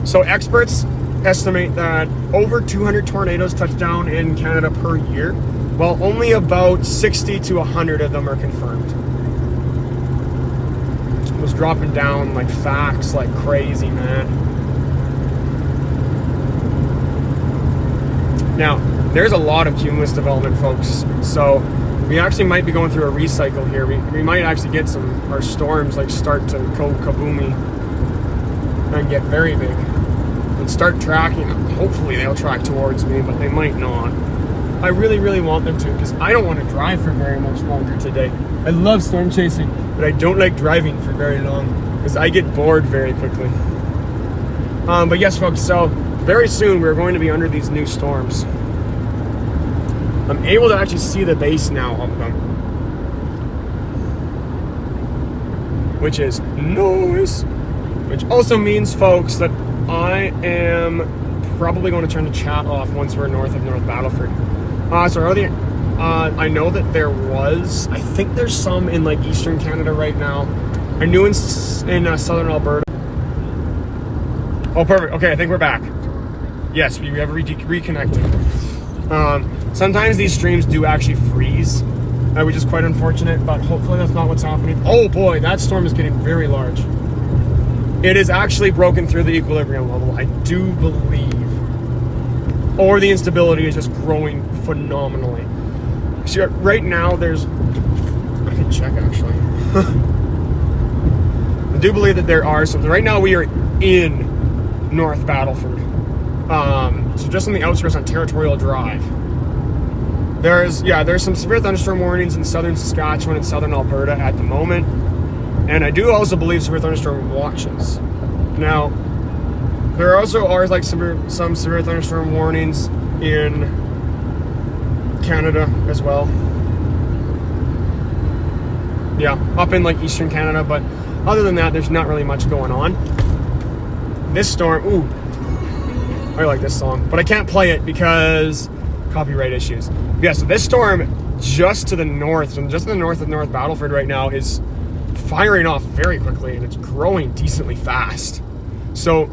So experts estimate that over 200 tornadoes touch down in Canada per year, while only about 60 to 100 of them are confirmed. It was dropping down like facts like crazy, man. Now, there's a lot of cumulus development, folks. So we actually might be going through a recycle here. We might actually get our storms like start to go kaboomy and get very big and start tracking. Hopefully they'll track towards me, but they might not. I really, really want them to because I don't want to drive for very much longer today. I love storm chasing, but I don't like driving for very long because I get bored very quickly. But yes, folks, so very soon we're going to be under these new storms. I'm able to actually see the base now of them, which is nice. Which also means, folks, that I am probably going to turn the chat off once we're north of North Battleford. I know that there was, I think there's some in like Eastern Canada right now. I knew in Southern Alberta. Oh, perfect. Okay, I think we're back. Yes, we have reconnected. Sometimes these streams do actually freeze, which is quite unfortunate, but hopefully that's not what's happening. Oh boy, that storm is getting very large. It is actually broken through the equilibrium level, I do believe. Or the instability is just growing phenomenally. So right now there's, I can check actually. I do believe that there are some. Right now we are in North Battleford. So just on the outskirts on Territorial Drive. There's some severe thunderstorm warnings in southern Saskatchewan and southern Alberta at the moment. And I do also believe severe thunderstorm watches. Now, there also are like some severe thunderstorm warnings in Canada as well. Yeah, up in like Eastern Canada, but other than that, there's not really much going on. This storm, ooh, I like this song, but I can't play it because copyright issues. Yeah, so this storm just to the north, and just to the north of North Battleford right now is firing off very quickly, and it's growing decently fast. So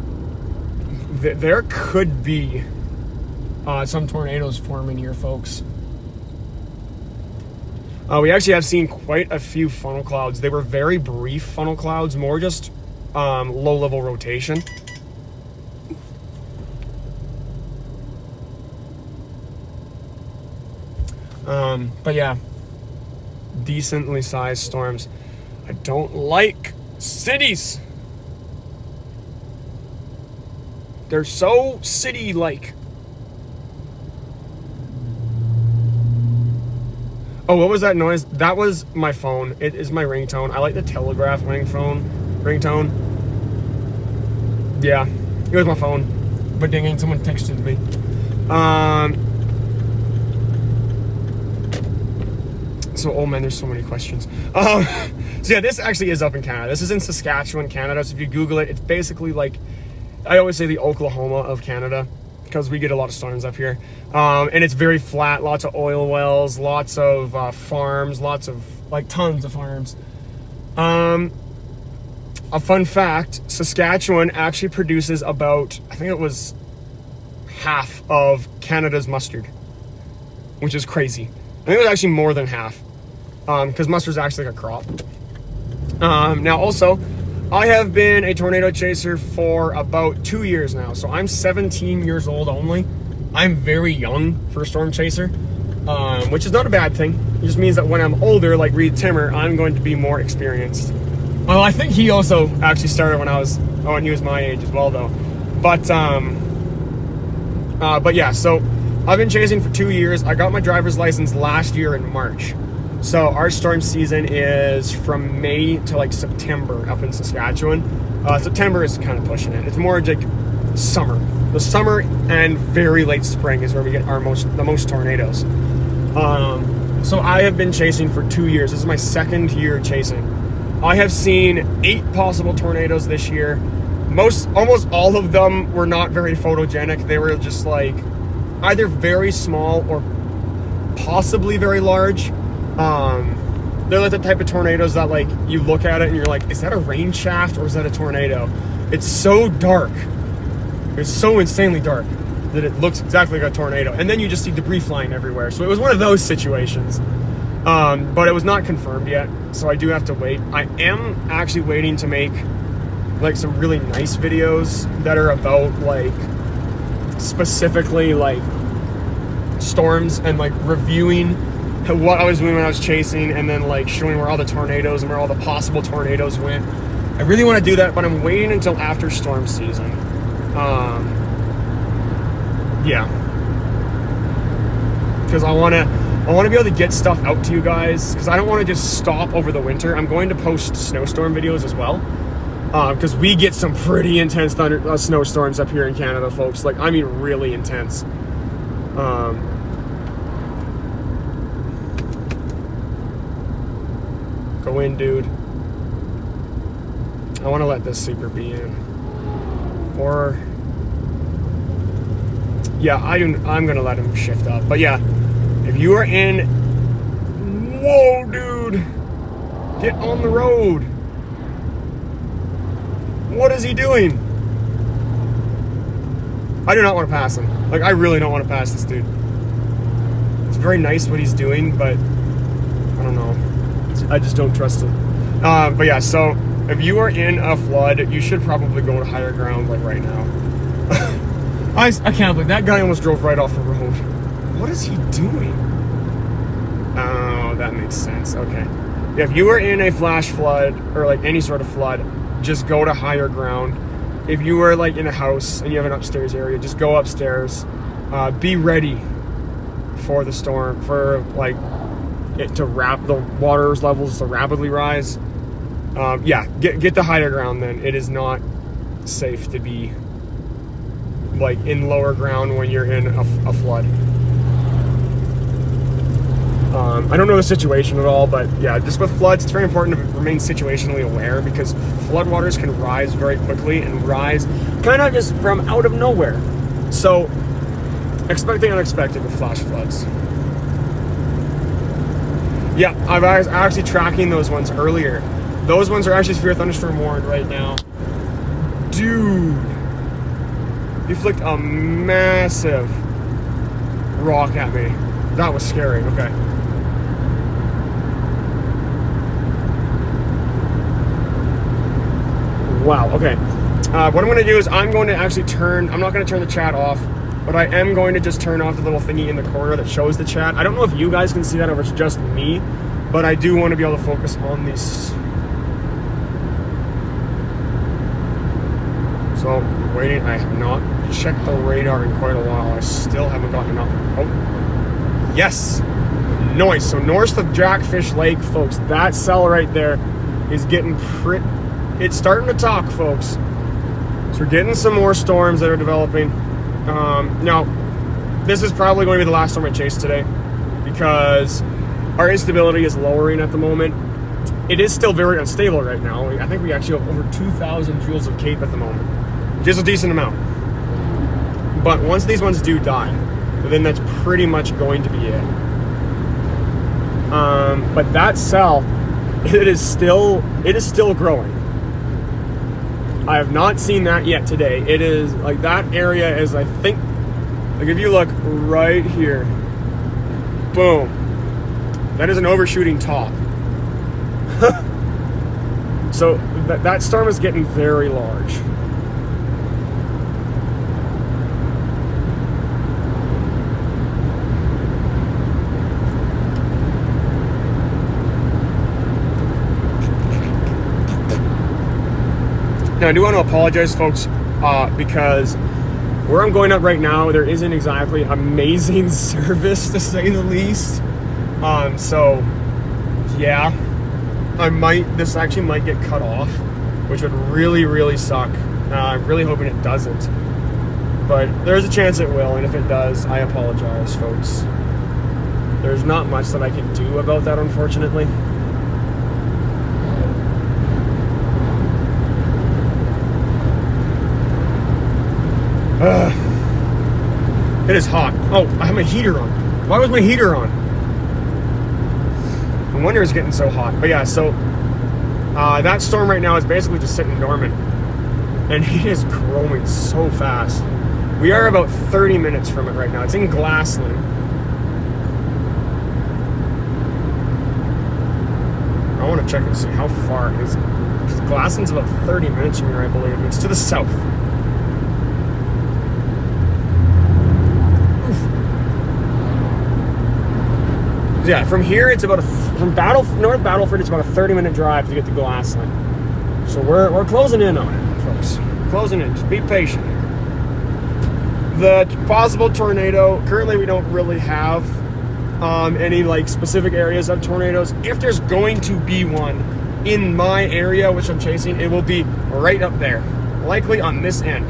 there could be some tornadoes forming here, folks. We actually have seen quite a few funnel clouds. They were very brief funnel clouds, more just low-level rotation. But yeah, decently sized storms. I don't like cities. They're so city-like. Oh, what was that noise? That was my phone. It is my ringtone. I like the Telegraph ringtone. Yeah, it was my phone. But dang it, someone texted me. So, oh man, there's so many questions. So yeah, this actually is up in Canada. This is in Saskatchewan, Canada. So if you Google it, it's basically like, I always say the Oklahoma of Canada, because we get a lot of storms up here. And it's very flat, lots of oil wells, lots of farms, lots of, like, tons of farms. A fun fact, Saskatchewan actually produces about, I think it was half of Canada's mustard, which is crazy. I think it was actually more than half, because mustard's actually like a crop. Now also, I have been a tornado chaser for about 2 years now, so I'm 17 years old only. I'm very young for a storm chaser, which is not a bad thing. It just means that when I'm older, like Reed Timmer, I'm going to be more experienced. Well, I think he also actually started when he was my age as well, though. But yeah, so I've been chasing for 2 years. I got my driver's license last year in March. So our storm season is from May to like September up in Saskatchewan. September is kind of pushing it. It's more like summer. The summer and very late spring is where we get the most tornadoes. So I have been chasing for 2 years. This is my second year chasing. I have seen 8 possible tornadoes this year. Almost all of them were not very photogenic. They were just like either very small or possibly very large. They're like the type of tornadoes that, like, you look at it and you're like, is that a rain shaft or is that a tornado? It's so dark. It's so insanely dark that it looks exactly like a tornado. And then you just see debris flying everywhere. So it was one of those situations. But it was not confirmed yet, so I do have to wait. I am actually waiting to make like some really nice videos that are about like specifically like storms and like reviewing what I was doing when I was chasing, and then like showing where all the tornadoes and where all the possible tornadoes went. I really want to do that, but I'm waiting until after storm season. Yeah, because I want to be able to get stuff out to you guys, because I don't want to just stop over the winter. I'm going to post snowstorm videos as well, because we get some pretty intense snowstorms up here in Canada, folks. Like, I mean, really intense. wind, dude. I want to let this super be in. Or... yeah, I'm going to let him shift up. But yeah, if you are in... whoa, dude! Get on the road! What is he doing? I do not want to pass him. Like, I really don't want to pass this dude. It's very nice what he's doing, but... I don't know. I just don't trust him. But yeah, so... if you are in a flood, you should probably go to higher ground, like, right now. I can't believe that guy almost drove right off the road. What is he doing? Oh, that makes sense. Okay. If you are in a flash flood or like any sort of flood, just go to higher ground. If you are like in a house and you have an upstairs area, just go upstairs. Be ready for the storm, for like it to the water's levels to rapidly rise. Yeah, get to higher ground then. It is not safe to be like in lower ground when you're in a flood. I don't know the situation at all, but yeah, just with floods, it's very important to remain situationally aware because floodwaters can rise very quickly and rise kind of just from out of nowhere. So expect the unexpected with flash floods. Yeah, I was actually tracking those ones earlier. Those ones are actually severe thunderstorm warned right now. Dude. You flicked a massive rock at me. That was scary. Okay. Wow. Okay. What I'm going to do is I'm going to actually I'm not going to turn the chat off, but I am going to just turn off the little thingy in the corner that shows the chat. I don't know if you guys can see that or if it's just me, but I do want to be able to focus on these. So, waiting. I have not checked the radar in quite a while. I still haven't gotten enough. Oh, yes, nice. So north of Jackfish Lake, folks, that cell right there is getting it's starting to talk, folks. So we're getting some more storms that are developing. Now, this is probably going to be the last storm I chase today because our instability is lowering at the moment. It is still very unstable right now. I think we actually have over 2,000 joules of Cape at the moment, which is a decent amount. But once these ones do die, then that's pretty much going to be it. But that cell, it is still growing. I have not seen that yet today. It is like that area is, I think, like if you look right here, boom, that is an overshooting top. So that storm is getting very large. Now, I do want to apologize, folks, because where I'm going up right now, there isn't exactly amazing service, to say the least. So, yeah, this actually might get cut off, which would really, really suck. I'm really hoping it doesn't. But there's a chance it will, and if it does, I apologize, folks. There's not much that I can do about that, unfortunately. It is hot. Oh, I have my heater on. Why was my heater on? No wonder it's getting so hot. But yeah, so that storm right now is basically just sitting dormant. And it is growing so fast. We are about 30 minutes from it right now. It's in Glassland. I want to check and see how far it is. Because Glassland's about 30 minutes from here, I believe. It's to the south. Yeah, from here it's about North Battleford. It's about a 30-minute drive to get to Glassland. So we're closing in on it, folks. Closing in. Just be patient. The possible tornado. Currently, we don't really have any like specific areas of tornadoes. If there's going to be one in my area, which I'm chasing, it will be right up there, likely on this end.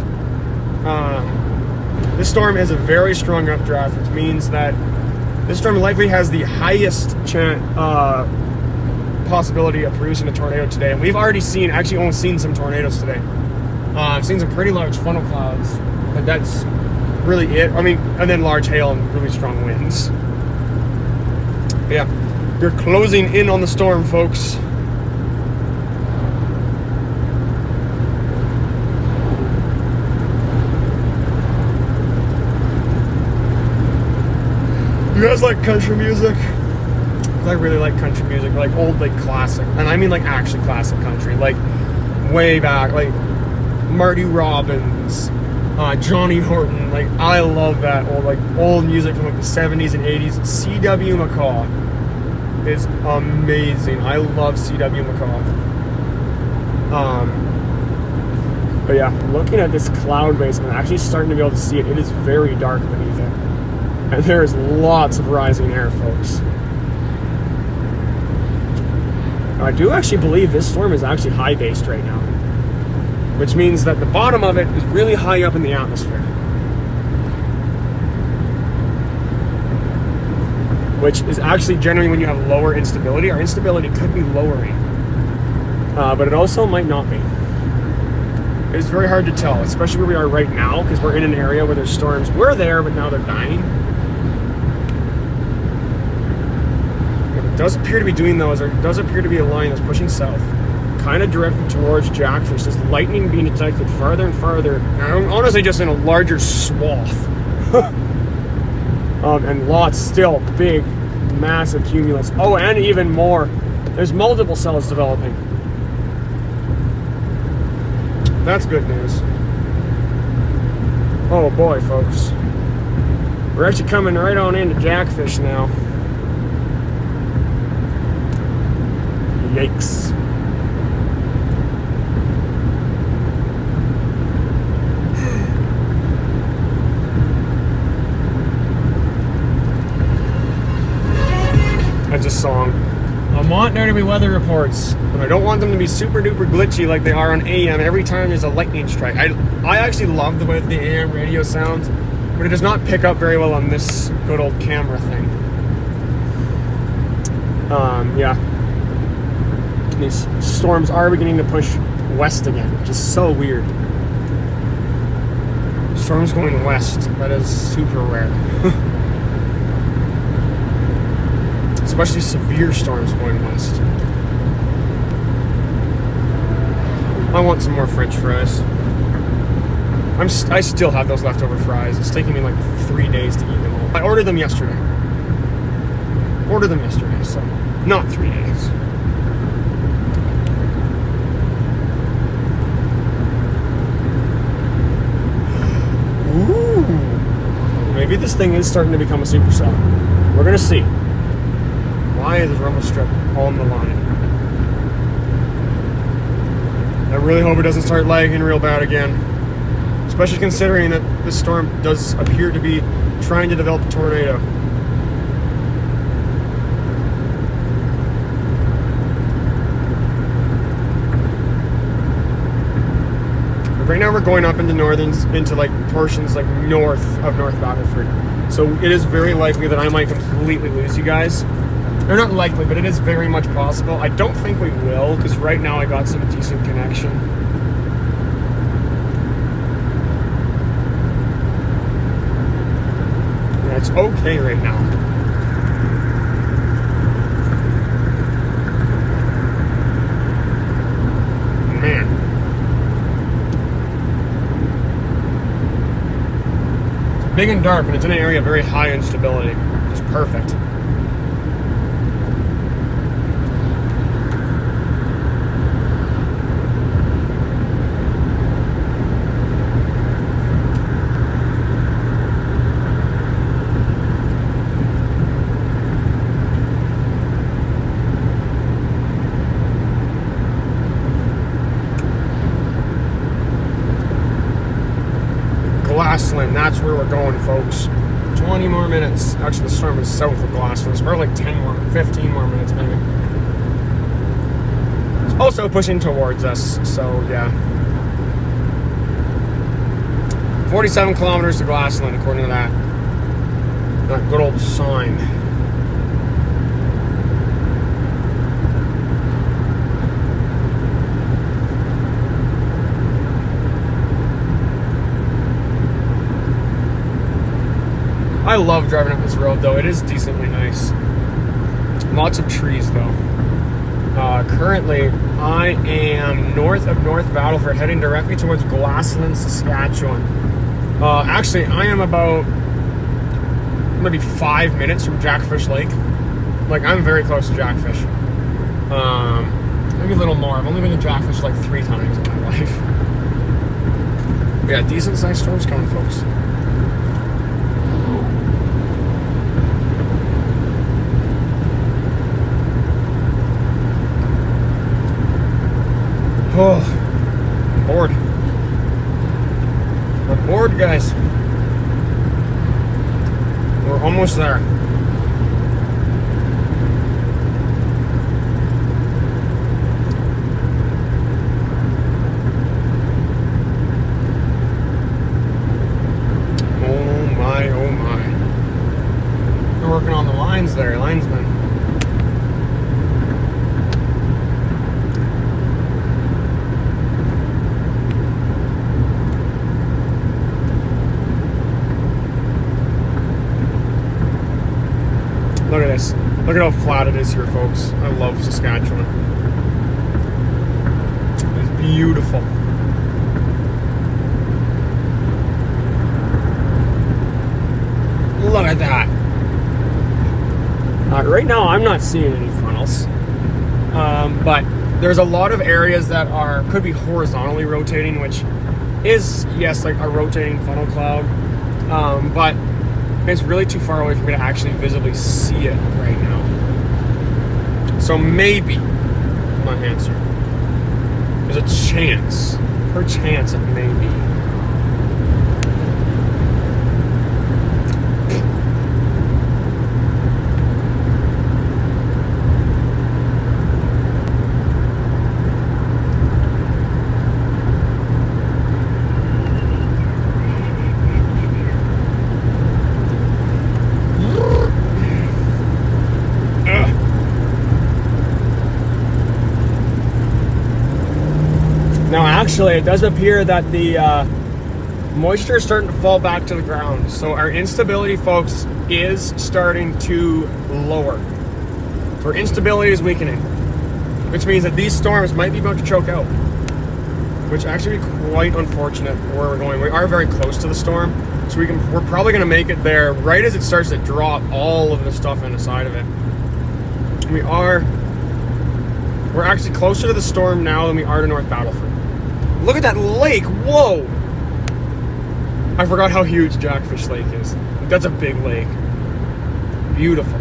This storm is a very strong updraft, which means that this storm likely has the highest possibility of producing a tornado today. And we've already seen, actually almost seen some tornadoes today. I've seen some pretty large funnel clouds, but that's really it. I mean, and then large hail and really strong winds. But yeah, we're closing in on the storm, folks. You guys like country music? I really like country music, like old, like classic, and I mean like actually classic country, like way back, like Marty Robbins, Johnny Horton. Like I love that old music from like the 70s and 80s. C.W. McCaw is amazing. I love C.W. McCaw. But yeah, looking at this cloud base, I'm actually starting to be able to see it. It is very dark beneath it, and there is lots of rising air, folks. I do actually believe this storm is actually high based right now, which means that the bottom of it is really high up in the atmosphere, which is actually generally when you have lower instability. Our instability could be lowering, but it also might not be. It's very hard to tell, especially where we are right now, because we're in an area where there's storms. We're there, but now they're dying. Does appear to be doing those, or does appear to be a line that's pushing south, kind of directed towards Jackfish. There's lightning being detected farther and farther, and honestly just in a larger swath. And lots still, big, massive cumulus. Oh, and even more. There's multiple cells developing. That's good news. Oh boy, folks. We're actually coming right on into Jackfish now. Yikes. That's a song. I want there to be weather reports, but I don't want them to be super duper glitchy like they are on AM every time there's a lightning strike. I actually love the way the AM radio sounds, but it does not pick up very well on this good old camera thing. Yeah. These storms are beginning to push west again, which is so weird. Storms going west, that is super rare. Especially severe storms going west. I want some more French fries. I still have those leftover fries. It's taking me like 3 days to eat them all. I ordered them yesterday. So not 3 days. Ooh, maybe this thing is starting to become a supercell. We're gonna see. Why is the rumble strip on the line? I really hope it doesn't start lagging real bad again, especially considering that this storm does appear to be trying to develop a tornado. Right now we're going up into into like portions like north of North Battleford. So it is very likely that I might completely lose you guys. Or not likely, but it is very much possible. I don't think we will, because right now I got some decent connection. Yeah, it's okay right now. Man. Big and dark, and it's in an area of very high instability. It's perfect. Glassland, that's where we're going, folks. 20 more minutes. Actually, the storm is south of Glassland. It's probably like 15 more minutes, maybe. It's also pushing towards us, so yeah. 47 kilometers to Glassland, according to that good old sign. love driving up this road, though. It is decently nice. Lots of trees, though. Currently, I am north of North Battleford, heading directly towards Glassland, Saskatchewan. Actually, I am about maybe 5 minutes from Jackfish Lake. Like, I'm very close to Jackfish. Maybe a little more. I've only been to Jackfish like 3 times in my life. But yeah, decent sized storms coming, folks. Oh, I'm bored. I'm bored, guys. We're almost there. Oh my, oh my. They're working on the lines there, linesman. Look at this. Look at how flat it is here, folks. I love Saskatchewan. It's beautiful. Look at that. Right now, I'm not seeing any funnels. But there's a lot of areas that could be horizontally rotating, which is, yes, like a rotating funnel cloud. But it's really too far away for me to actually visibly see it right now. So maybe my answer. There's a chance. Perchance it may be. Now, actually, it does appear that the moisture is starting to fall back to the ground. So our instability, folks, is starting to lower. So our instability is weakening, which means that these storms might be about to choke out, which actually be quite unfortunate where we're going. We are very close to the storm, so we're probably going to make it there right as it starts to drop all of the stuff in the side of it. We're actually closer to the storm now than we are to North Battleford. Look at that lake. Whoa. I forgot how huge Jackfish Lake is. That's a big lake. Beautiful.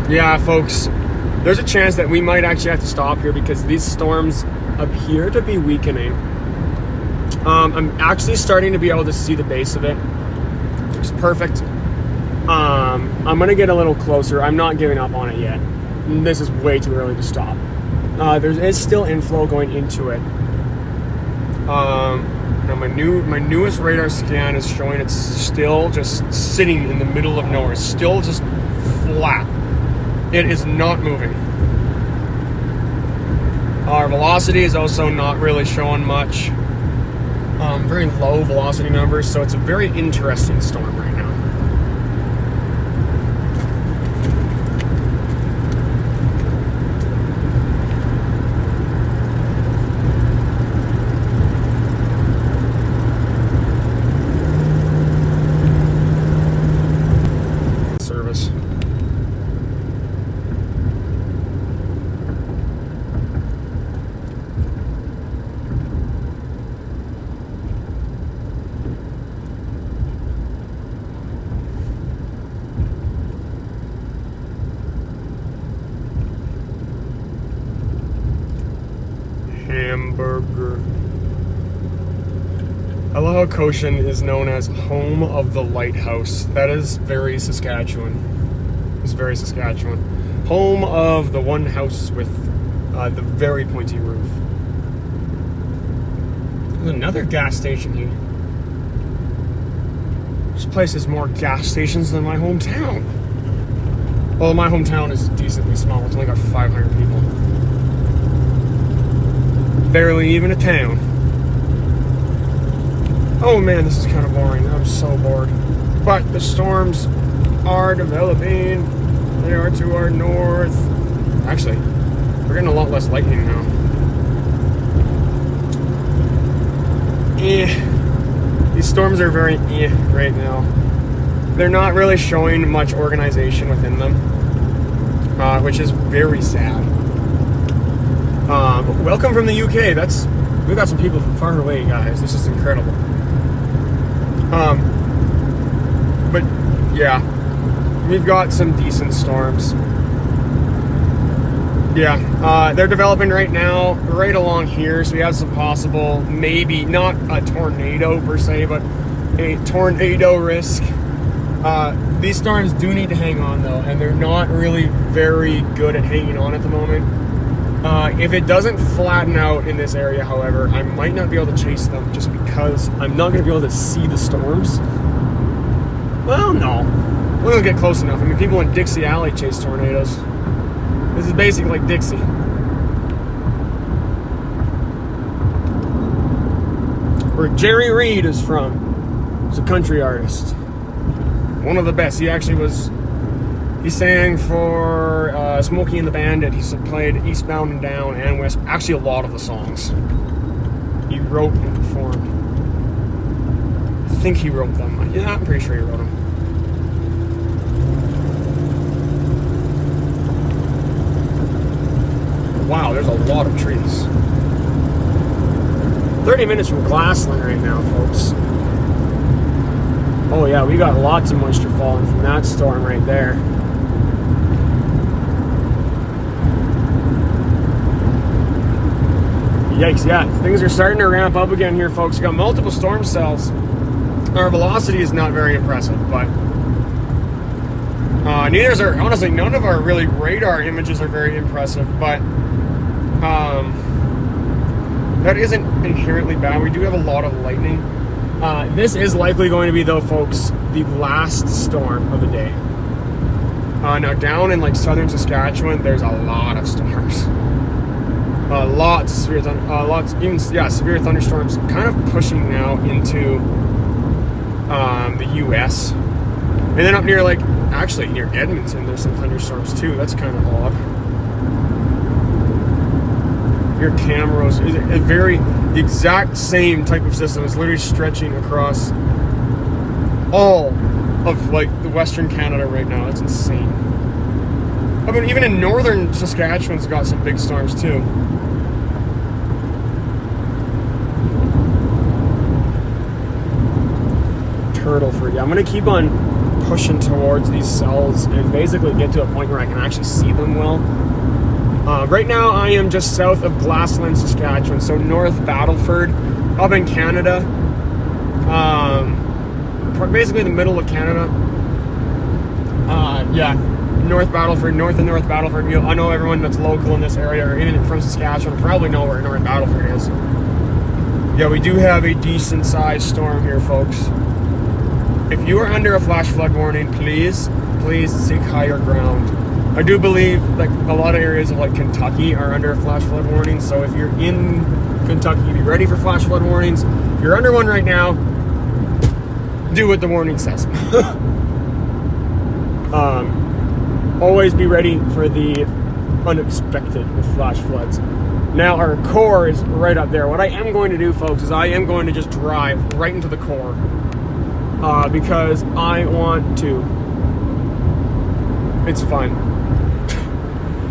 Yeah, folks. There's a chance that we might actually have to stop here because these storms appear to be weakening. I'm actually starting to be able to see the base of it, which is perfect. I'm gonna get a little closer. I'm not giving up on it yet. This is way too early to stop. There is still inflow going into it. Now my newest radar scan is showing it's still just sitting in the middle of nowhere. It's still just flat. It is not moving. Our velocity is also not really showing much. Very low velocity numbers, so it's a very interesting storm right now. Service. Hamburger. I love how Cochin is known as home of the lighthouse. That is very Saskatchewan. It's very Saskatchewan. Home of the one house with the very pointy roof. There's another gas station here. This place has more gas stations than my hometown. Well, my hometown is decently small. It's only got 500 people. Barely even a town. Oh man, this is kind of boring. I'm so bored. But the storms are developing. They are to our north. Actually, we're getting a lot less lightning now. These storms are very right now. They're not really showing much organization within them, which is very sad. Welcome from the UK. We got some people from far away, guys. This is incredible. But yeah, we've got some decent storms. Yeah, they're developing right now, right along here. So we have some possible, maybe not a tornado per se, but a tornado risk. These storms do need to hang on though, and they're not really very good at hanging on at the moment. If it doesn't flatten out in this area, however, I might not be able to chase them just because I'm not going to be able to see the storms. Well, no. We'll get close enough. I mean, people in Dixie Alley chase tornadoes. This is basically like Dixie. Where Jerry Reed is from. He's a country artist. One of the best. He sang for Smokey and the Bandit. He played Eastbound and Down and West. Actually, a lot of the songs he wrote and performed. I think he wrote them. Yeah, I'm pretty sure he wrote them. Wow, there's a lot of trees. 30 minutes from Glassland right now, folks. Oh yeah, we got lots of moisture falling from that storm right there. Yikes, yeah, things are starting to ramp up again here, folks. We got multiple storm cells. Our velocity is not very impressive, but honestly, none of our really radar images are very impressive, but that isn't inherently bad. We do have a lot of lightning. This is likely going to be, though, folks, the last storm of the day. Now, down in like southern Saskatchewan, there's a lot of storms. Lots of severe severe thunderstorms, kind of pushing now into the U.S. And then up near actually near Edmonton, there's some thunderstorms too. That's kind of odd. Your Camrose is the exact same type of system. It's literally stretching across all of the Western Canada right now. It's insane. I mean, even in northern Saskatchewan's got some big storms too. Turtleford. Yeah, I'm gonna keep on pushing towards these cells and basically get to a point where I can actually see them well. Right now, I am just south of Glassland, Saskatchewan, so North Battleford, up in Canada. Basically the middle of Canada. Yeah, North Battleford, north of North Battleford. I know everyone that's local in this area or even from Saskatchewan probably know where North Battleford is. Yeah, we do have a decent sized storm here, folks. If you are under a flash flood warning, please seek higher ground. I do believe a lot of areas of Kentucky are under a flash flood warning, so if you're in Kentucky, be ready for flash flood warnings. If you're under one right now, do what the warning says. Always be ready for the unexpected with flash floods. Now, our core is right up there. What I am going to do, folks, is I am going to just drive right into the core because I want to. It's fun.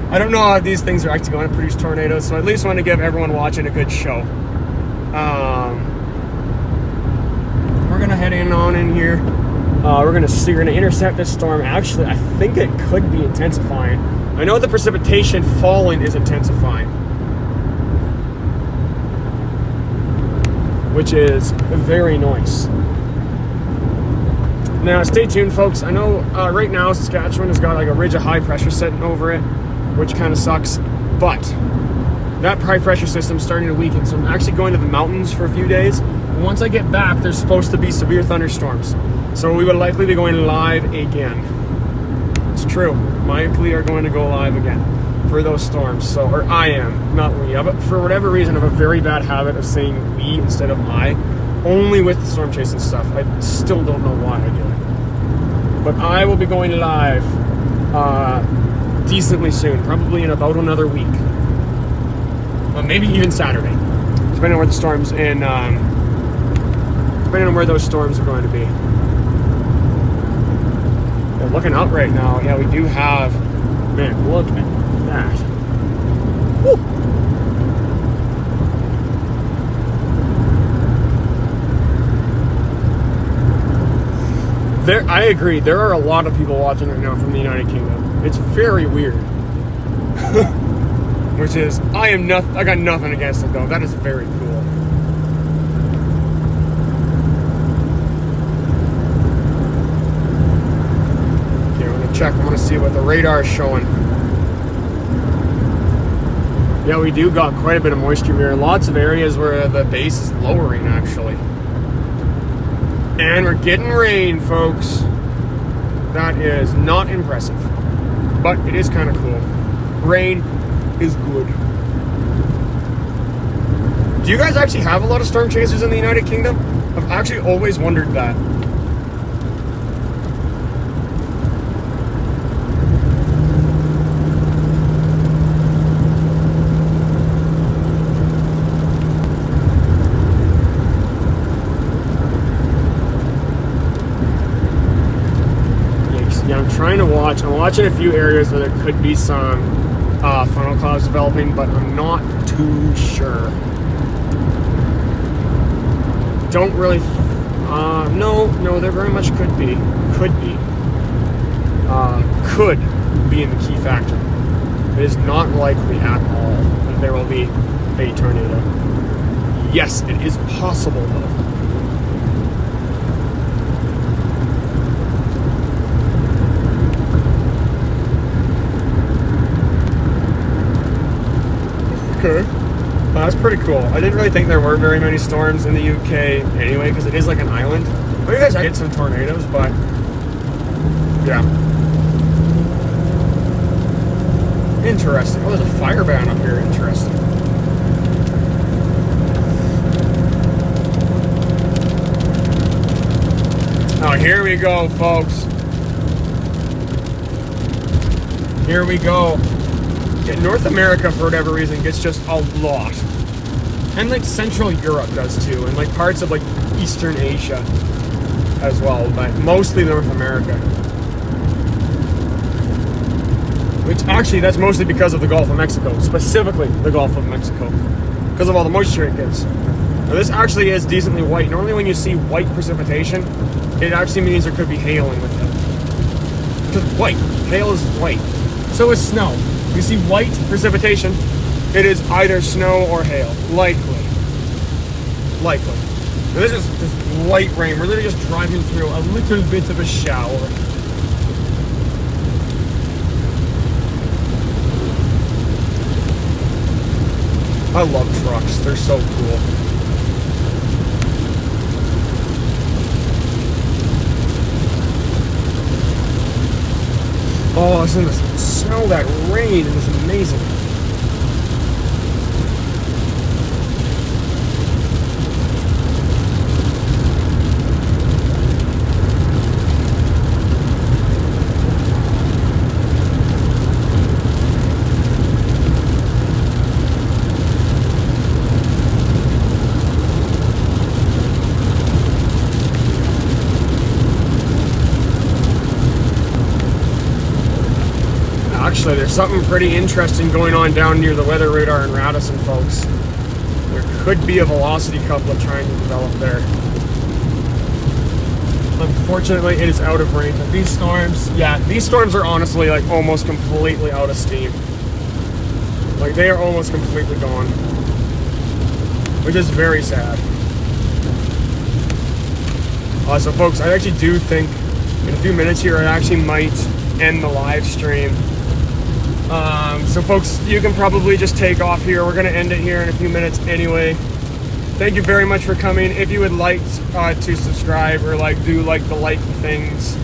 I don't know how these things are actually going to produce tornadoes, so I at least want to give everyone watching a good show. We're gonna head in here. We're gonna intercept this storm. Actually, I think it could be intensifying. I know the precipitation falling is intensifying, which is very nice. Now, stay tuned, folks. I know right now Saskatchewan has got a ridge of high pressure sitting over it, which kind of sucks, but that high pressure system is starting to weaken, so I'm actually going to the mountains for a few days. And once I get back, there's supposed to be severe thunderstorms, so we would likely be going live again. It's true. My and Clee are going to go live again for those storms. So, or I am, not we. For whatever reason, I have a very bad habit of saying we instead of I, only with the storm chasing stuff. I still don't know why I do it. But I will be going live decently soon, probably in about another week. Maybe even Saturday, depending on where the storms and depending on where those storms are going to be. But looking out right now, yeah, we do have. Man, look at that. Woo. I agree. There are a lot of people watching right now from the United Kingdom. It's very weird. Which is, I got nothing against it though. That is very cool. Okay, I'm gonna check. I want to see what the radar is showing. Yeah, we do got quite a bit of moisture here. Lots of areas where the base is lowering actually. And we're getting rain, folks. That is not impressive, but it is kind of cool. Rain is good. Do you guys actually have a lot of storm chasers in the United Kingdom? I've actually always wondered that. Yeah, I'm trying to watch. I'm watching a few areas where there could be some funnel clouds developing, but I'm not too sure. Don't really. No, there very much could be. Could be in the key factor. It is not likely at all that there will be a tornado. Yes, it is possible though. Okay. That's pretty cool. I didn't really think there were very many storms in the UK anyway, because it is like an island. Well, you guys get some tornadoes, but yeah. Interesting. Oh, there's a fire ban up here. Interesting. Oh, here we go, folks. Here we go. Yeah, North America, for whatever reason, gets just a lot. And like Central Europe does too, and like parts of like Eastern Asia as well, but mostly North America. Which actually, that's mostly because of the Gulf of Mexico, specifically the Gulf of Mexico, because of all the moisture it gets. Now this actually is decently white. Normally when you see white precipitation, it actually means there could be hail in with it. Because it's white. Hail is white. So is snow. You see white precipitation, it is either snow or hail. Likely. Now this is just light rain. We're literally just driving through a little bit of a shower. I love trucks. They're so cool. Oh, listen to this. Smell that rain. It was amazing. Actually, there's something pretty interesting going on down near the weather radar in Radisson, folks. There could be a velocity couplet trying to develop there. Unfortunately, it is out of range. But these storms are honestly like almost completely out of steam. Like they are almost completely gone, which is very sad. So folks, I actually do think in a few minutes here I actually might end the live stream. So folks, you can probably just take off here. We're going to end it here in a few minutes anyway. Thank you very much for coming. If you would like to subscribe or do the like things,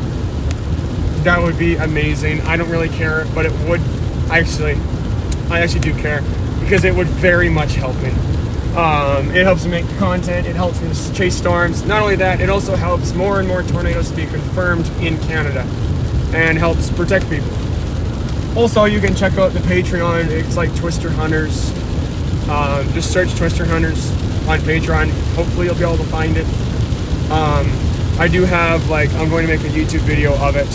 that would be amazing. I don't really care, but it would I actually do care, because it would very much help me. It helps me make content, it helps me chase storms. Not only that, it also helps more and more tornadoes to be confirmed in Canada and helps protect people. Also, you can check out the Patreon. It's like Twister Hunters. Just search Twister Hunters on Patreon. Hopefully you'll be able to find it. I do have, I'm going to make a YouTube video of it,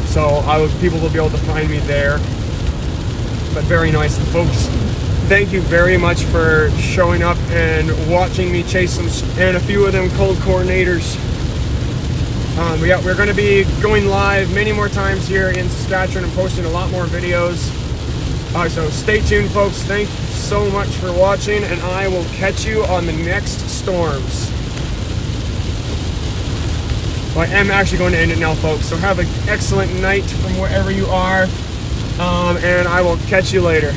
so people will be able to find me there. But very nice, folks. Thank you very much for showing up and watching me chase them, and a few of them cold coordinators. Yeah, we're going to be going live many more times here in Saskatchewan and posting a lot more videos. So stay tuned, folks. Thank you so much for watching, and I will catch you on the next storms. Well, I am actually going to end it now, folks. So have an excellent night from wherever you are, and I will catch you later.